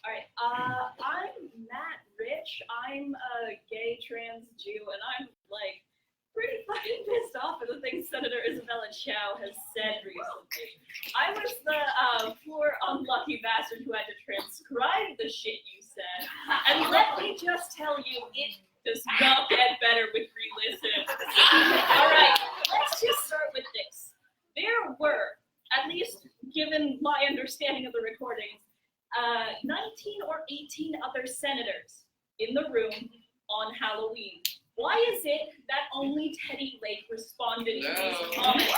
S5: All right, I'm Matt Rich. I'm a gay trans Jew, and I'm like pretty fucking pissed off at the things Senator Isabella Chow has said recently. I was the poor unlucky bastard who had to transcribe the shit you said. And let me just tell you, it does not get better with re-listen. All right, let's just start with this. There were, at least given my understanding of the recordings, 19 or 18 other senators in the room on Halloween. Why is it that only Teddy Lake responded to these comments?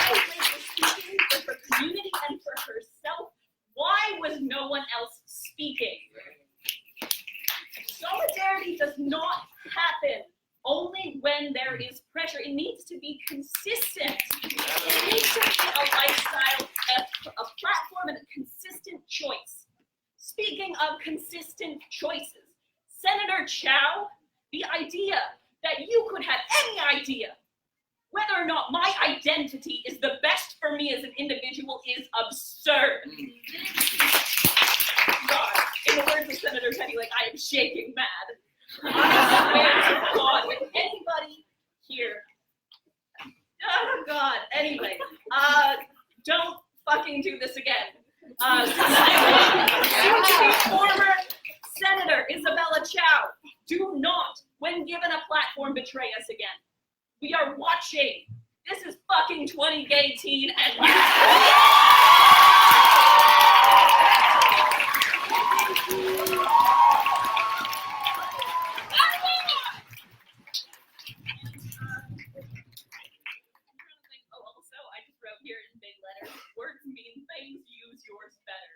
S5: Teddy Lake was speaking for her community and for herself. Why was no one else speaking? Solidarity does not happen only when there is pressure. It needs to be consistent. It needs to be a lifestyle, a platform, and a consistent choice. Speaking of consistent choices, Senator Chow, the idea that you could have any idea whether or not my identity is the best for me as an individual is absurd. God, in the words of Senator Teddy Lake, I am shaking mad. I swear to God, if anybody here, oh God, anyway, don't fucking do this again. Former Senator Isabella Chow, do not, when given a platform, betray us again. We are watching. This is fucking 2018 and also, I just wrote here in big letters, words mean things, use yours better.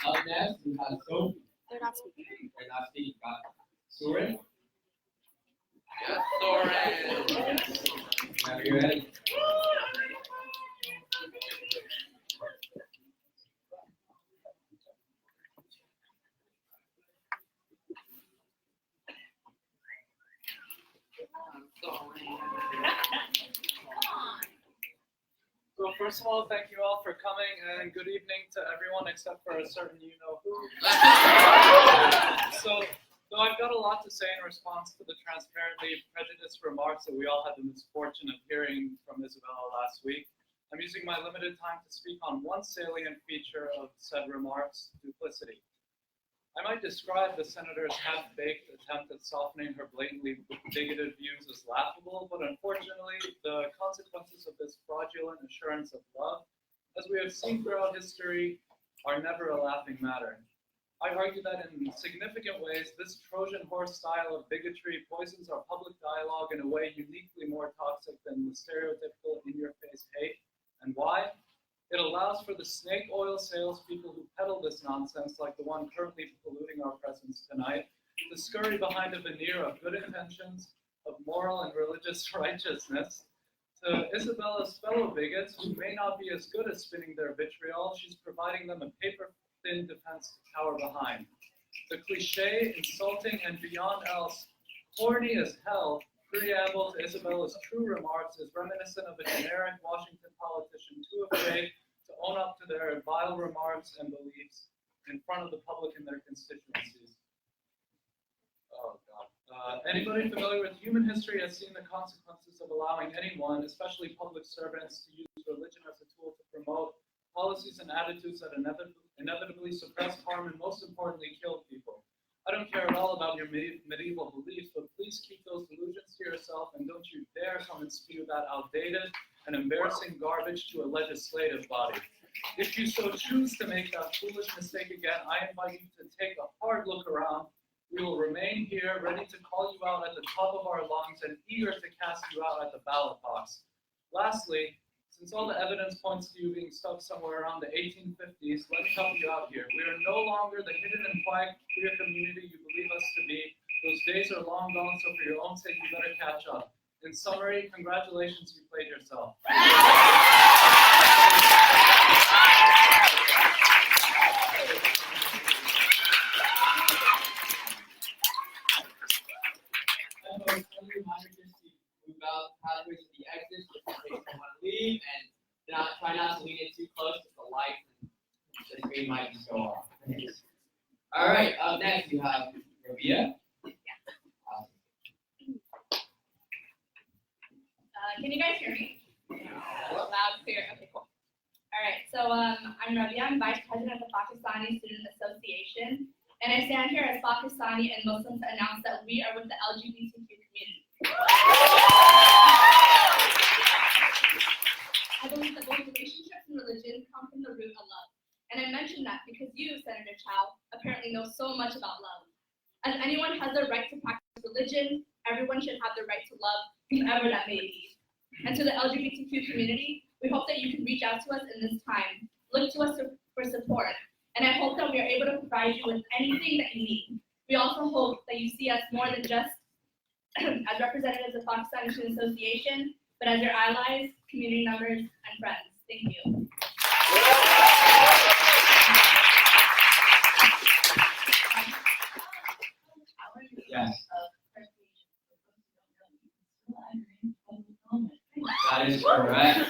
S14: Up next, we have Sophie.
S3: They're not speaking.
S14: They're not speaking. Got it. Soren?
S11: Yes, Soren.
S14: Whenever you're ready.
S22: So first of all, thank you all for coming, and good evening to everyone except for a certain you-know-who. So I've got a lot to say in response to the transparently prejudiced remarks that we all had the misfortune of hearing from Isabella last week. I'm using my limited time to speak on one salient feature of said remarks, duplicity. I might describe the senator's half-baked attempt at softening her blatantly bigoted views as laughable, but unfortunately, the consequences of this fraudulent assurance of love, as we have seen throughout history, are never a laughing matter. I argue that in significant ways, this Trojan horse style of bigotry poisons our public dialogue in a way uniquely more toxic than the stereotypical in-your-face hate. And why? It allows for the snake oil salespeople who peddle this nonsense, like the one currently polluting our presence tonight, to scurry behind a veneer of good intentions, of moral and religious righteousness. To Isabella's fellow bigots, who may not be as good at spinning their vitriol, she's providing them a paper-thin defense to cower behind. The cliche, insulting, and beyond else, corny as hell, preamble to Isabella's true remarks is reminiscent of a generic Washington politician too afraid to own up to their vile remarks and beliefs in front of the public and their constituencies. Oh, God. Anybody familiar with human history has seen the consequences of allowing anyone, especially public servants, to use religion as a tool to promote policies and attitudes that inevitably suppress, harm, and most importantly, kill people. I don't care at all about your medieval beliefs, but please keep those delusions to yourself and don't you dare come and spew that outdated and embarrassing garbage to a legislative body. If you so choose to make that foolish mistake again, I invite you to take a hard look around. We will remain here, ready to call you out at the top of our lungs and eager to cast you out at the ballot box. Lastly, since all the evidence points to you being stuck somewhere around the 1850s, let me help you out here. We are no longer the hidden and quiet queer community you believe us to be. Those days are long gone, so for your own sake, you better catch up. In summary, congratulations, you played yourself.
S13: Move out pathways to the exits if you want to leave, and try not to lean in too close because the light and the screen might just go off. All right, up next you have Rabia.
S12: Can you guys hear me? Loud, clear. Okay, cool. All right. So I'm Rabia. I'm Vice President of the Pakistani Student Association, and I stand here as Pakistani and Muslim to announce that we are with the LGBTQ community. I believe that both relationships and religion come from the root of love. And I mention that because you, Senator Chow, apparently know so much about love. As anyone has the right to practice religion, everyone should have the right to love whomever that may be. And to the LGBTQ community, we hope that you can reach out to us in this time. Look to us for support. And I hope that we are able to provide you with anything that you need. We also hope that you see us more than just as representatives of Pakistani Student Association, but as your allies, community members, and friends. Thank you.
S13: Yes. That is correct.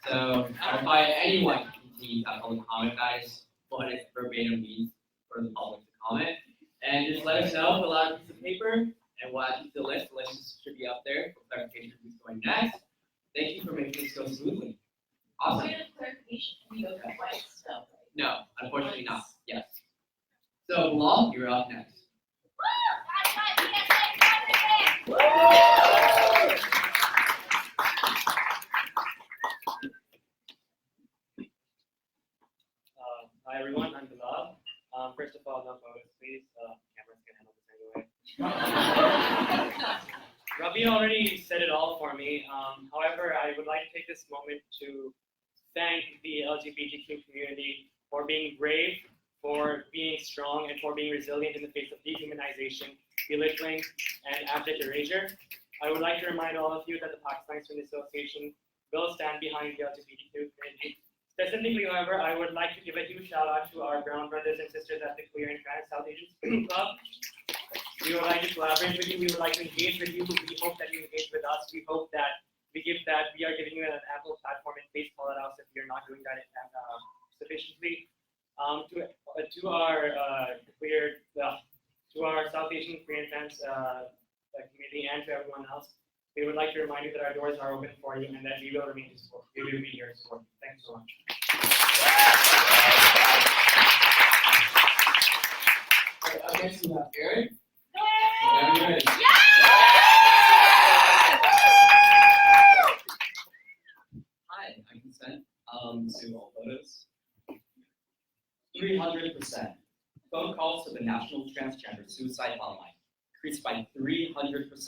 S13: So, clarify anyone can continue that public comment. That is what it verbatim means for the public to comment. And just let us know, fill out a piece of paper, and we'll add you to the list. The list should be up there for clarification of who's going next. Thank you for making this go smoothly. Awesome. No, unfortunately not. Yes. So, Bilal, you're up next.
S6: Hi everyone, I'm Bilal. First of all, no photos please. Cameras can handle this anyway. Rabia already said it all for me. However, I would like to take this moment to thank the LGBTQ community for being brave, for being strong, and for being resilient in the face of dehumanization, belittling, and abject erasure. I would like to remind all of you that the Pakistani Student Association will stand behind the LGBTQ community. Specifically, however, I would like to give a huge shout out to our brown brothers and sisters at the Queer and Trans South Asian Club. We would like to collaborate with you. We would like to engage with you. We hope that you engage with us. We hope that we are giving you an ample platform, and please call it out if you're not doing that sufficiently. To our South Asian Queer and Trans community and to everyone else, we would like to remind you that our doors are open for you and that we will remain to support. We will be here to support. Thanks so much.
S11: Up next we have Eric.
S13: Hi, I consent to all photos. 300%. Phone calls to the National Transgender Suicide Hotline increased by 300%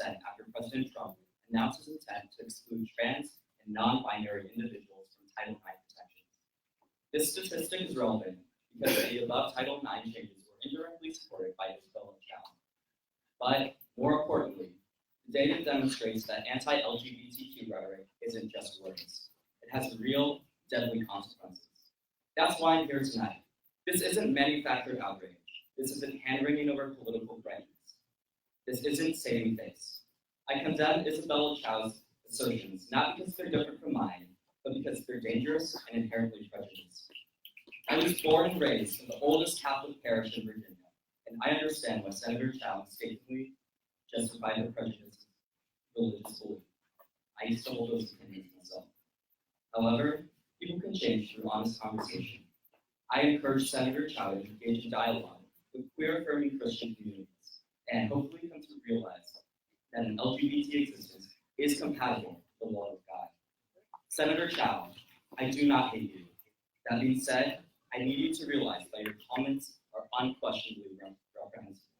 S13: after President Trump announced his intent to exclude trans and non-binary individuals from Title IX protections. This statistic is relevant because the above Title IX changes were indirectly supported by Isabella Chow. But more importantly, the data demonstrates that anti-LGBTQ rhetoric isn't just words. It has real, deadly consequences. That's why I'm here tonight. This isn't manufactured outrage. This isn't hand-wringing over political grievances. This isn't saving face. I condemn Isabella Chow's assertions, not because they're different from mine, but because they're dangerous and inherently prejudiced. I was born and raised in the oldest Catholic parish in Virginia, and I understand why Senator Chow mistakenly justified her prejudice religious belief. I used to hold those opinions myself. However, people can change through honest conversation. I encourage Senator Chow to engage in dialogue with queer-affirming Christian communities, and hopefully come to realize that an LGBT existence is compatible with the law of God. Senator Chow, I do not hate you. That being said, I need you to realize that your comments are unquestionably reprehensible.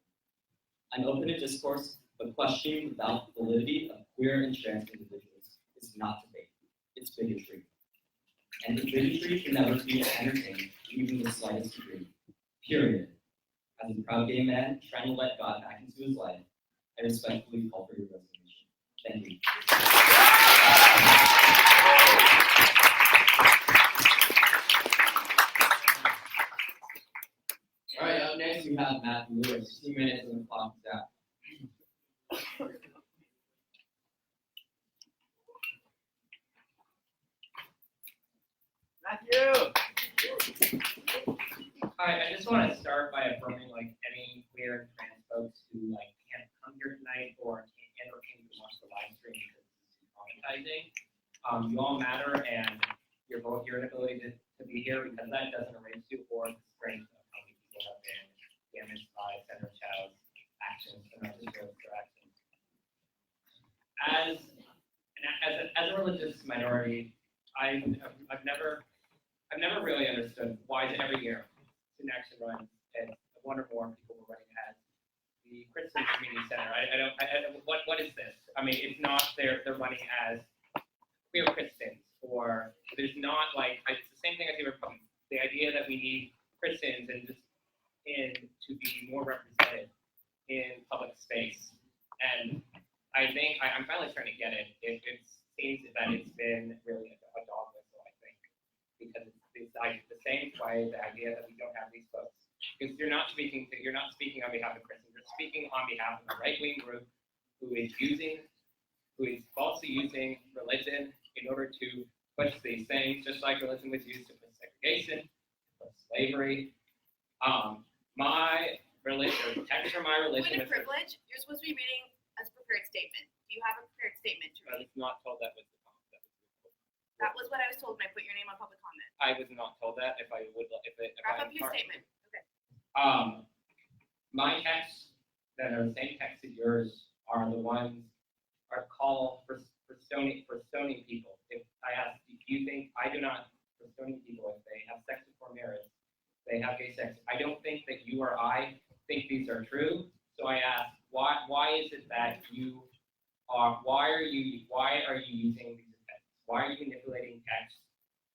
S13: I'm open to discourse, but questioning without validity of queer and trans individuals is not debate. It's bigotry. And the bigotry can never be entertained, even to the slightest degree. Period. As a proud gay man trying to let God back into his life, I respectfully call for your resignation. Thank you.
S11: All right, up next we have Matthew Lewis. 2 minutes and the clock is out.
S21: Matthew!
S8: Hi, I just want to start by affirming any queer and trans folks who can't come here tonight or can't watch the live stream because this is common
S15: advertising. You all matter, and your ability to be here, because that doesn't erase you or the strength of how many people have been damaged by Senator Chow's actions and not just their actions. As a religious minority, I've never really understood why is it every year Student Action runs and one or more people were running as the Christian Community Center. What is this? I mean, it's not they're running as queer Christians, or there's not like it's the same thing as the Republicans. The idea that we need Christians and to be more represented in public space, and I think I'm finally starting to get it. It seems that it's been really a dog whistle, I think, because it's like the same way the idea that we don't have these folks, because you're not speaking on behalf of Christians, you're speaking on behalf of a right-wing group who is falsely using religion in order to push these things, just like religion was used to push segregation, push slavery. My religion, text from my religion.
S3: Point of privilege. You're supposed to be reading a prepared statement. Do you have a prepared statement to
S15: I
S3: read?
S15: was not told that was the comment.
S3: That was what I was told when I put your name on public comment.
S15: I was not told that. If
S3: Wrap up your statement. Okay.
S15: My texts that are the same text as yours are the ones are call for stoning people. If I ask, do you think I do not for stoning people if they have sex before marriage, they have gay sex? I don't think that you or I think these are true. So I ask, why is it that you are? Why are you using these texts? Why are you manipulating text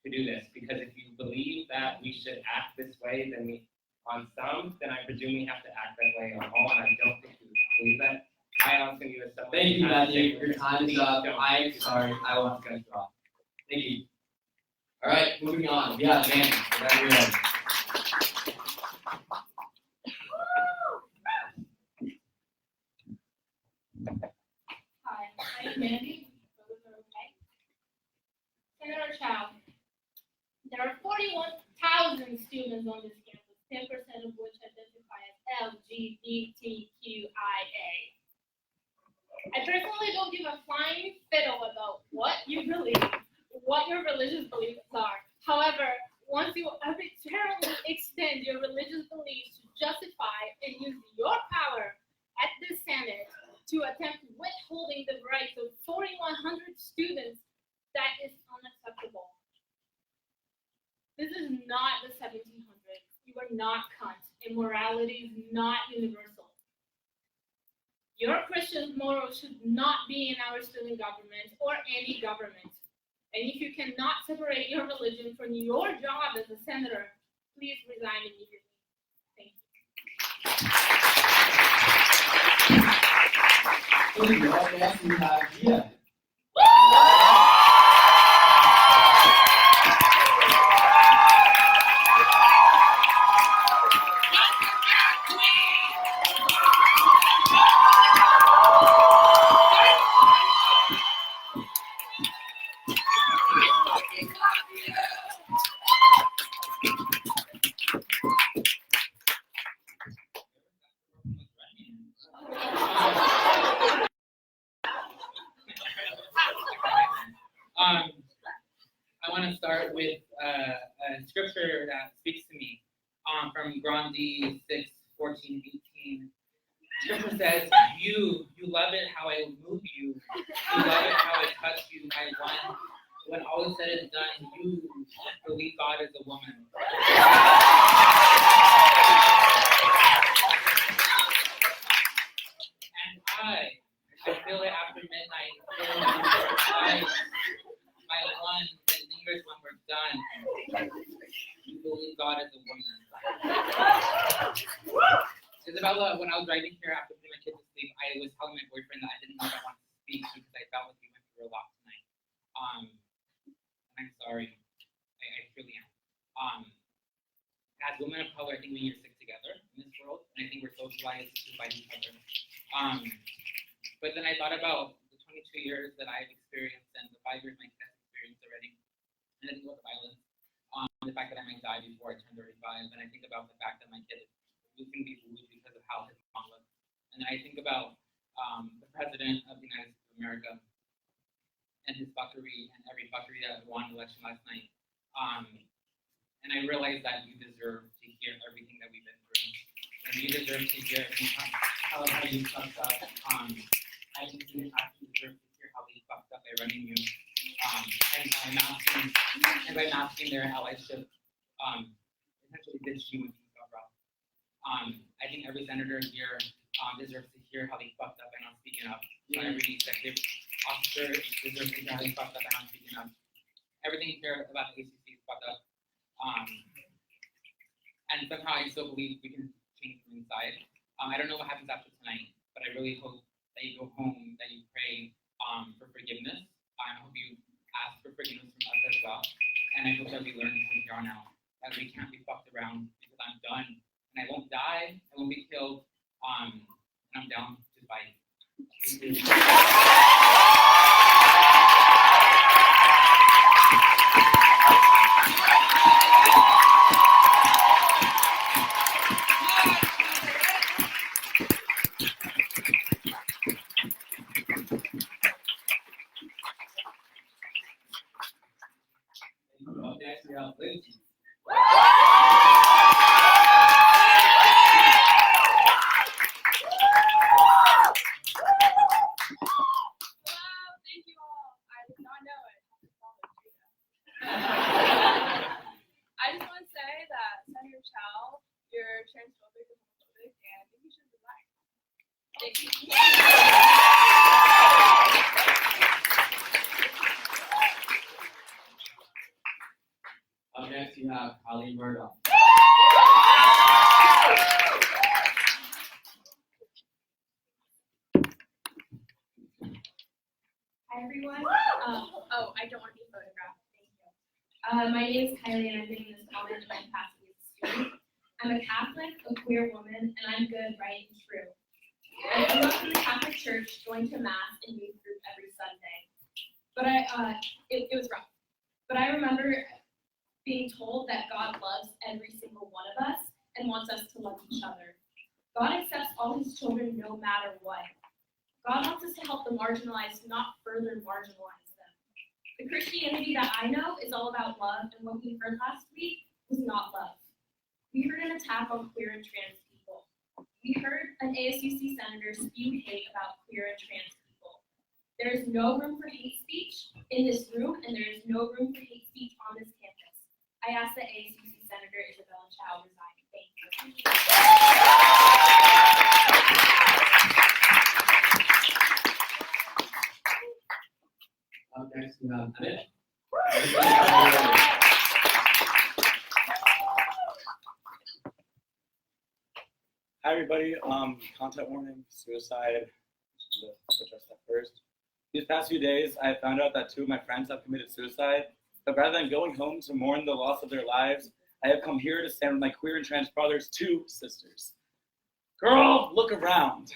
S15: to do this? Because if you believe that we should act this way, then I presume we have to act that way on all, and I don't think you believe that. I ask you as someone.
S13: Thank you, Matthew. Your time is up.
S15: Don't.
S13: I'm sorry. I will have to cut you off. Thank you. All right, moving on. We got Manny. Whenever you're ready.
S18: Hi, I'm Mandy. Senator Chow, there are 41,000 students on this campus, 10% of which identify as LGBTQIA. I personally don't give a flying fiddle about what you believe, what your religious beliefs are. However, once you arbitrarily extend your religious beliefs to justify and use your power at the Senate to attempt withholding the rights of 4,100 students, that is unacceptable. This is not the 1700s. You are not Kant, and morality is not universal. Your Christian morals should not be in our student government or any government. And if you cannot separate your religion from your job as a senator, please resign immediately. Thank you.
S14: Thank you. Up next, we have Gia.
S11: I want to start with a scripture that speaks to me from Grandi 6:14-18. Scripture says, you love it how I move you. You love it how I touch you. I won. When all is said and done, you believe God is a woman. And I feel it after midnight. I won. It lingers when we're done. You believe God is a woman. Isabella, when I was driving here after putting my kids to sleep, I was telling my boyfriend that I didn't know if I wanted to speak because I felt like we went through a lot tonight. And I'm sorry. I truly am. As women of color, I think we need to stick together in this world, and I think we're socialized to fight each other. But then I thought about the 22 years that I've experienced and the 5 years my kids have experienced already, and I think about the violence, the fact that I might die before I turn 35, and I think about the fact that my kid is losing these movies because of how his mom looks, and I think about the President of the United States of America,
S10: and his fuckery and every fuckery that won the election last night. And I realize that you deserve to hear everything that we've been through. And you deserve to hear how you fucked up. I think you actually deserve to hear how they fucked up by running you. And by masking their allyship, essentially ditched you when things got rough. I think every senator here deserves to hear how they fucked up by not speaking up. So every executive officer deserves to hear how they fucked up by not speaking up. Everything here about the ACC is fucked up. And somehow I still believe we can change from inside. I don't know what happens after tonight, but I really hope that you go home, that you pray for forgiveness. I hope you ask for forgiveness from us as well. And I hope that we learn from here on out that we can't be fucked around because I'm done. And I won't die, I won't be killed, and I'm down to fight. Thank you.
S19: I just want to say that Senator Chow, you're transphobic and homophobic, and I think you should resign. Thank you.
S13: Up next, you have Colleen Murdoch.
S12: Hi everyone. I don't want to be photographed. Thank you. My name is Kylie, and I'm giving this comment in my capacity as a student. I'm a Catholic, a queer woman, and I'm good, right, and true. I grew up in the Catholic Church, going to Mass and youth group every Sunday. But it was rough. But I remember being told that God loves every single one of us and wants us to love each other. God accepts all his children no matter what. God wants us to help the marginalized, not further marginalize them. The Christianity that I know is all about love, and what we heard last week was not love. We heard an attack on queer and trans people. We heard an ASUC senator spew hate about queer and trans people. There is no room for hate speech in this room, and there is no room for hate speech on this campus. I ask that ASUC Senator Isabella Chow resign. Thank you.
S13: Up next, we have Amit.
S17: Hi everybody, content warning, suicide, to address that first. These past few days, I found out that 2 of my friends have committed suicide, but rather than going home to mourn the loss of their lives, I have come here to stand with my queer and trans brothers, 2 sisters. Girl, look around.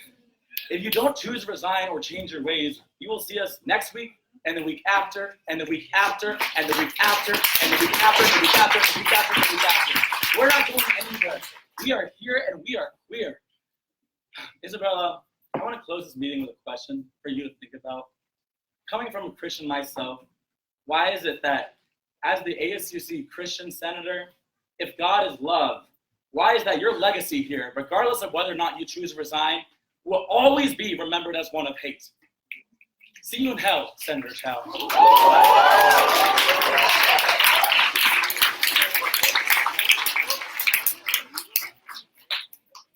S17: If you don't choose to resign or change your ways, you will see us next week, and the week after, and the week after, and the week after, and the week after, and the week after, and the week after, and the week after. We're not going anywhere. We are here and we are queer. Isabella, I want to close this meeting with a question for you to think about. Coming from a Christian myself, why is it that as the ASUC Christian senator, if God is love, why is that your legacy here, regardless of whether or not you choose to resign, will always be remembered as one of hate? See you in hell, Senator Chow.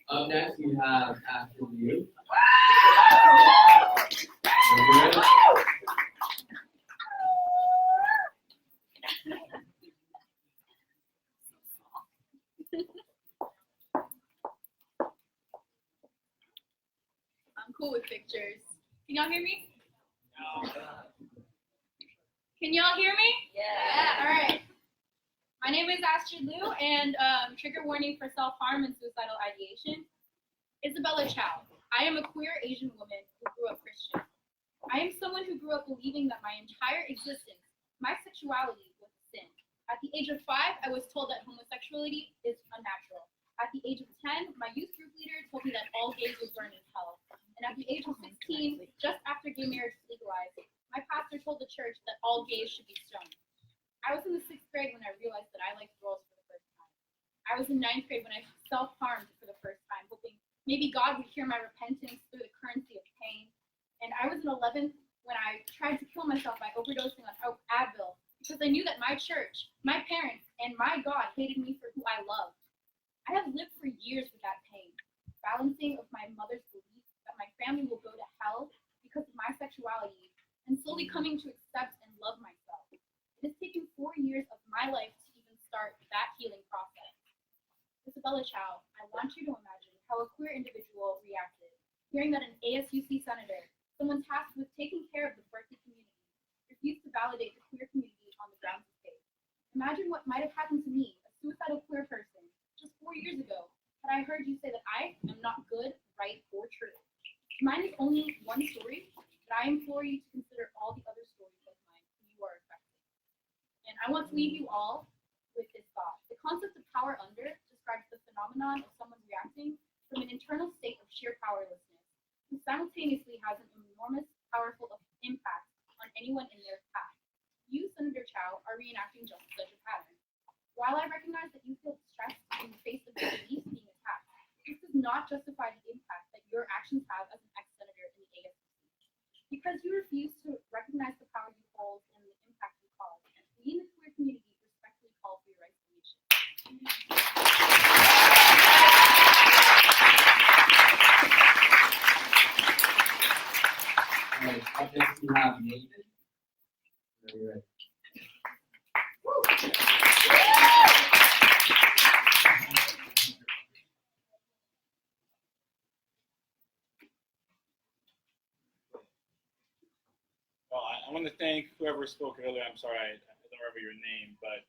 S13: Up next, we have After You.
S3: I'm cool with pictures. Can y'all hear me?
S13: No.
S3: Can y'all hear me?
S12: Yeah.
S3: All right. My name is Astrid Liu, and trigger warning for self-harm and suicidal ideation. Isabella Chow. I am a queer Asian woman who grew up Christian. I am someone who grew up believing that my entire existence, my sexuality was a sin. At the age of 5, I was told that homosexuality is unnatural. At the age of 10, my youth group leader told me that all gays would burn in hell. And at the age of 16, just after gay marriage was legalized, my pastor told the church that all gays should be stoned. I was in the 6th grade when I realized that I liked girls for the first time. I was in 9th grade when I self-harmed for the first time, hoping maybe God would hear my repentance through the currency of pain. And I was in 11th when I tried to kill myself by overdosing on Advil because I knew that my church, my parents, and my God hated me for who I loved. I have lived for years with that pain, balancing of my mother's belief that my family will go to hell because of my sexuality, and slowly coming to accept and love myself. It has taken 4 years of my life to even start that healing process. Isabella Chow, I want you to imagine how a queer individual reacted, hearing that an ASUC senator, someone tasked with taking care of the Berkeley community, refused to validate the queer community on the grounds of faith. Imagine what might have happened to me, a suicidal queer person, just 4 years ago, had I heard you say that I am not good, right, or true. Mine is only one story, but I implore you to consider all the other stories like mine who you are affecting. And I want to leave you all with this thought. The concept of power under describes the phenomenon of someone reacting from an internal state of sheer powerlessness, who simultaneously has an enormous, powerful impact on anyone in their path. You, Senator Chow, are reenacting just such a pattern. While I recognize that you feel distressed in the face of your beliefs being attacked, this does not justify the impact that your actions have as an ex-senator in the ASUC. Because you refuse to recognize the power you hold and the impact you cause, we in the queer community respectfully call for your resignation.
S14: Alright, up next we have Nathan. Are you ready?
S16: Well, I want to thank whoever spoke earlier. I'm sorry, I don't remember your name, but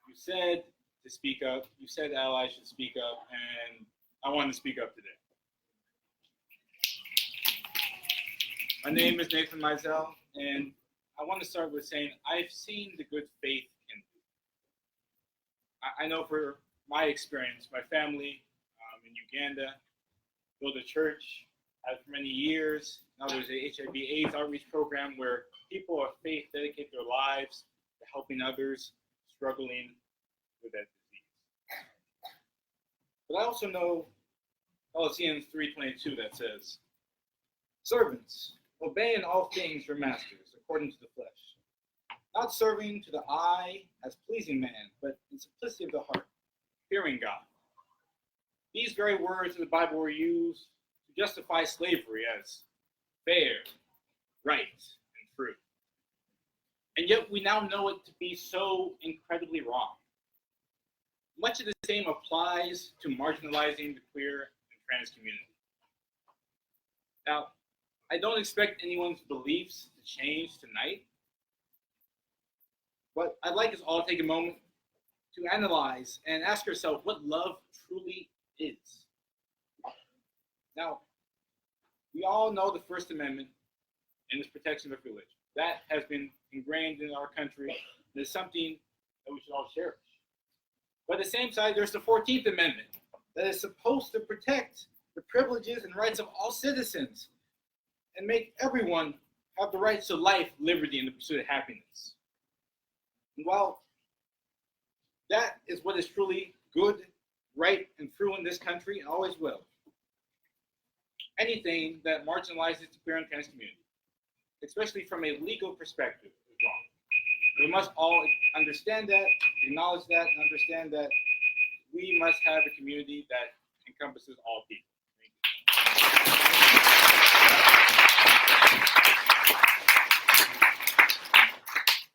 S16: you said to speak up. You said allies should speak up, and I want to speak up today. My name is Nathan Mizell, and I want to start with saying I've seen the good faith in you. I know for my experience, my family in Uganda built a church for many years. Now there's a HIV/AIDS outreach program where people of faith dedicate their lives to helping others struggling with that disease. But I also know Colossians 3:22 that says, "Servants, obey in all things your masters according to the flesh, not serving to the eye as pleasing man, but in simplicity of the heart, fearing God." These very words in the Bible were used to justify slavery as fair, right, and true. And yet we now know it to be so incredibly wrong. Much of the same applies to marginalizing the queer and trans community. Now, I don't expect anyone's beliefs to change tonight, but I'd like us all to take a moment to analyze and ask yourself what love truly is. Now, we all know the First Amendment and its protection of religion. That has been ingrained in our country and is something that we should all cherish. But at the same side, there's the 14th Amendment that is supposed to protect the privileges and rights of all citizens and make everyone have the rights to life, liberty, and the pursuit of happiness. And while that is what is truly good, right, and true in this country and always will, anything that marginalizes the queer and trans community, especially from a legal perspective, is wrong. We must all understand that, acknowledge that, and understand that we must have a community that encompasses all people.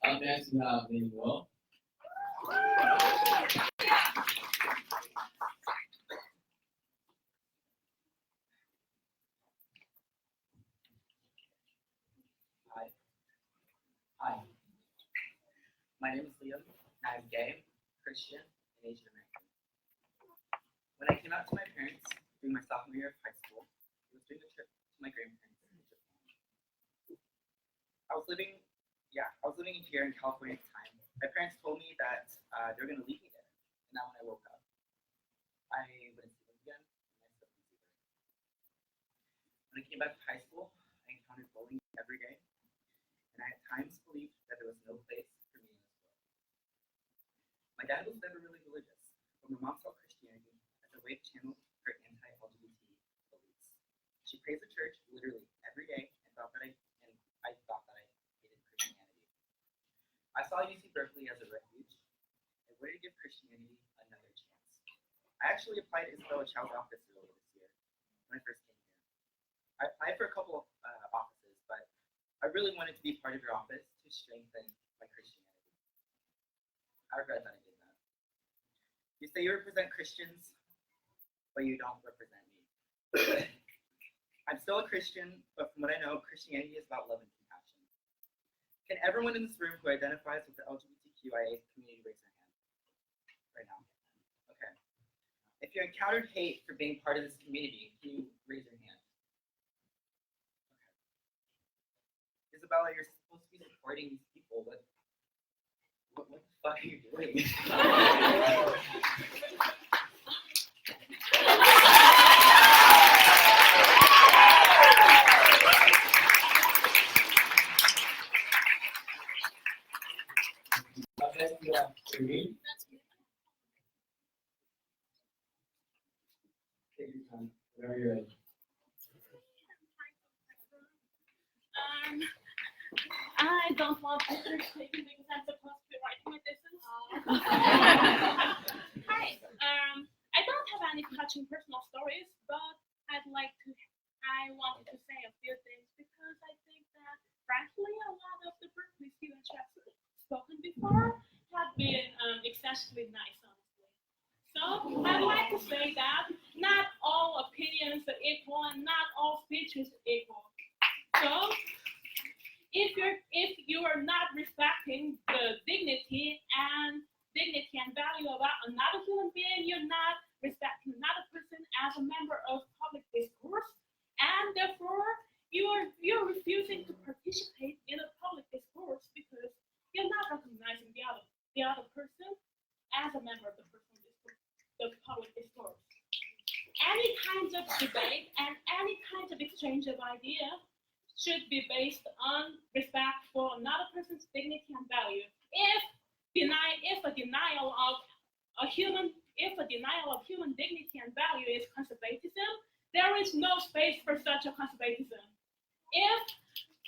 S14: Up next we have Manuel.
S20: Hi. My name is Liam, and I'm gay, Christian, and Asian American. When I came out to my parents during my sophomore year of high school, I was doing a trip to my grandparents in Japan. I was living here in California at the time. My parents told me that they were going to leave me there, and now when I woke up, I wouldn't see them again, and I still didn't see them. When I When I came back to high school, I encountered bullying every day, and I at times believed that there was no place for me in this world. My dad was never really religious, but my mom saw Christianity as a way to channel her anti-LGBT beliefs. She prays at church literally every day and I thought that I hated Christianity. I saw UC Berkeley as a refuge and wanted to give Christianity another chance. I actually applied to Isabella Child's office earlier this year when I first came here. I applied for a couple of offices, but I really wanted to be part of your office to strengthen my Christianity. I regret that I did that. You say you represent Christians, but you don't represent me. I'm still a Christian, but from what I know, Christianity is about love and compassion. Can everyone in this room who identifies with the LGBTQIA community raise their hand? Right now. Okay. If you encountered hate for being part of this community, can you raise your hand? Okay. Isabella, you're supposed to be supporting these people, but what the fuck are you doing?
S14: Take your time, whenever you're ready.
S18: I don't want to taking the exam supposed to be writing my thesis. Hi. I don't have any touching personal stories, but I wanted to say a few things because I think that, frankly, a lot of the Berkeley students who have spoken before have been excessively nice, honestly. So I'd like to say that not all opinions are equal and not all speeches are equal. So if you are not respecting the dignity and value of another human being, you're not respecting another person as a member of public discourse, and therefore you're refusing to participate in a public discourse because you're not recognizing the other person as a member of the public discourse. Any kinds of debate and any kinds of exchange of ideas should be based on respect for another person's dignity and value. If a denial of human dignity and value is conservatism, there is no space for such a conservatism. If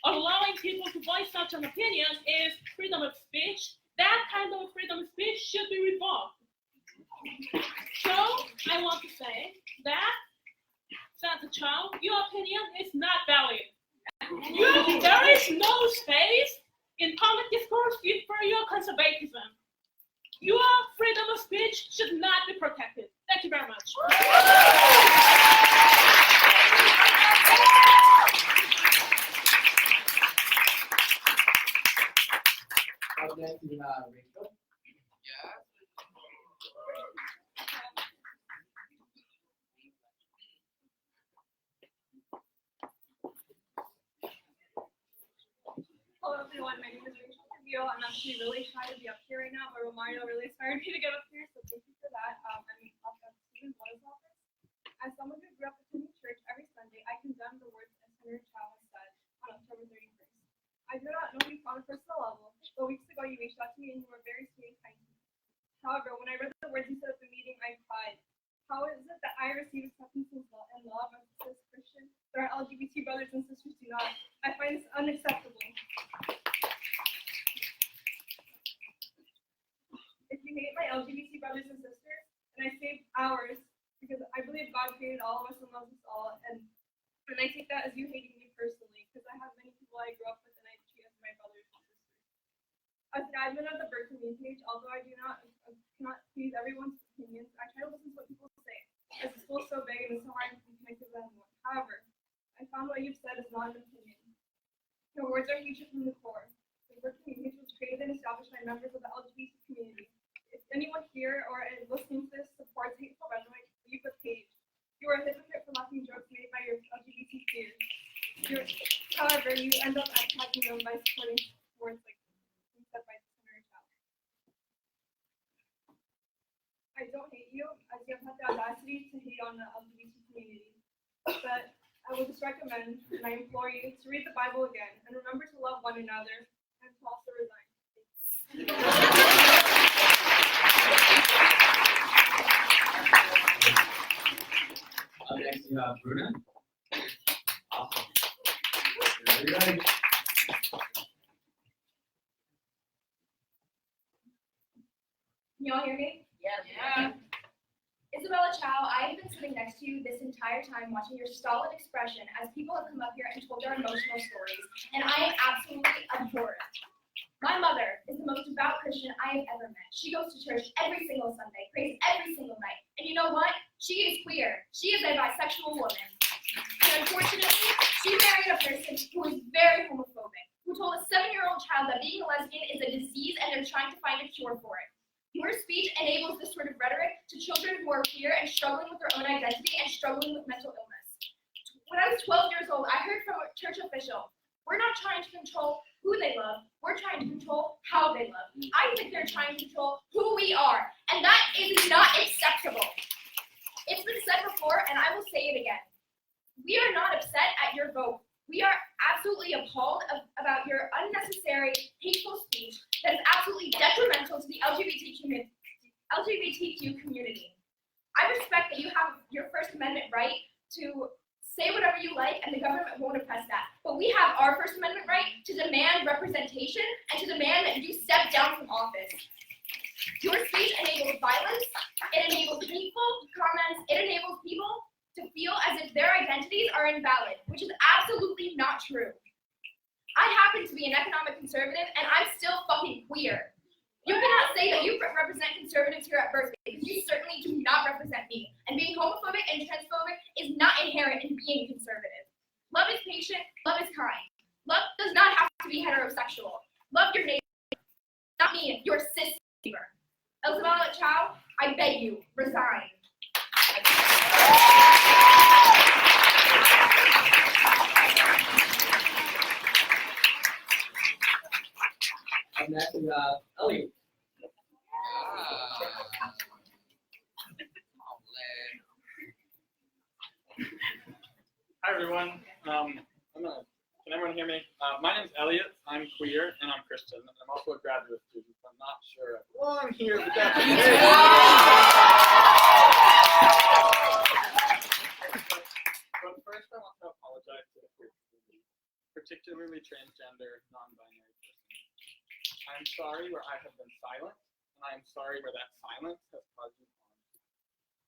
S18: allowing people to voice such an opinion is freedom of speech, that kind of freedom of speech should be revoked. So I want to say that, as a child, your opinion is not valued. There is no space in public discourse for your conservatism. Your freedom of speech should not be protected. Thank you very much.
S14: Up next, we have Rachel.
S1: Hello everyone, my name is Rachel. I'm actually really shy to be up here right now, but Romario really inspired me to get up here, so thank you for that. I'm in Stephen Boyle's office. As someone who grew up attending church every Sunday, I condemn the words that Senator Chow has said on October 31st. I do not know you on a personal level, but weeks ago you reached out to me and you were very sweet and kind to me. However, when I read the words you said at the meeting, I cried. How is it that I receive acceptance and love as a Christian, but our LGBT brothers and sisters do not? I find this unacceptable. If you hate my LGBT brothers and sisters, and I saved ours, because I believe God created all of us and loves us all, and I take that as you hating me personally, because I have many people I grew up with and I treat as my brothers and sisters. As an admin of the Berkeley Community page, although I cannot please everyone's opinions, I try to listen to what people say, as the school is so big and it's so hard to connect with anyone. However, I found what you've said is not an opinion. Your words are hatred from the core. The Berkeley Community was created and established by members of the LGBT community. If anyone here or listening to this supports hateful rhetoric, leave the page. You are a hypocrite for laughing jokes made by your LGBT peers. However, you end up attacking them by supporting words like said by Senator Chow. I don't hate you, as you have had the audacity to hate on the LGBT community. But I will just recommend and I implore you to read the Bible again and remember to love one another and to also resign.
S14: Up next, you have Bruna. Awesome. Very ready.
S2: Can you all hear me?
S12: Yeah.
S2: Isabella Chow, I have been sitting next to you this entire time watching your stolid expression as people have come up here and told their emotional stories, and I absolutely adore it. My mother is the most devout Christian I have ever met. She goes to church every single Sunday, prays every single night, and you know what? She is queer. She is a bisexual woman. And unfortunately, she married a person who is very homophobic, who told a 7-year-old child that being a lesbian is a disease and they're trying to find a cure for it. Your speech enables this sort of rhetoric to children who are queer and struggling with their own identity and struggling with mental illness. When I was 12 years old, I heard from a church official, we're not trying to control who they love, we're trying to control how they love. I think they're trying to control who we are, and that is not acceptable. It's been said before, and I will say it again. We are not upset at your vote. We are absolutely appalled about your unnecessary, hateful speech that is absolutely detrimental to the LGBTQ community. I respect that you have your First Amendment right to say whatever you like and the government won't oppress that. But we have our First Amendment right to demand representation and to demand that you step down from office. Your speech enables violence, it enables hateful comments, it enables people to feel as if their identities are invalid, which is absolutely not true. I happen to be an economic conservative, and I'm still fucking queer. You cannot say that you represent conservatives here at Berkeley, because you certainly do not represent me. And being homophobic and transphobic is not inherent in being conservative. Love is patient, love is kind. Love does not have to be heterosexual. Love your neighbor, not me, your cis neighbor. Isabella Chow, I beg you, resign.
S14: Up next, we have Elliot.
S9: Hi everyone. Can everyone hear me? My name is Elliot. I'm queer and I'm Christian. I'm also a graduate student. I'm not sure why I'm here, but that's okay. But first, I want to apologize to the queer community, particularly transgender, non-binary persons. I'm sorry where I have been silent, and I am sorry where that silence has caused you harm.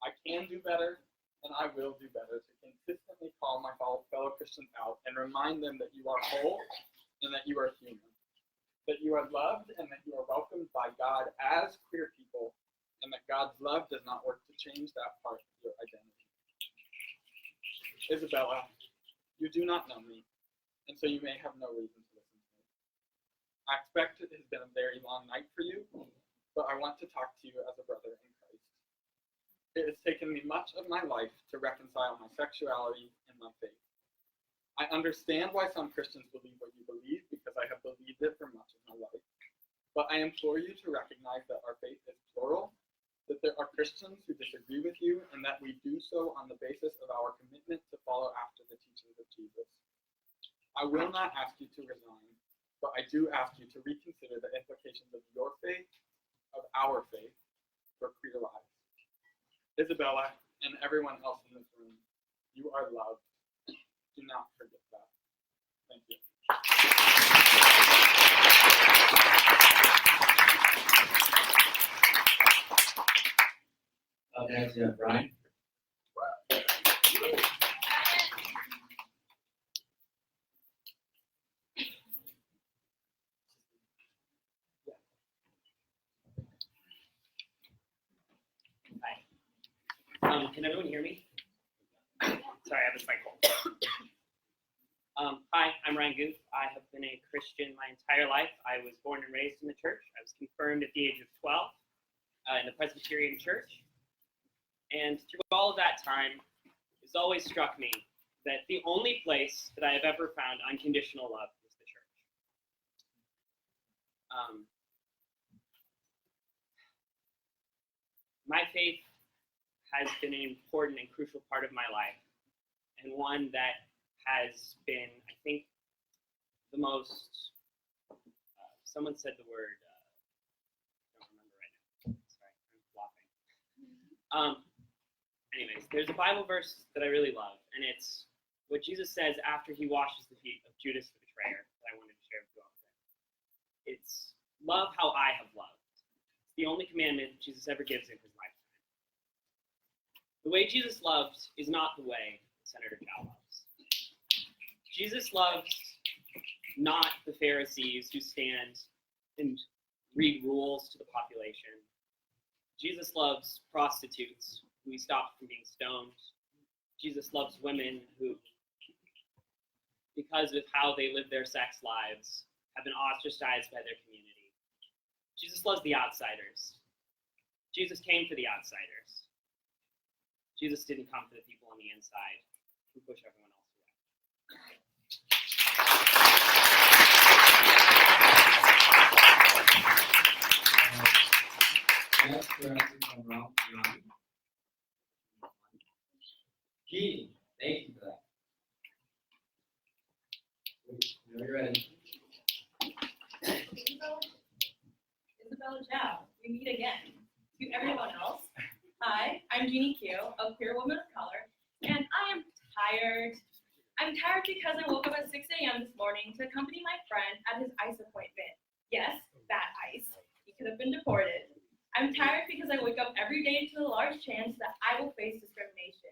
S9: I can do better, and I will do better to consistently call my fellow Christians out and remind them that you are whole and that you are human, that you are loved and that you are welcomed by God as queer people, and that God's love does not work to change that part of your identity. Isabella, you do not know me, and so you may have no reason to listen to me. I expect it has been a very long night for you, but I want to talk to you as a brother in Christ. It has taken me much of my life to reconcile my sexuality and my faith. I understand why some Christians believe what you believe because I have believed it for much of my life. But I implore you to recognize that our faith is plural, that there are Christians who disagree with you, and that we do so on the basis of our commitment to follow after the teachings of Jesus. I will not ask you to resign, but I do ask you to reconsider the implications of your faith, of our faith, for queer lives. Isabella and everyone else in this room, you are loved. Do not forget that. Thank you.
S14: Up next, you have Brian.
S23: Can everyone hear me? Sorry, I have this mic hold. Hi, I'm Ryan Goof. I have been a Christian my entire life. I was born and raised in the church. I was confirmed at the age of 12 in the Presbyterian Church. And through all of that time, it's always struck me that the only place that I have ever found unconditional love is the church. My faith has been an important and crucial part of my life, and one that has been, I think, the most, someone said the word, I don't remember right now. Sorry, I'm flopping. Anyways, there's a Bible verse that I really love, and it's what Jesus says after he washes the feet of Judas the betrayer that I wanted to share with you all today. It's love how I have loved. It's the only commandment Jesus ever gives in his lifetime. The way Jesus loves is not the way Senator Chow loves. Jesus loves not the Pharisees who stand and read rules to the population. Jesus loves prostitutes who he stopped from being stoned. Jesus loves women who, because of how they live their sex lives, have been ostracized by their community. Jesus loves the outsiders. Jesus came for the outsiders. Jesus didn't come for the people on the inside who push everyone else away.
S14: Next, we're asking from Ralph Young. Gee, thank you for that. Whenever you're ready.
S4: Isabella Chow, we meet again. To everyone else, hi, I'm Jeannie Q, a queer woman of color, and I am tired. I'm tired because I woke up at 6 a.m. this morning to accompany my friend at his ICE appointment. Yes, that ICE. He could have been deported. I'm tired because I wake up every day to the large chance that I will face discrimination.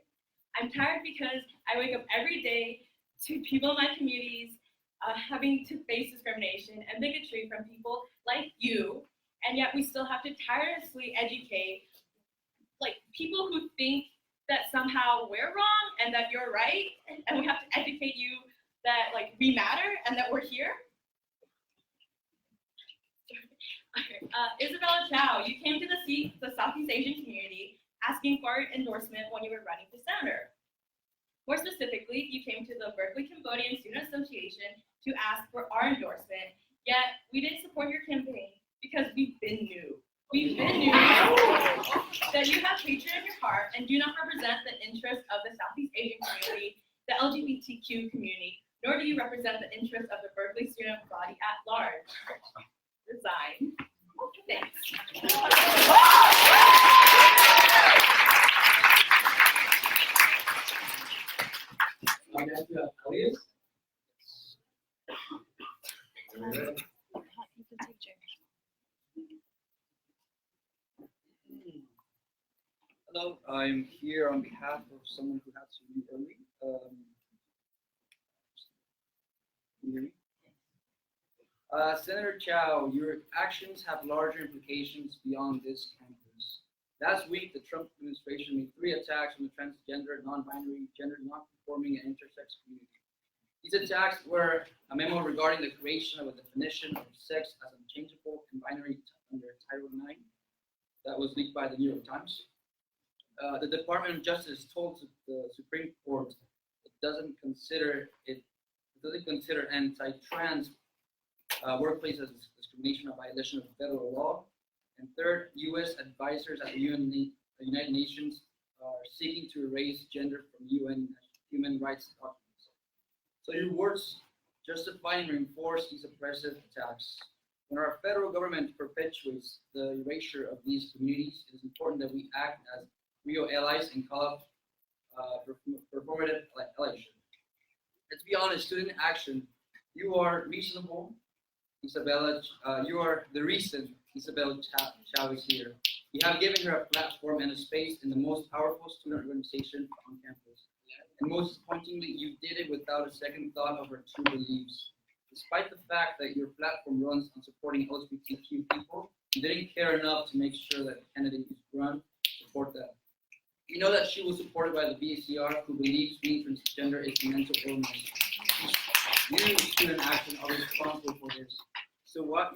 S4: I'm tired because I wake up every day to people in my communities having to face discrimination and bigotry from people like you, and yet we still have to tirelessly educate like people who think that somehow we're wrong and that you're right, and we have to educate you that like we matter and that we're here. Isabella Chow, you came to the Southeast Asian community asking for endorsement when you were running for senator. More specifically, you came to the Berkeley Cambodian Student Association to ask for our endorsement, yet we didn't support your campaign because we've been new. We've been new that you have hatred in your heart and do not represent the interests of the Southeast Asian community, the LGBTQ community, nor do you represent the interests of the Berkeley student body at large. Resign. Thanks.
S14: Next, we have Elias.
S5: Hello, I'm here on behalf of someone who had to leave early. Can you hear me? Senator Chow, your actions have larger implications beyond this campus. Last week, the Trump administration made 3 attacks on the transgender, non-binary, gender non-conforming, and intersex community. These attacks were a memo regarding the creation of a definition of sex as unchangeable and binary under Title IX that was leaked by the New York Times. The Department of Justice told the Supreme Court it doesn't consider anti-trans workplace as discrimination or violation of federal law. And third, U.S. advisors at the United Nations are seeking to erase gender from UN human rights documents. So your words justify and reinforce these oppressive attacks. When our federal government perpetuates the erasure of these communities, it is important that we act as real allies and call up performative allyship. Let's be honest, student action, you are reasonable. Isabella, you are the reason Isabella Chow is here. You have given her a platform and a space in the most powerful student organization on campus. And most disappointingly, you did it without a second thought of her true beliefs. Despite the fact that your platform runs on supporting LGBTQ people, you didn't care enough to make sure that the candidate you run support that. You know that she was supported by the BACR, who believes being transgender is a mental illness. You, student action, are responsible for this. So what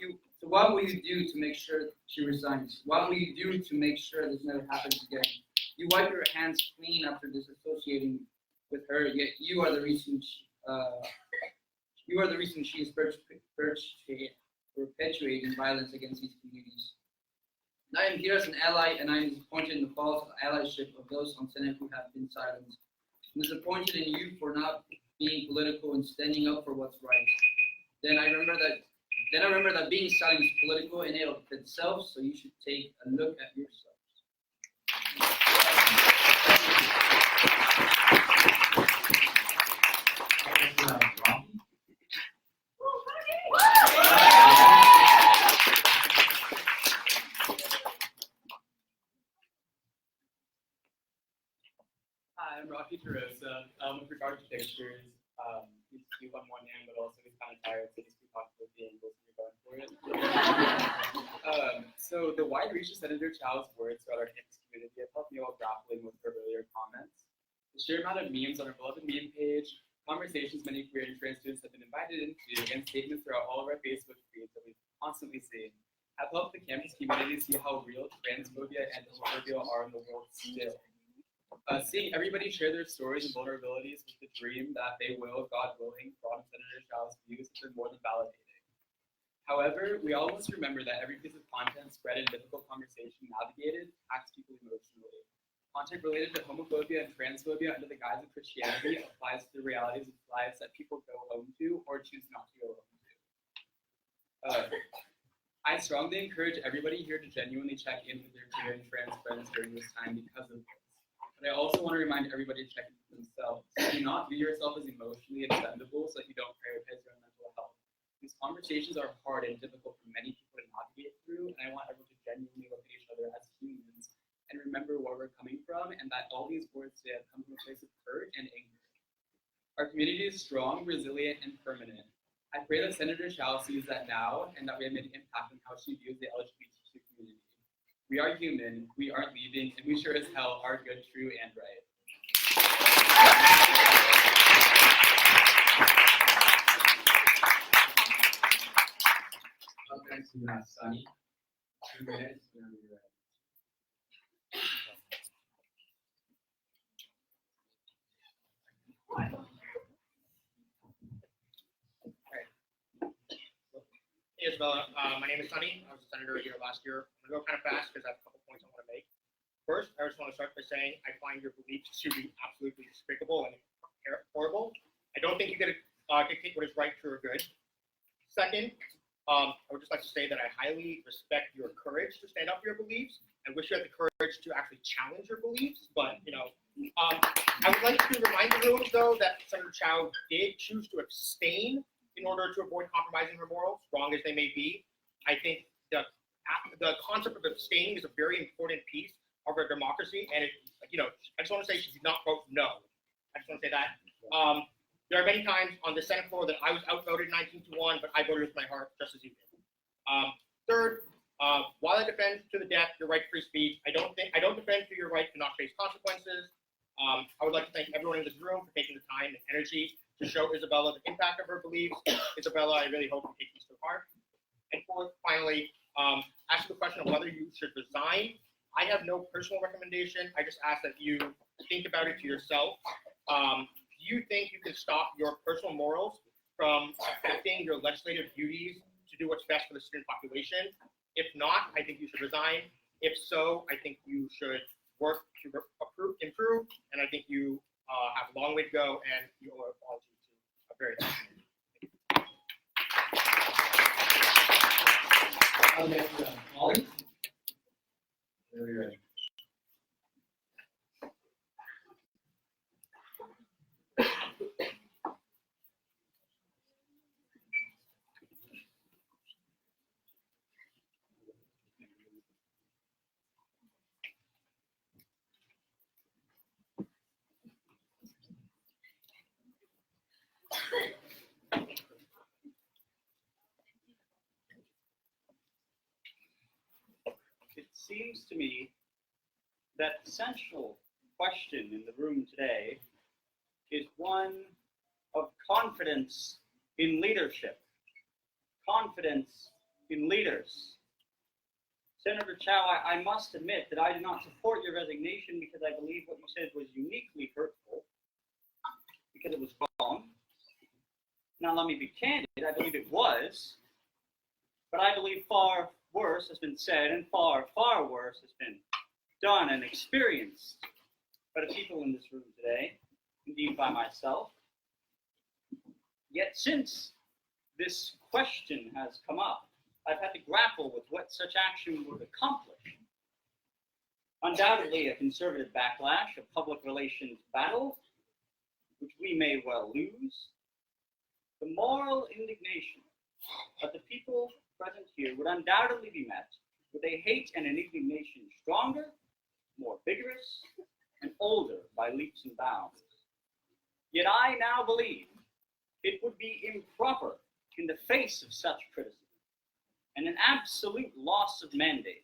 S5: will you do to make sure she resigns? What will you do to make sure this never happens again? You wipe your hands clean after disassociating with her, yet you are the reason she is perpetuating violence against these communities. I am here as an ally, and I am disappointed in the false allyship of those on Senate who have been silent. I'm disappointed in you for not being political and standing up for what's right. Then I remember that being silent is political in and of itself, so you should take a look at yourselves.
S13: Hi, I'm Rocky Terosa. With regard to pictures, he's cute on one hand, but also he's kind of tired, so he's too comfortable with the angles and you're going for it. So the wide reach of Senator Chow's words throughout our campus community have helped me while grappling with her earlier comments. The sheer amount of memes on our beloved meme page, conversations many queer and trans students have been invited into, and statements throughout all of our Facebook feeds that we've constantly seen have helped the campus community see how real transphobia and homophobia are in the world still. Seeing everybody share their stories and vulnerabilities with the dream that they will, God willing, broaden Senator Chow's views has been more than validating. However, we all must remember that every piece of content spread and difficult conversation navigated impacts people emotionally. Content related to homophobia and transphobia under the guise of Christianity applies to the realities of lives that people go home to or choose not to go home to. I strongly encourage everybody here to genuinely check in with their queer and trans friends during this time because of this. But I also want to remind everybody to check in with themselves. Do not view yourself as emotionally expendable so that you don't prioritize your own mental health. These conversations are hard and difficult for many people to navigate through, and I want everyone to genuinely look at each other as humans and remember where we're coming from, and that all these words today have come from a place of hurt and anger. Our community is strong, resilient, and permanent. I pray that Senator Chow sees that now, and that we have made an impact on how she views the LGBTQ community. We are human, we aren't leaving, and we sure as hell are good, true, and right.
S14: Up next, we have Sunny. 2 minutes, whenever you're ready.
S6: Hey Isabella, my name is Sunny. I was a senator here last year. I'm going to go kind of fast because I have a couple points I want to make. First, I just want to start by saying I find your beliefs to be absolutely despicable and horrible. I don't think you get to dictate what is right, true, or good. Second, I would just like to say that I highly respect your courage to stand up for your beliefs. I wish you had the courage to actually challenge your beliefs, but I would like to remind the room though that Senator Chow did choose to abstain in order to avoid compromising her morals, strong as they may be. I think the concept of abstaining is a very important piece of our democracy, and I just want to say she did not vote no. I just want to say that. There are many times on the Senate floor that I was outvoted 19-1, but I voted with my heart just as you did. Third, while I defend to the death your right to free speech, I don't defend to your right to not face consequences. I would like to thank everyone in this room for taking the time and energy to show Isabella the impact of her beliefs. Isabella, I really hope you take these to heart. And fourth, finally, ask the question of whether you should resign. I have no personal recommendation. I just ask that you think about it to yourself. Do you think you can stop your personal morals from affecting your legislative duties to do what's best for the student population? If not, I think you should resign. If so, I think you should work to improve, and I think you have a long way to go, and you owe apology to a very
S14: Okay, Molly. Whenever you're ready.
S7: It seems to me that the central question in the room today is one of confidence in leadership, confidence in leaders. Senator Chow, I must admit that I did not support your resignation because I believe what you said was uniquely hurtful, because it was wrong. Now let me be candid, I believe it was, but I believe far worse has been said and far, far worse has been done and experienced by the people in this room today, indeed by myself. Yet since this question has come up, I've had to grapple with what such action would accomplish. Undoubtedly a conservative backlash, a public relations battle, which we may well lose. The moral indignation of the people present here would undoubtedly be met with a hate and an indignation stronger, more vigorous, and older by leaps and bounds. Yet I now believe it would be improper in the face of such criticism and an absolute loss of mandate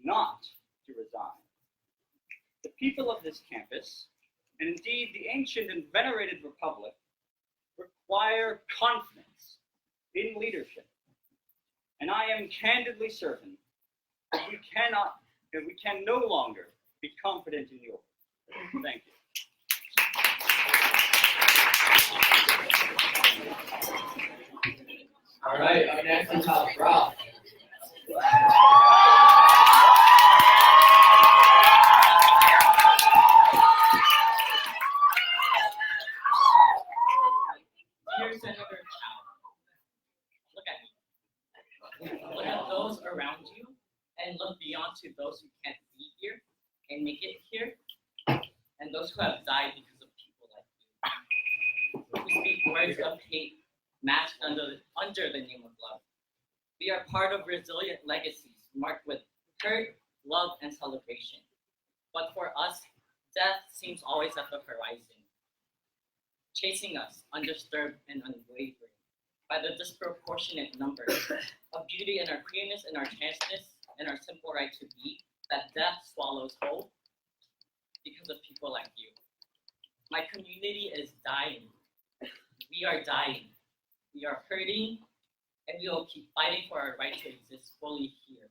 S7: not to resign. The people of this campus, and indeed the ancient and venerated republic, require confidence in leadership. And I am candidly certain that we can no longer be confident in yours. Thank you.
S14: All right, up next we have Rob.
S15: Dear Senator Chow, look at me. Look at those around you and look beyond to those who can't be here and make it here, and those who have died because of people like you. Who speak words of hate masked under the name of love. We are part of resilient legacies marked with hurt, love, and celebration. But for us, death seems always at the horizon, chasing us undisturbed and unwavering by the disproportionate numbers of beauty in our queerness and our transness and our simple right to be that death swallows whole because of people like you. My community is dying. We are dying. We are hurting, and we will keep fighting for our right to exist fully here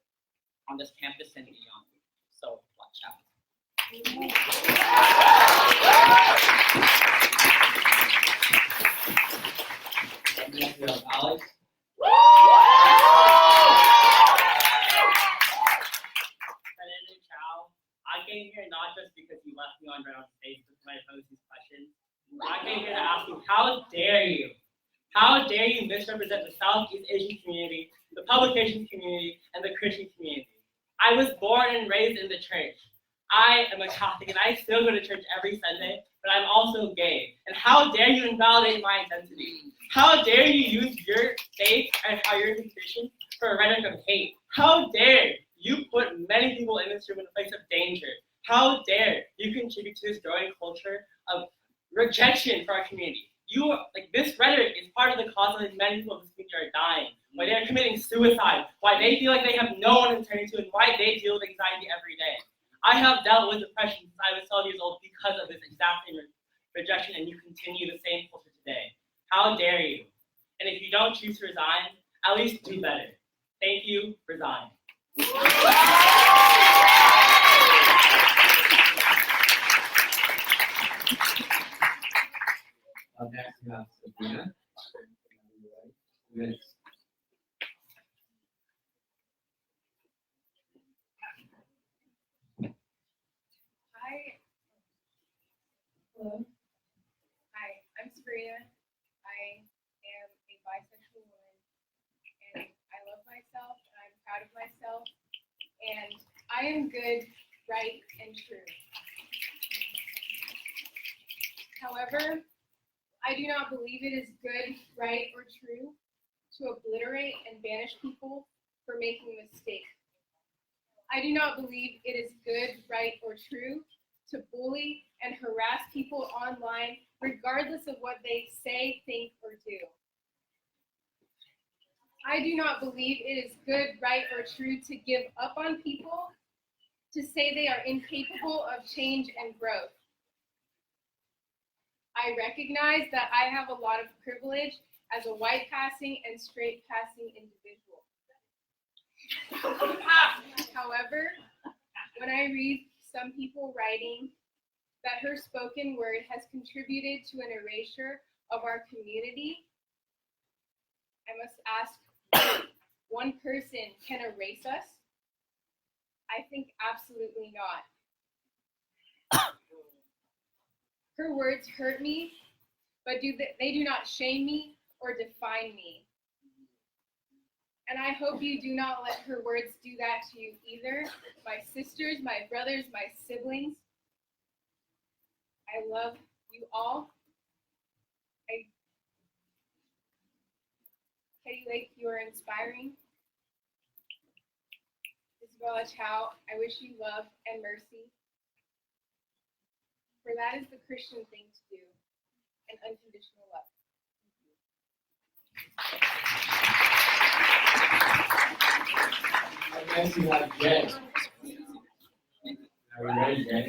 S15: on this campus and beyond. So watch out.
S14: Next we have Alex.
S15: Senator Chow, I came here not just because you left me on red on stage with my pose these questions. I came here to ask you, how dare you? How dare you misrepresent the Southeast Asian community, the publications community, and the Christian community? I was born and raised in the church. I am a Catholic and I still go to church every Sunday, but I'm also gay. And how dare you invalidate my identity? How dare you use your faith and how your tradition for a rhetoric of hate? How dare you put many people in this room in a place of danger? How dare you contribute to this growing culture of rejection for our community? This rhetoric is part of the cause of many people in this community are dying, why they are committing suicide, why they feel like they have no one to turn to, and why they deal with anxiety every day. I have dealt with depression since I was 12 years old because of this exact same rejection, and you continue the same culture today. How dare you? And if you don't choose to resign, at least do better. Thank you, resign.
S14: Up next we have Sabrina. Yes.
S8: Hi. Hello. Hi, I'm Sabrina. I am a bisexual woman, and I love myself, and I'm proud of myself, and I am good, right, and true. However, I do not believe it is good, right, or true to obliterate and banish people for making a mistake. I do not believe it is good, right, or true to bully and harass people online regardless of what they say, think, or do. I do not believe it is good, right, or true to give up on people, to say they are incapable of change and growth. I recognize that I have a lot of privilege as a white passing and straight passing individual. However, when I read some people writing that her spoken word has contributed to an erasure of our community, I must ask, one person can erase us? I think absolutely not. Her words hurt me, but they do not shame me or define me. And I hope you do not let her words do that to you either. My sisters, my brothers, my siblings, I love you all. Katie Lake, you are inspiring. Isabella Chow, I wish you love and mercy. For that is the Christian thing to do, and unconditional love.
S14: Next we have Jen. Are we ready, Jen?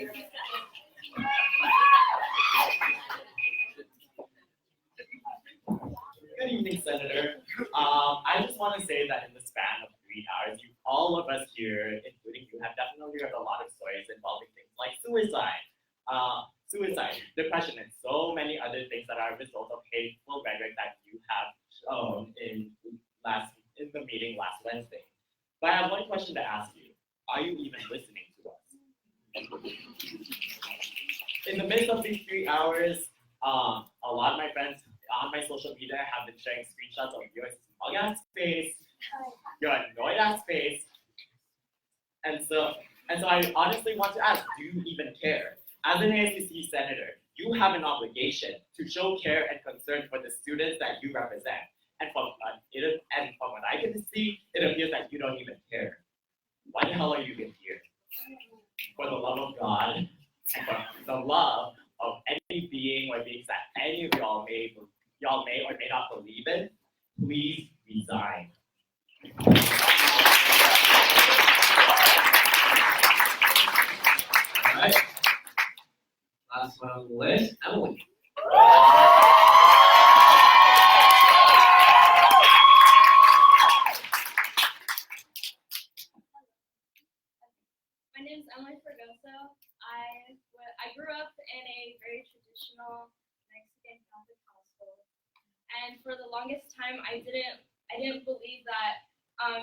S11: Good evening, Senator. I just want to say that in the span of 3 hours, all of us here, including you, have definitely heard a lot of stories involving things like suicide, depression, and so many other things that are a result of hateful rhetoric that you have shown in the meeting last Wednesday. But I have one question to ask you. Are you even listening to us? In the midst of these 3 hours, a lot of my friends on my social media have been sharing screenshots of your smug ass face, your annoyed ass face. And so I honestly want to ask, do you even care? As an ASUC senator, you have an obligation to show care and concern for the students that you represent. And from what I can see, it appears that you don't even care. Why the hell are you even here? For the love of God and for the love of any being or beings that any of y'all may or may not believe in, please resign.
S14: All right. Last one on the list, Emily.
S12: My name is Emily Fregoso. I grew up in a very traditional Mexican Catholic household, and for the longest time, I didn't believe that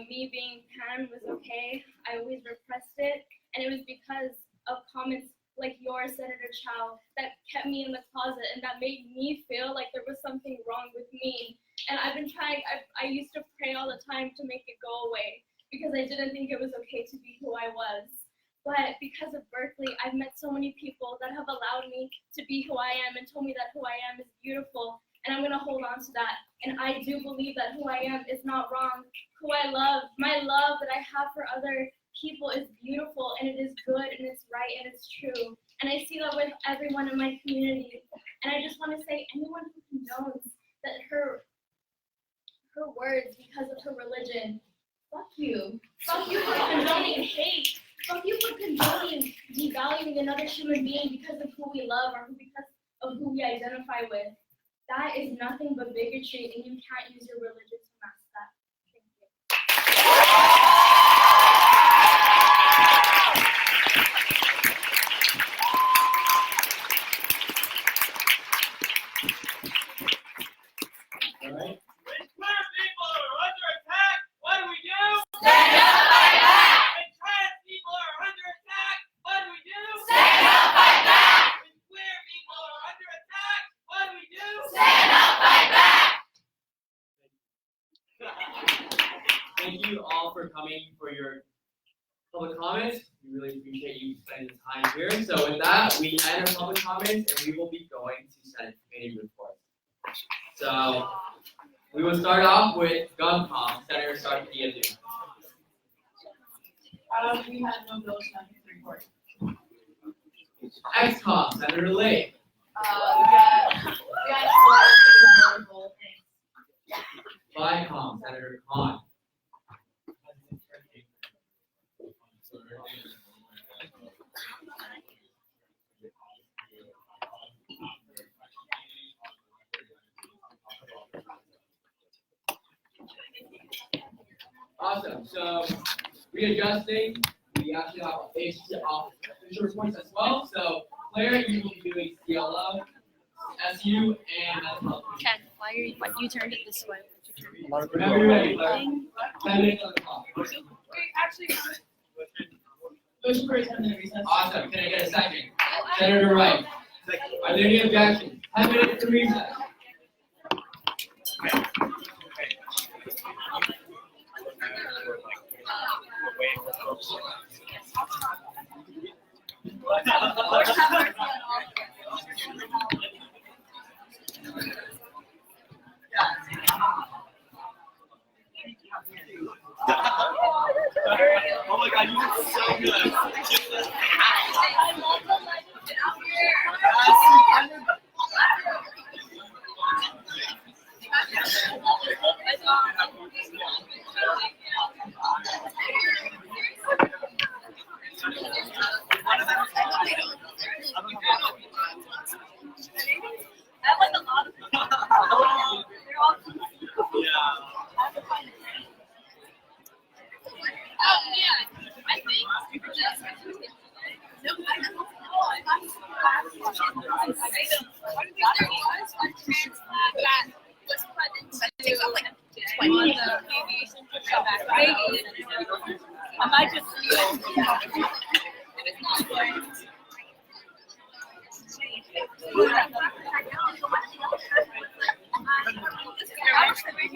S12: me being pan was okay. I always repressed it, and it was because of comments like yours, Senator Chow, that kept me in the closet and that made me feel like there was something wrong with me. And I've been trying. I used to pray all the time to make it go away because I didn't think it was okay to be who I was. But because of Berkeley, I've met so many people that have allowed me to be who I am and told me that who I am is beautiful. And I'm going to hold on to that. And I do believe that who I am is not wrong. Who I love, my love that I have for other people is beautiful, and it is good, and it's right, and it's true. And I see that with everyone in my community. And I just want to say, anyone who condones that her words because of her religion, fuck you. Fuck you for condoning hate. Fuck you for condoning devaluing another human being because of who we love or because of who we identify with. That is nothing but bigotry, and you can't use your religion to mask that. Thank you.
S14: All right.
S21: When queer people are under attack, what do we do? Stand up, fight back! When trans people are under attack, what do we do? Stand up, fight back! When queer people are under attack, what do we do? Stand up, fight back!
S14: Thank you all for coming for your public comments. We really appreciate you spending the time here. So with that, we end our public comments and we will be going to Senate committee reports. So we will start off with GovCom. Senator Sarkisian.
S19: We have no bills to report.
S14: XCOM. Senator Lake.
S19: We got horrible things.
S14: FICOM. Senator Khan. Awesome. So readjusting, we actually have official reports as well. So Claire, you will be doing CLO, SU, and
S22: Ken, why you turned it this way?
S14: whenever you're ready, Claire. 10 minutes on the clock.
S19: Wait, actually, motion for a 10-minute recess.
S14: Awesome. Can I get a second? Senator Wright. Are there any objections? 10 minutes to recess.
S21: Oh my god, you did so good.
S19: I might just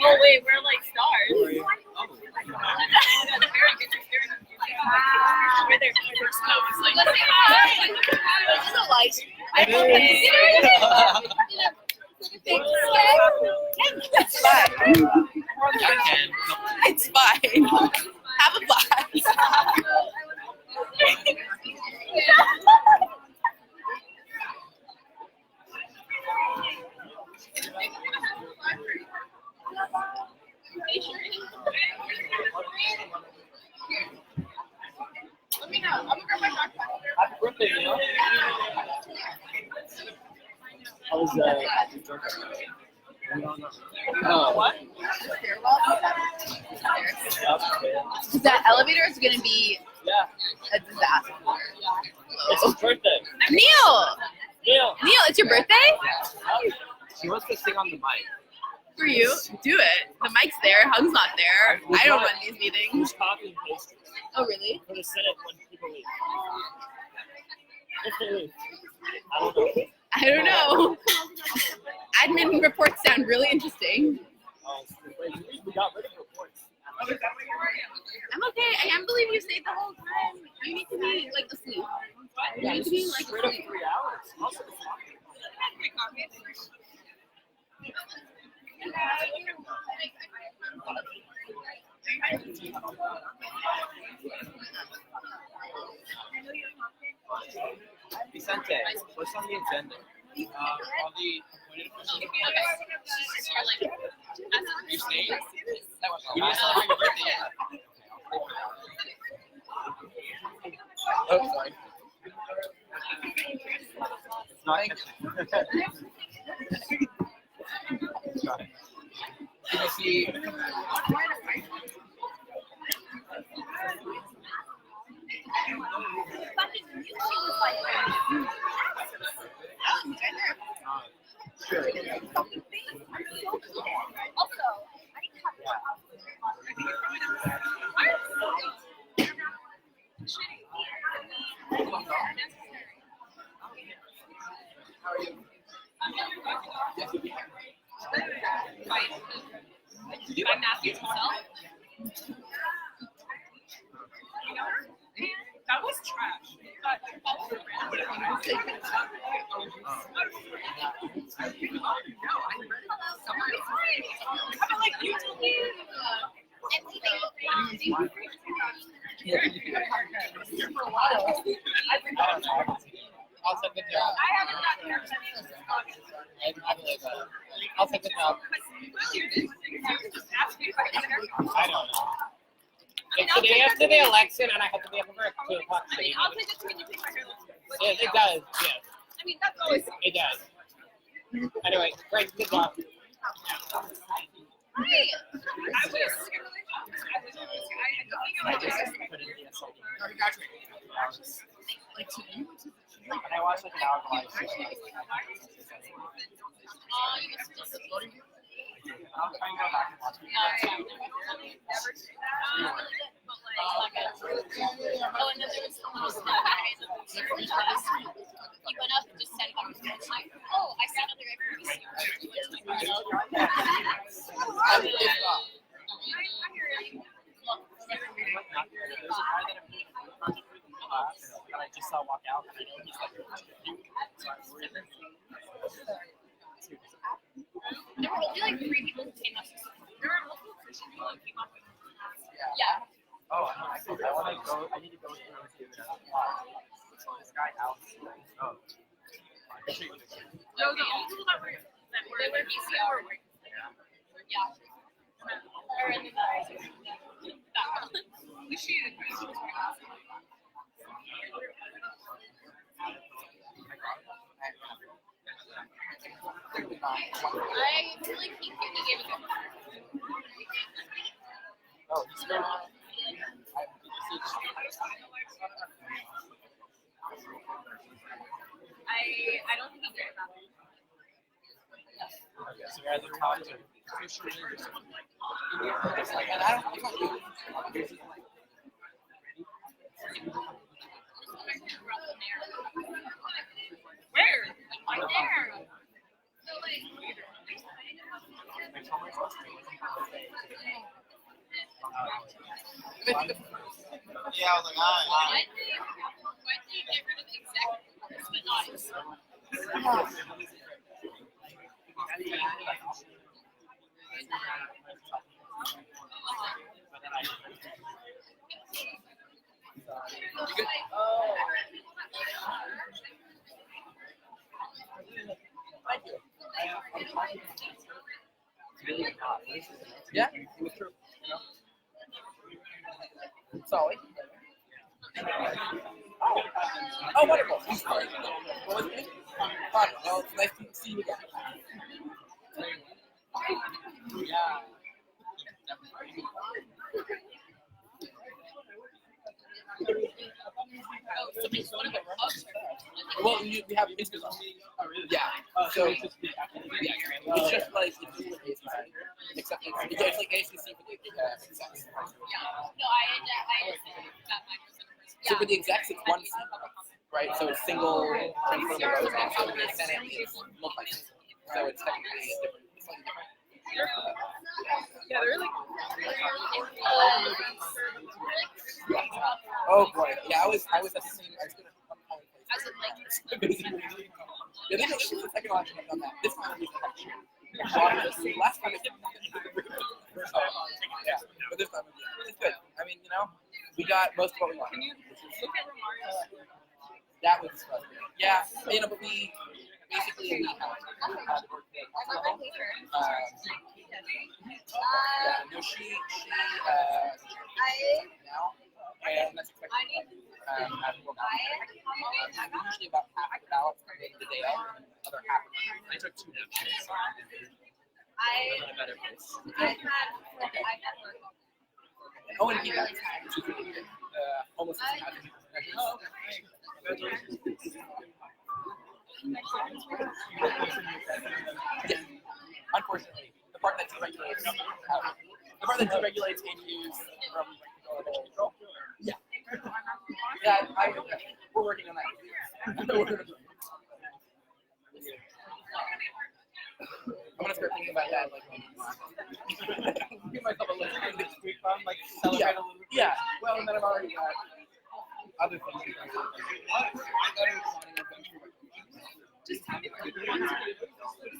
S19: oh wait, we're like stars. We're their snows. Like, let's say hi. This is a light.
S21: It's fine. It's fine. Have a blast.
S19: Let me know. I'm gonna grab my backpack.
S21: Happy birthday, Neil.
S14: I was
S21: What? That elevator is gonna be a disaster.
S14: It's his birthday.
S21: Neil!
S14: Neil.
S21: Neil, it's your birthday?
S14: She wants to sing on the mic.
S21: For you, do it. The mic's there, Hung's not there. I don't run these meetings.
S14: Who's coffee and pastries?
S21: Oh, really?
S14: For the Senate when people leave. If they leave. I don't know.
S21: I don't know. Admin reports sound really interesting.
S14: We got rid of reports.
S21: I'm okay. I can't believe you stayed the whole time. You need to be like asleep. You need to be like
S14: straight up
S21: asleep.
S14: 3 hours. Also,
S13: Vicente, what's on the agenda? All the appointed officials. You're staying? You didn't celebrate your birthday yet. Oh, sorry. It's not. Got it. Can you see? Sure.
S19: Did you buy napkins yourself? That was trash.
S13: I'll take the job. I'll take the job. I don't know. It's the day after the election, and I have to be up for 2 o'clock.
S19: I mean, I'll take it when you pick my hair.
S13: Yes, it does. Yes,
S19: I mean, that's always.
S13: it does. Anyway, great. Good job.
S19: Hi. I was.
S13: And I watched like an hour live. I'll try and go back and watch it.
S19: Oh, and then there was the little stuff. He went up and just said, oh, I saw another
S13: I just saw walk out, and I know he's like,
S19: there were only like 3 people who came up. There were multiple Christian people.
S2: Yeah.
S13: Oh, I want to go. I need to go to this guy Alex. Oh.
S18: No, the old people that were
S2: VCR. Yeah. Or in the we should. I feel like he gave a good one.
S13: Oh, he's good.
S2: I don't think he did that.
S13: Okay, so guys are talking to and I don't
S2: Where? Right there. So like.
S21: Yeah, I was like, all right.
S2: Why did you get rid of the executive but not
S13: Yeah, it was true. Solid. Oh, wonderful. What was it? Fun. Well, it's nice to see you again. Yeah. Well, we have business on. Yeah. So yeah, it's just like except it's like ASUC for the execs.
S2: No, I
S13: So for the execs, it's one seat, right? So it's single transfer votes, and so for the Senate, it's multi. So it's technically different. It's slightly different.
S1: Yeah, they're like.
S13: Oh boy, yeah, I was at the same. I was gonna.
S2: As in like.
S13: Yeah, this is the second election I've done that. This time last time it yeah, but this time it's good. I mean, you know, we got most of what we want.
S1: Can you look at Romario's?
S13: That was yeah, you know, but we basically we no, she now and that's expected. Usually about half the ballots are made the day of, and the other half. I took 2 nations.
S2: I've had
S13: Oh, and he got almost unfortunately, the part that deregulates ADUs from control. Yeah. Yeah, we're working on that. I'm gonna start thinking about that, like, give myself a list of this week fun, like, celebrate a little bit. Yeah, well, and then I've already got other things to do.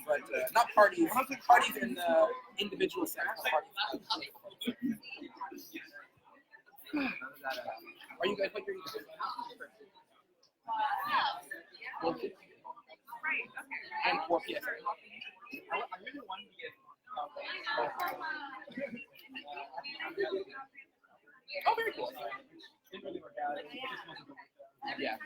S13: But not parties. Parties in the individual sense. Parties. Are you guys what you're eating? And 4 p.m. I really wanted to get. Oh, very cool. Didn't really work out. Yeah.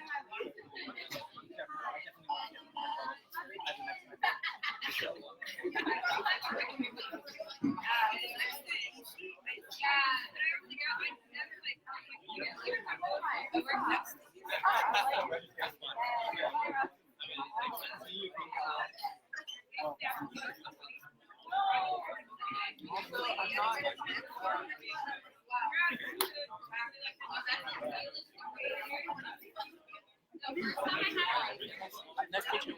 S13: Nice to meet you.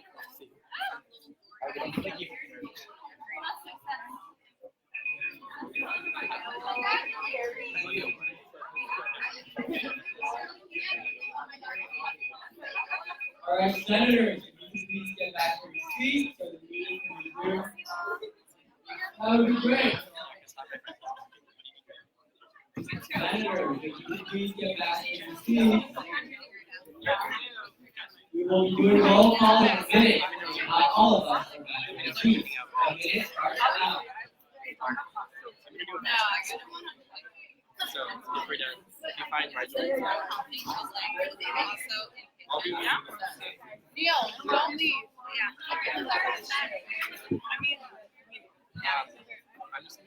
S13: Thank you.
S3: All right, senators, if you can please get back to your seats so the meeting can be that would be great. Senators, if you could please get back to your seats. We will be doing roll call in a minute. Not all of us are back in our seats. A minute starts now.
S11: So feel free to find my I'll be
S18: Neil, don't leave.
S11: I'm just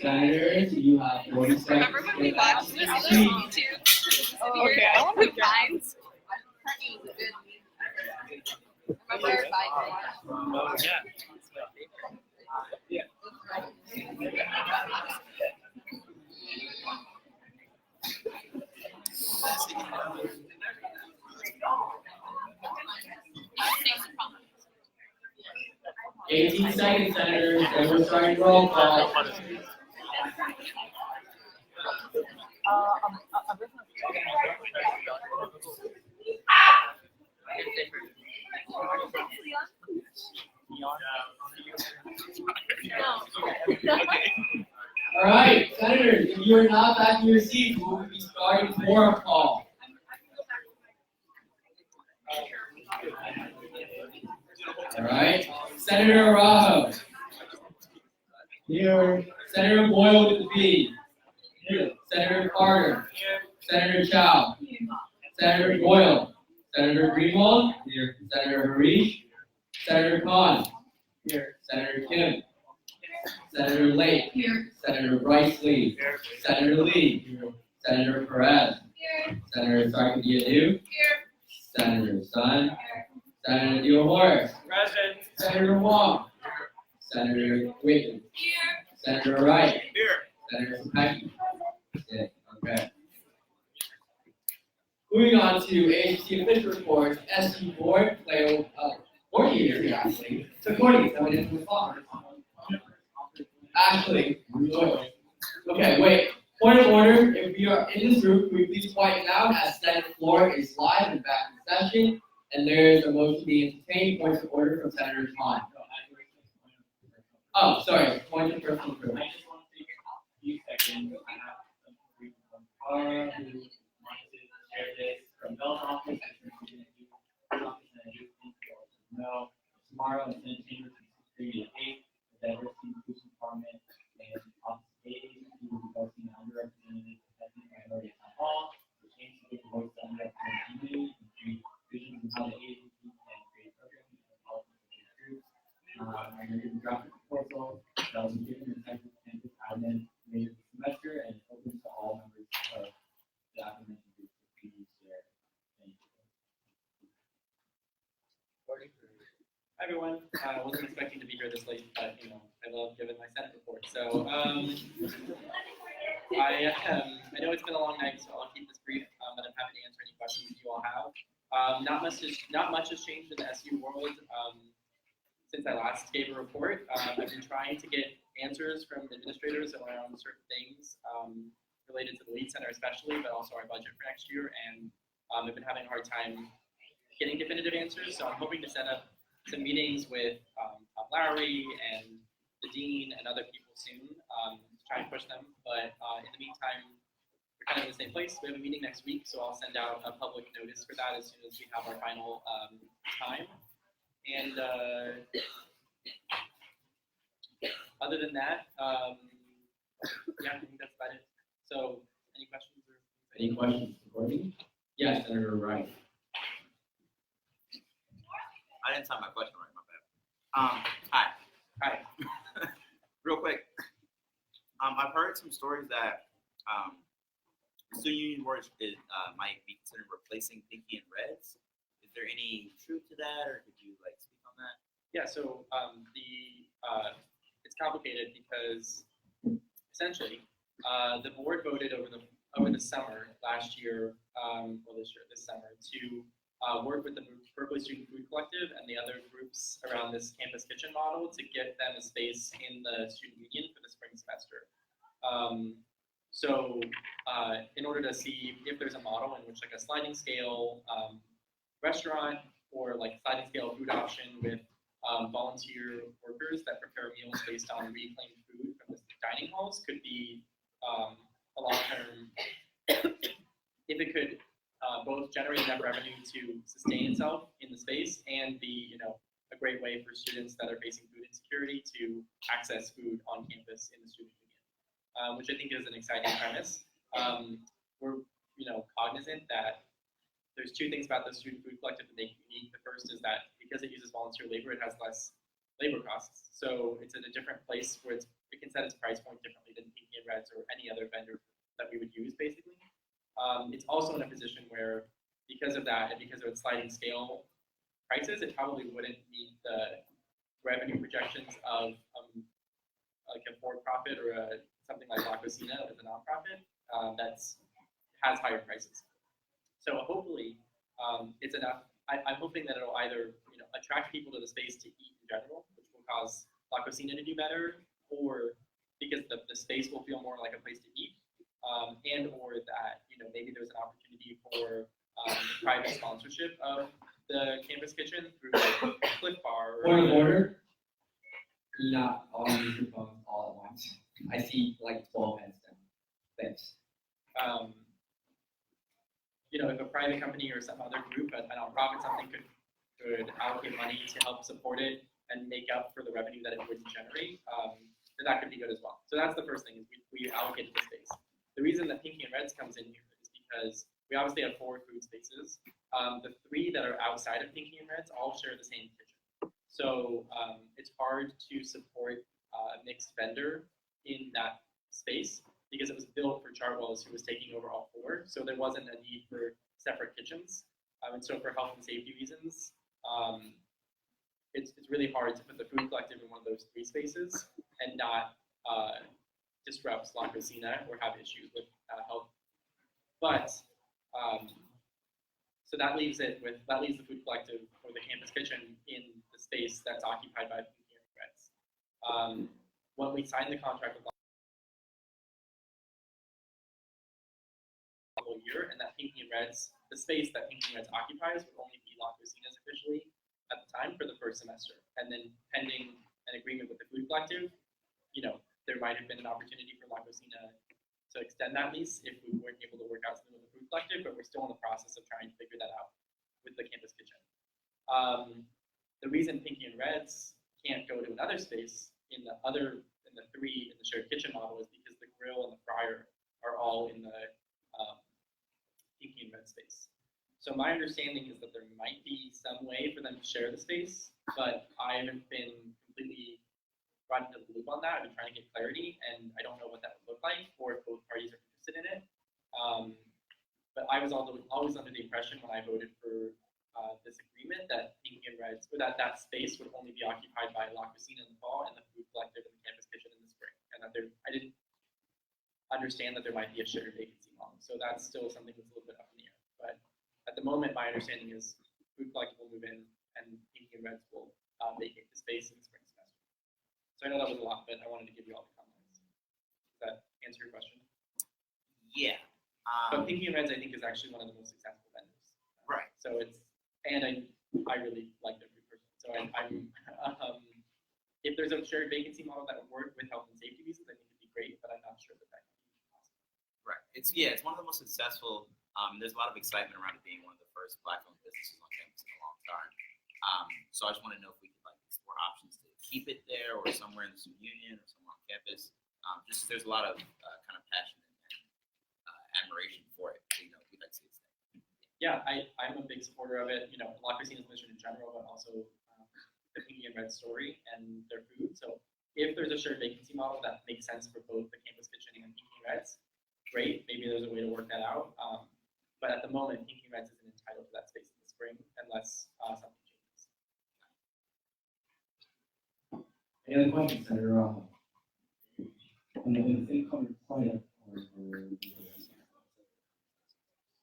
S3: Senators, you have 40 seconds.
S18: Remember when we watched this on YouTube? Oh, okay. I want to Vines. Courtney was a good. Remember Vines?
S11: Yeah.
S3: 18 seconds, Senators, and we're starting roll call. All right, Senators, if you are not back in your seats, we will be starting quorum call. All right, Senator Araujo. Here. Senator Boyle with the B. Here. Senator Carter. Here. Senator Chow. Senator Boyle. Senator Greenwald. Here. Senator Harish. Senator Khan. Here. Senator Kim. Senator Lake. Here. Senator Bryce Lee. Here. Senator Lee. Here. Senator Perez. Here. Senator Sarkadianu. Here. Senator Sun. Here. Senator Theohoris.
S21: Present.
S3: Senator Wong. Senator Whitten.
S21: Here.
S3: Senator Wright.
S21: Here.
S3: Senator Pecky. Yeah, okay. Moving on to ASUC official reports, SU board board meetings actually. So according to the clock. Actually, okay, wait. Point of order, if we are in this room, can we please quiet down as Senate floor is live and back in session, and there is a motion to be entertained. Points of order from Senator Khan. Oh, sorry, point of personal privilege.
S15: I just want to take a few seconds. I have some brief from Cara, who wanted to share this from Bell's office. No, tomorrow in Senate Chamber, 3 to 8, the Diversity Inclusion Department and Office AAC will be hosting an underrepresented ethnic minority town hall, which aims to give a voice to underrepresented communities and create visions of how the AAC can create programming and policies for these groups. I'm going to draft a proposal that will be given in campus admin later this semester and open to all members of the aforementioned group to please share. Thank you.
S11: Hi everyone. I wasn't expecting to be here this late, but I love giving my Senate report. So I know it's been a long night, so I'll keep this brief. But I'm happy to answer any questions you all have. Not much has changed in the SU world since I last gave a report. I've been trying to get answers from administrators around certain things related to the Lead Center especially, but also our budget for next year. And I've been having a hard time getting definitive answers. So I'm hoping to set up some meetings with Tom Lowry and the dean and other people soon to try and push them. But in the meantime, we're kind of in the same place. We have a meeting next week, so I'll send out a public notice for that as soon as we have our final time. And other than that, yeah, I think that's about it. So, any questions?
S3: Any questions for me? Yes, Senator Wright.
S10: I didn't time my question right, my bad. Hi. Real quick. I've heard some stories that student union boards might be considered replacing Pinky and Reds. Is there any truth to that, or could you speak on that?
S11: Yeah. So it's complicated because essentially the board voted over the summer last year, this summer, to work with the Berkeley Student Food Collective and the other groups around this campus kitchen model to get them a space in the student union for the spring semester. So in order to see if there's a model in which a sliding scale restaurant or sliding scale food option with
S16: volunteer workers that prepare meals based on reclaimed food from the dining halls could be a long-term, if it could both generate enough revenue to sustain itself in the space and be, a great way for students that are facing food insecurity to access food on campus in the student union, which I think is an exciting premise. We're, cognizant that there's two things about the Student Food Collective that make it unique. The first is that because it uses volunteer labor, it has less labor costs. So it's at a different place where it can set its price point differently than Pinky and Reds or any other vendor that we would use, basically. It's also in a position where, because of that and because of its sliding scale prices, it probably wouldn't meet the revenue projections of like a for-profit or something like La Cocina as a nonprofit has higher prices. So hopefully it's enough. I'm hoping that it'll either attract people to the space to eat in general, which will cause La Cocina to do better, or because the space will feel more like a place to eat, and or that maybe there's an opportunity for private sponsorship of the campus kitchen through like Cliff Bar.
S3: Point of order. Not all use your phones all at once. I see like 12 heads down. Thanks.
S16: If a private company or some other group, a nonprofit, something could allocate money to help support it and make up for the revenue that it wouldn't generate, then that could be good as well. So that's the first thing, is we allocate the space. The reason that Pinky and Reds comes in here is because we obviously have 4 food spaces. The 3 that are outside of Pinky and Reds all share the same kitchen. So it's hard to support a mixed vendor in that space because it was built for Chartwell's, who was taking over all 4. So there wasn't a need for separate kitchens. And so for health and safety reasons, it's really hard to put the food collective in one of those 3 spaces and not disrupt La Cocina or have issues with health. But so that leaves the food collective or the campus kitchen in the space that's occupied by Pinky and Reds. When we signed the contract with year, and that Pinky and Reds, the space that Pinky and Reds occupies would only be La Cocina's officially at the time for the first semester. And then pending an agreement with the food collective, there might have been an opportunity for La Cocina to extend that lease if we weren't able to work out something with the food collective, but we're still in the process of trying to figure that out with the campus kitchen. The reason Pinky and Reds can't go to another space in the 3 in the shared kitchen model is because the grill and the fryer are all in the Pinky and Red space. So my understanding is that there might be some way for them to share the space, but I haven't been completely brought into the loop on that. I've been trying to get clarity, and I don't know what that would look like or if both parties are interested in it. But I was always under the impression when I voted for this agreement that Pinky and Reds, or that space would only be occupied by La Cocina in the fall and the food collective and the campus kitchen in the spring, and that I didn't understand that there might be a shared vacancy model. So that's still something that's a little bit up in the air. But at the moment, my understanding is food collective will move in and Pinky and Reds will vacate the space in the spring semester. So I know that was a lot, but I wanted to give you all the comments. Does that answer your question?
S10: Yeah.
S16: But Pinky and Reds, I think, is actually one of the most successful vendors.
S10: Right.
S16: So and I really like their food person. So I'm if there's a shared vacancy model that would work with health and safety reasons, I think it'd be great, but I'm not sure that that can be possible.
S10: Right. It's one of the most successful. There's a lot of excitement around it being one of the first Black-owned businesses on campus in a long time. So I just want to know if we could explore options to keep it there or somewhere in the student union or somewhere on campus. There's a lot of kind of passion and admiration for it. We'd like to see it stay.
S16: Yeah, I'm a big supporter of it. La Cocina's mission in general, but also the Pinky and Red story and their food. So if there's a shared vacancy model that makes sense for both the campus kitchen and Pinky and Reds, great. Maybe there's a way to work that out. But at the moment, Pinky and Reds isn't entitled to that space in the spring unless something changes.
S3: Any other questions, Senator? And the thing covered quite a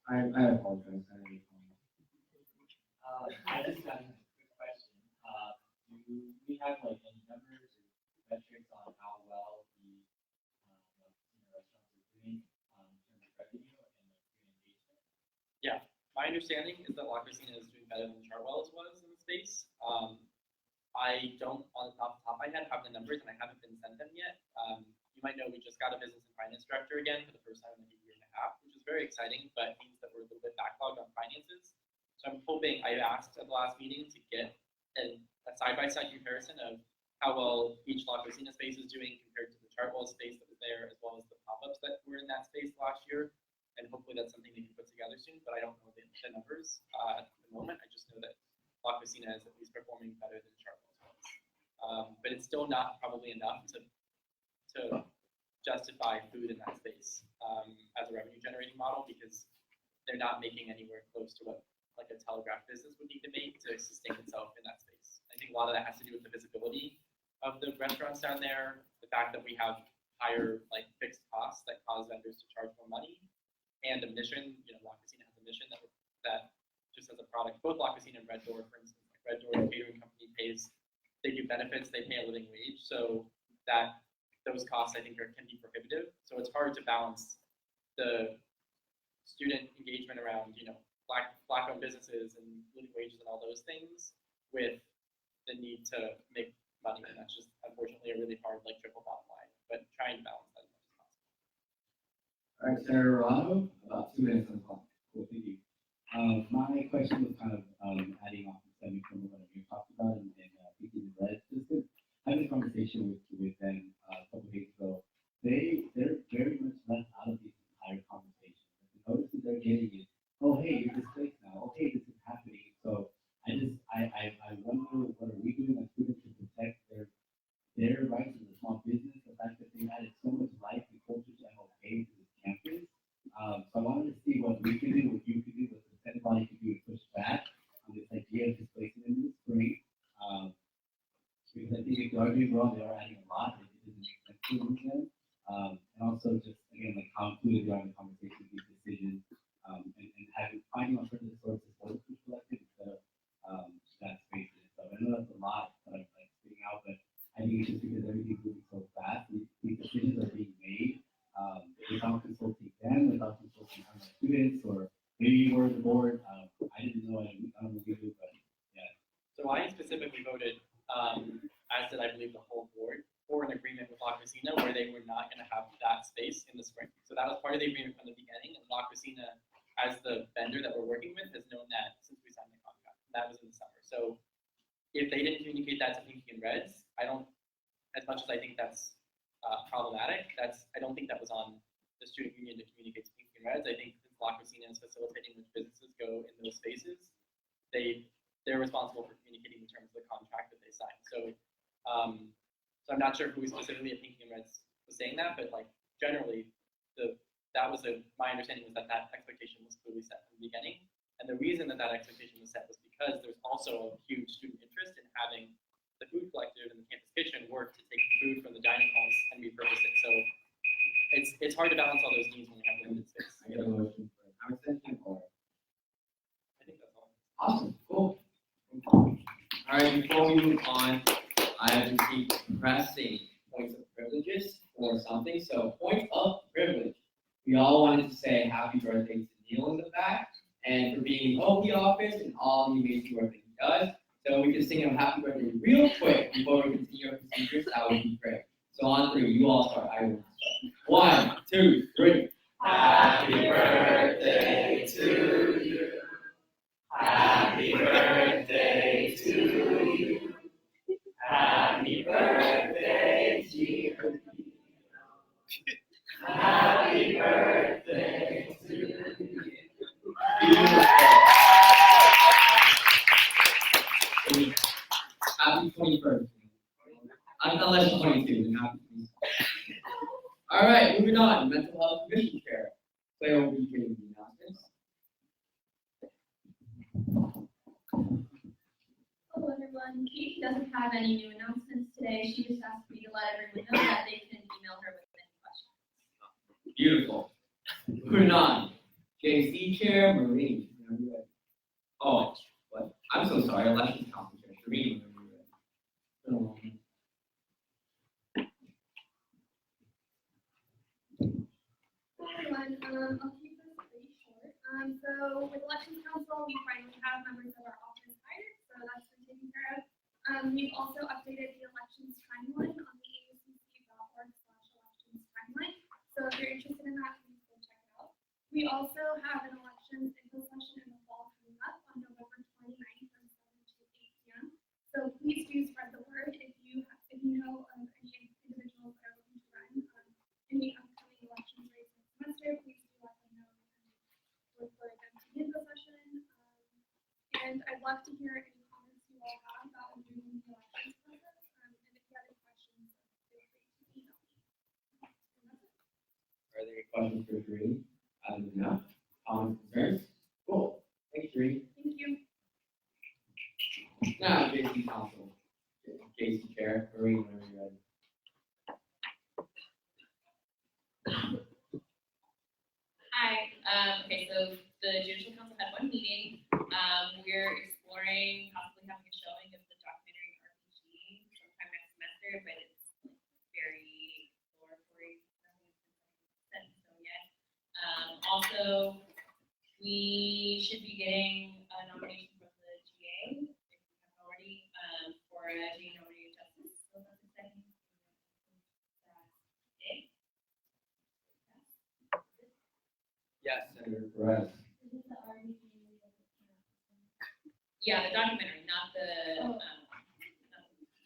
S3: I apologize.
S11: I just got a quick question. Do we have any numbers or metrics on how well the restaurants are doing in terms of revenue and engagement?
S16: Yeah, my understanding is that La Cocina is doing better than Chartwell's was in the space.
S15: I don't, on the top of my head, have the numbers, and I haven't been sent them yet. You might know we just got a business and finance director again for the first time in like a year and a half, which is very exciting, but means that we're a little bit backlogged on finances. So I'm hoping, I asked at the last meeting to get a side-by-side comparison of how well each La Cocina space is doing compared to the Chartwell space that was there, as well as the pop-ups that were in that space last year. And hopefully that's something they can put together soon, but I don't know the numbers at the moment. I just know that La Cocina is at least performing better than Chartwell's was. But it's still not probably enough to justify food in that space as a revenue generating model, because they're not making anywhere close to what like a Telegraph business would need to make to sustain itself in that space. I think a lot of that has to do with the visibility of the restaurants down there, the fact that we have higher like fixed costs that cause vendors to charge more money, and a mission. You know, La Cocina has a mission that just as a product, both La Cocina and Red Door, for instance, like Red Door, the catering company they do benefits, they pay a living wage, so that those costs I think can be prohibitive. So it's hard to balance the student engagement around, you know, black-owned businesses and living wages and all those things with the need to make money, and that's just unfortunately a really hard like triple bottom line. But trying to balance that as much as possible.
S9: All right, Senator Rolando, about 2 minutes on the clock. Cool, thank you. My question was kind of adding on to stemming from what you talked about and thinking the red. Just to have a conversation with them a couple days ago. They're very much left out of these entire conversations. The notices they're getting is, oh hey, you're displaced now. Oh hey, this is happening. So I wonder what are we doing as students to protect their rights as a small business, the fact that they added so much life and culture to MLK to this campus. So I wanted to see what we can do, what you can do, what the Senate body can do to push back on this idea of displacement in the spring. Because I think if they are doing wrong, they are adding a lot. It doesn't make sense to them. And also just again like how included they are in the conversation of these decisions, and finding alternative sources for the food collective instead of that space in itself. I know that's a lot that I'm like spitting out, but I think it's just because everything's moving so fast. These decisions are being made without consulting them, without consulting our students, or maybe you were the board. I didn't know. I don't know you, but yeah.
S15: So I specifically voted, as did I believe the whole board, for an agreement with La Cocina where they were not going to have that space in the spring. So that was part of the agreement from the beginning, and La Cocina, as the vendor that we're working with, has known that since we signed the contract. That was in the summer. So if they didn't communicate that to Pinky and Reds, I don't, as much as I think that's problematic, I don't think that was on the student union to communicate to Pinky and Reds. I think since La Cocina is facilitating which businesses go in those spaces, they're responsible for communicating the terms of the contract that they signed. So so I'm not sure who specifically at Pinky and Reds was saying that, but like generally, my understanding was that expectation was clearly set from the beginning. And the reason that expectation was set was because there's also a huge student interest in having the food collective and the campus kitchen work to take food from the dining halls and repurpose it. So it's hard to balance all those needs when you have limited space.
S9: I get a motion for an extension or
S15: I think that's all.
S9: awesome, cool.
S14: All right, before we move on, I have received pressing points of privileges or something. So, point of privilege. We all wanted to say happy birthday to Neil in the back, and for being in the OP office and all the amazing work that he does. So we can sing him happy birthday real quick before we continue our procedures. That would be great. So on 3, you all start. I will start. 1, 2, 3.
S21: Happy birthday to you. Happy birthday to you. Happy birthday, dear. Happy birthday to you.
S14: Happy 21st. Unless you're 22, then happy 21st. All right, moving on. Mental health commission chair. Claire will be giving the announcements.
S2: Hello everyone. Katie doesn't have any new announcements today. She just asked me to let everyone know that they can email her with any questions.
S14: Beautiful. Moving on. JC chair, Marie. Oh, what? I'm so sorry. Elections council chair, Shereen.
S2: Hi everyone. I'll keep this pretty short. So with Elections Council, we finally have members of our office hired, so that's been taken care of. We've also We also have an elections info session in the fall coming up on November 29th from 7 to 8 p.m. So please do spread the word if you know of any individuals that are looking to run any upcoming elections race this semester. Please do let them know and look for them to the info session. And I'd love to hear any comments you all have about doing the elections process. And if you have any questions, feel free to email me. And that's it.
S9: Are there any questions for Sheree? No. Comments, concerns? Cool. Thanks, Sheree.
S2: Thank you.
S9: Now, JC Council. JC Chair, Marie, whenever you're ready.
S17: Hi. Okay, so the Judicial Council had one meeting. We're exploring possibly having a showing of the documentary RPG sometime next semester, but it's very exploratory. Nothing is set in stone yet. Also, we should be getting a nomination from the GA, if we haven't already, for a GA nominated justice. So that's exciting.
S9: Yes, Senator Perez.
S17: Yeah, the documentary, not the,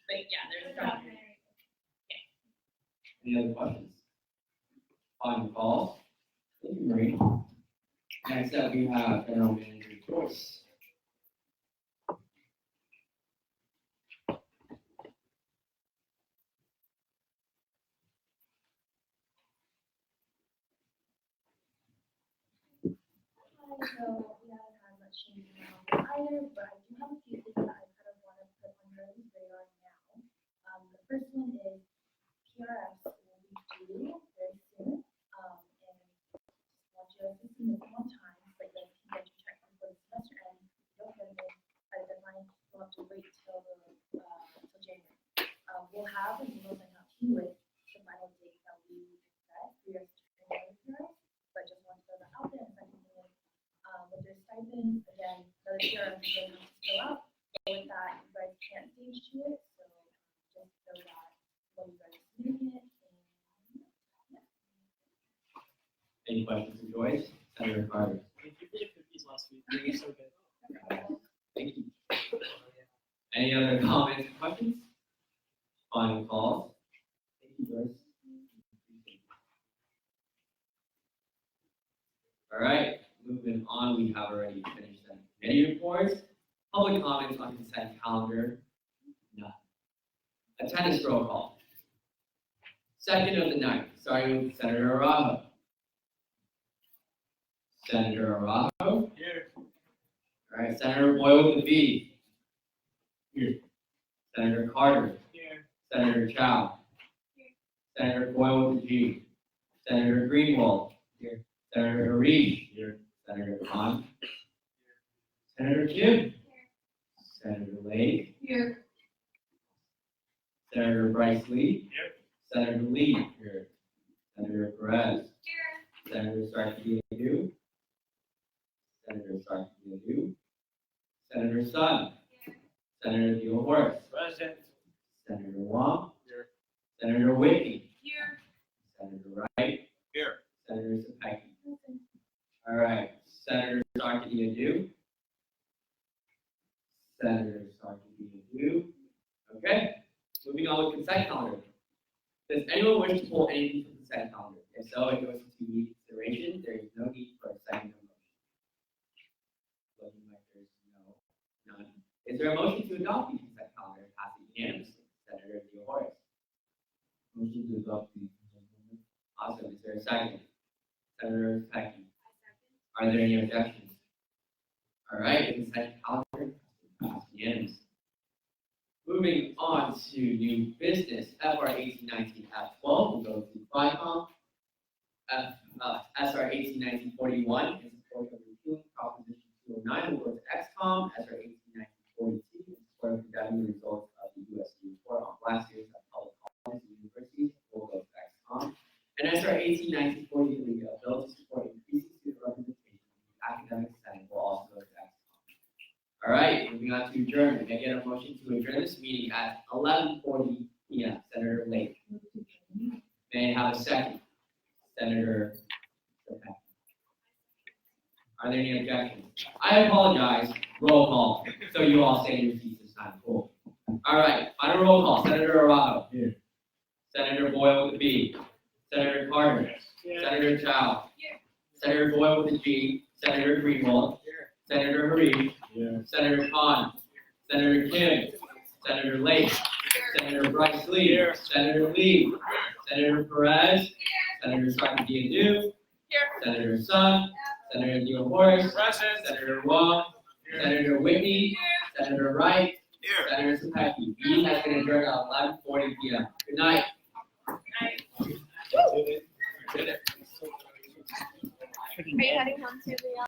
S17: but yeah, there's a documentary.
S9: Any other questions? Final calls. Thank you, Marie. Next up, we have General Manager Joyce.
S2: So we haven't had much change either, but I do have a few things that I kind of want to put on your radar now. The first one is PRFs will be due very soon, and just want you to submit them on time, so that you can get your check before the semester ends. If you don't get it by the deadline, you'll have to wait till January. We'll have an email sent out to you with the final date that we set for your PRFs, but just want to throw that out there. And second thing is, with your stipend, again, the PRF is going to have to fill out. So with that, you guys can't stage to it, so just know that when you guys are submitting it.
S9: Any questions for Joyce? Senator Carter.
S14: Thank you for the cookies last week. They were so good.
S9: Thank you. Any other comments or questions? Final calls. Thank you, Joyce. All right, moving on, we have already finished the committee reports. Public comments on consent calendar, none. Attendance roll call. Second of the night, starting with Senator Araujo. Senator Araujo.
S6: Here.
S9: All right, Senator Boyle with a B. Here. Senator Carter.
S6: Here.
S9: Senator Chow. Here. Senator Boyle with a G. Senator Greenwald. Here. Senator Harish. Here. Senator Khan. Here. Senator Kim. Here. Senator Lake.
S8: Here.
S9: Senator Bryce Lee.
S6: Here.
S9: Senator Lee. Here. Senator Perez.
S2: Here.
S9: Senator Sarkisian. Senator Sarkisian. Senator Sun.
S2: Here.
S9: Senator Theohoris.
S6: Present.
S9: Senator Wong.
S6: Here.
S9: Senator Whitney.
S2: Here.
S9: Senator Wright.
S10: Here.
S9: Senator Sapecki. All right, Senator Sarkisian. Senator Sarkisian. Okay, moving on with consent calendar. Does anyone wish to pull anything from consent calendar? If so, it goes into immediate consideration. There is no need for a second motion. Looking like there's none. Is there a motion to adopt the consent calendar and pass it unanimously? Senator Theohoris. Motion to adopt the consent calendar. Awesome. Is there a second? Senator Sapecki. Are there any objections? All right, the consent calendar passed unanimously. Moving on to new business, FR 1819 F12 will go to FICOM. SR 1819-41 in support of repealing Proposition 209 will go to XCOM. SR 1819-42 in support of condemning the results of the USD report on last year's public colleges and universities will go to XCOM. And SR 1819-43, a bill to support increasing student representation in the academic setting will also go to XCOM. All right, moving on to adjourn. May I get a motion to adjourn this meeting at 11:40 p.m. Senator Lake. May I have a second? Senator Sapecki.
S3: Are there any objections? I apologize. Roll call. So you all stay in your seats this time. Cool. All right. Final roll call. Senator Arado. Here. Senator Boyle with a B. Senator Carter. Senator Chow. Senator Boyle with a G. Senator Greenwald. Senator Harish. Senator Khan. Senator Kim. Senator Lake. Senator Bryce Lee. Senator Lee. Senator Perez. Senator Sarkisian. Senator Sun. Senator Theodoros. Senator Wong. Senator Whitney. Senator Wright. Senator Sapecki. Meeting has been adjourned at 11:40 p.m. Good night.
S2: Are you heading home to the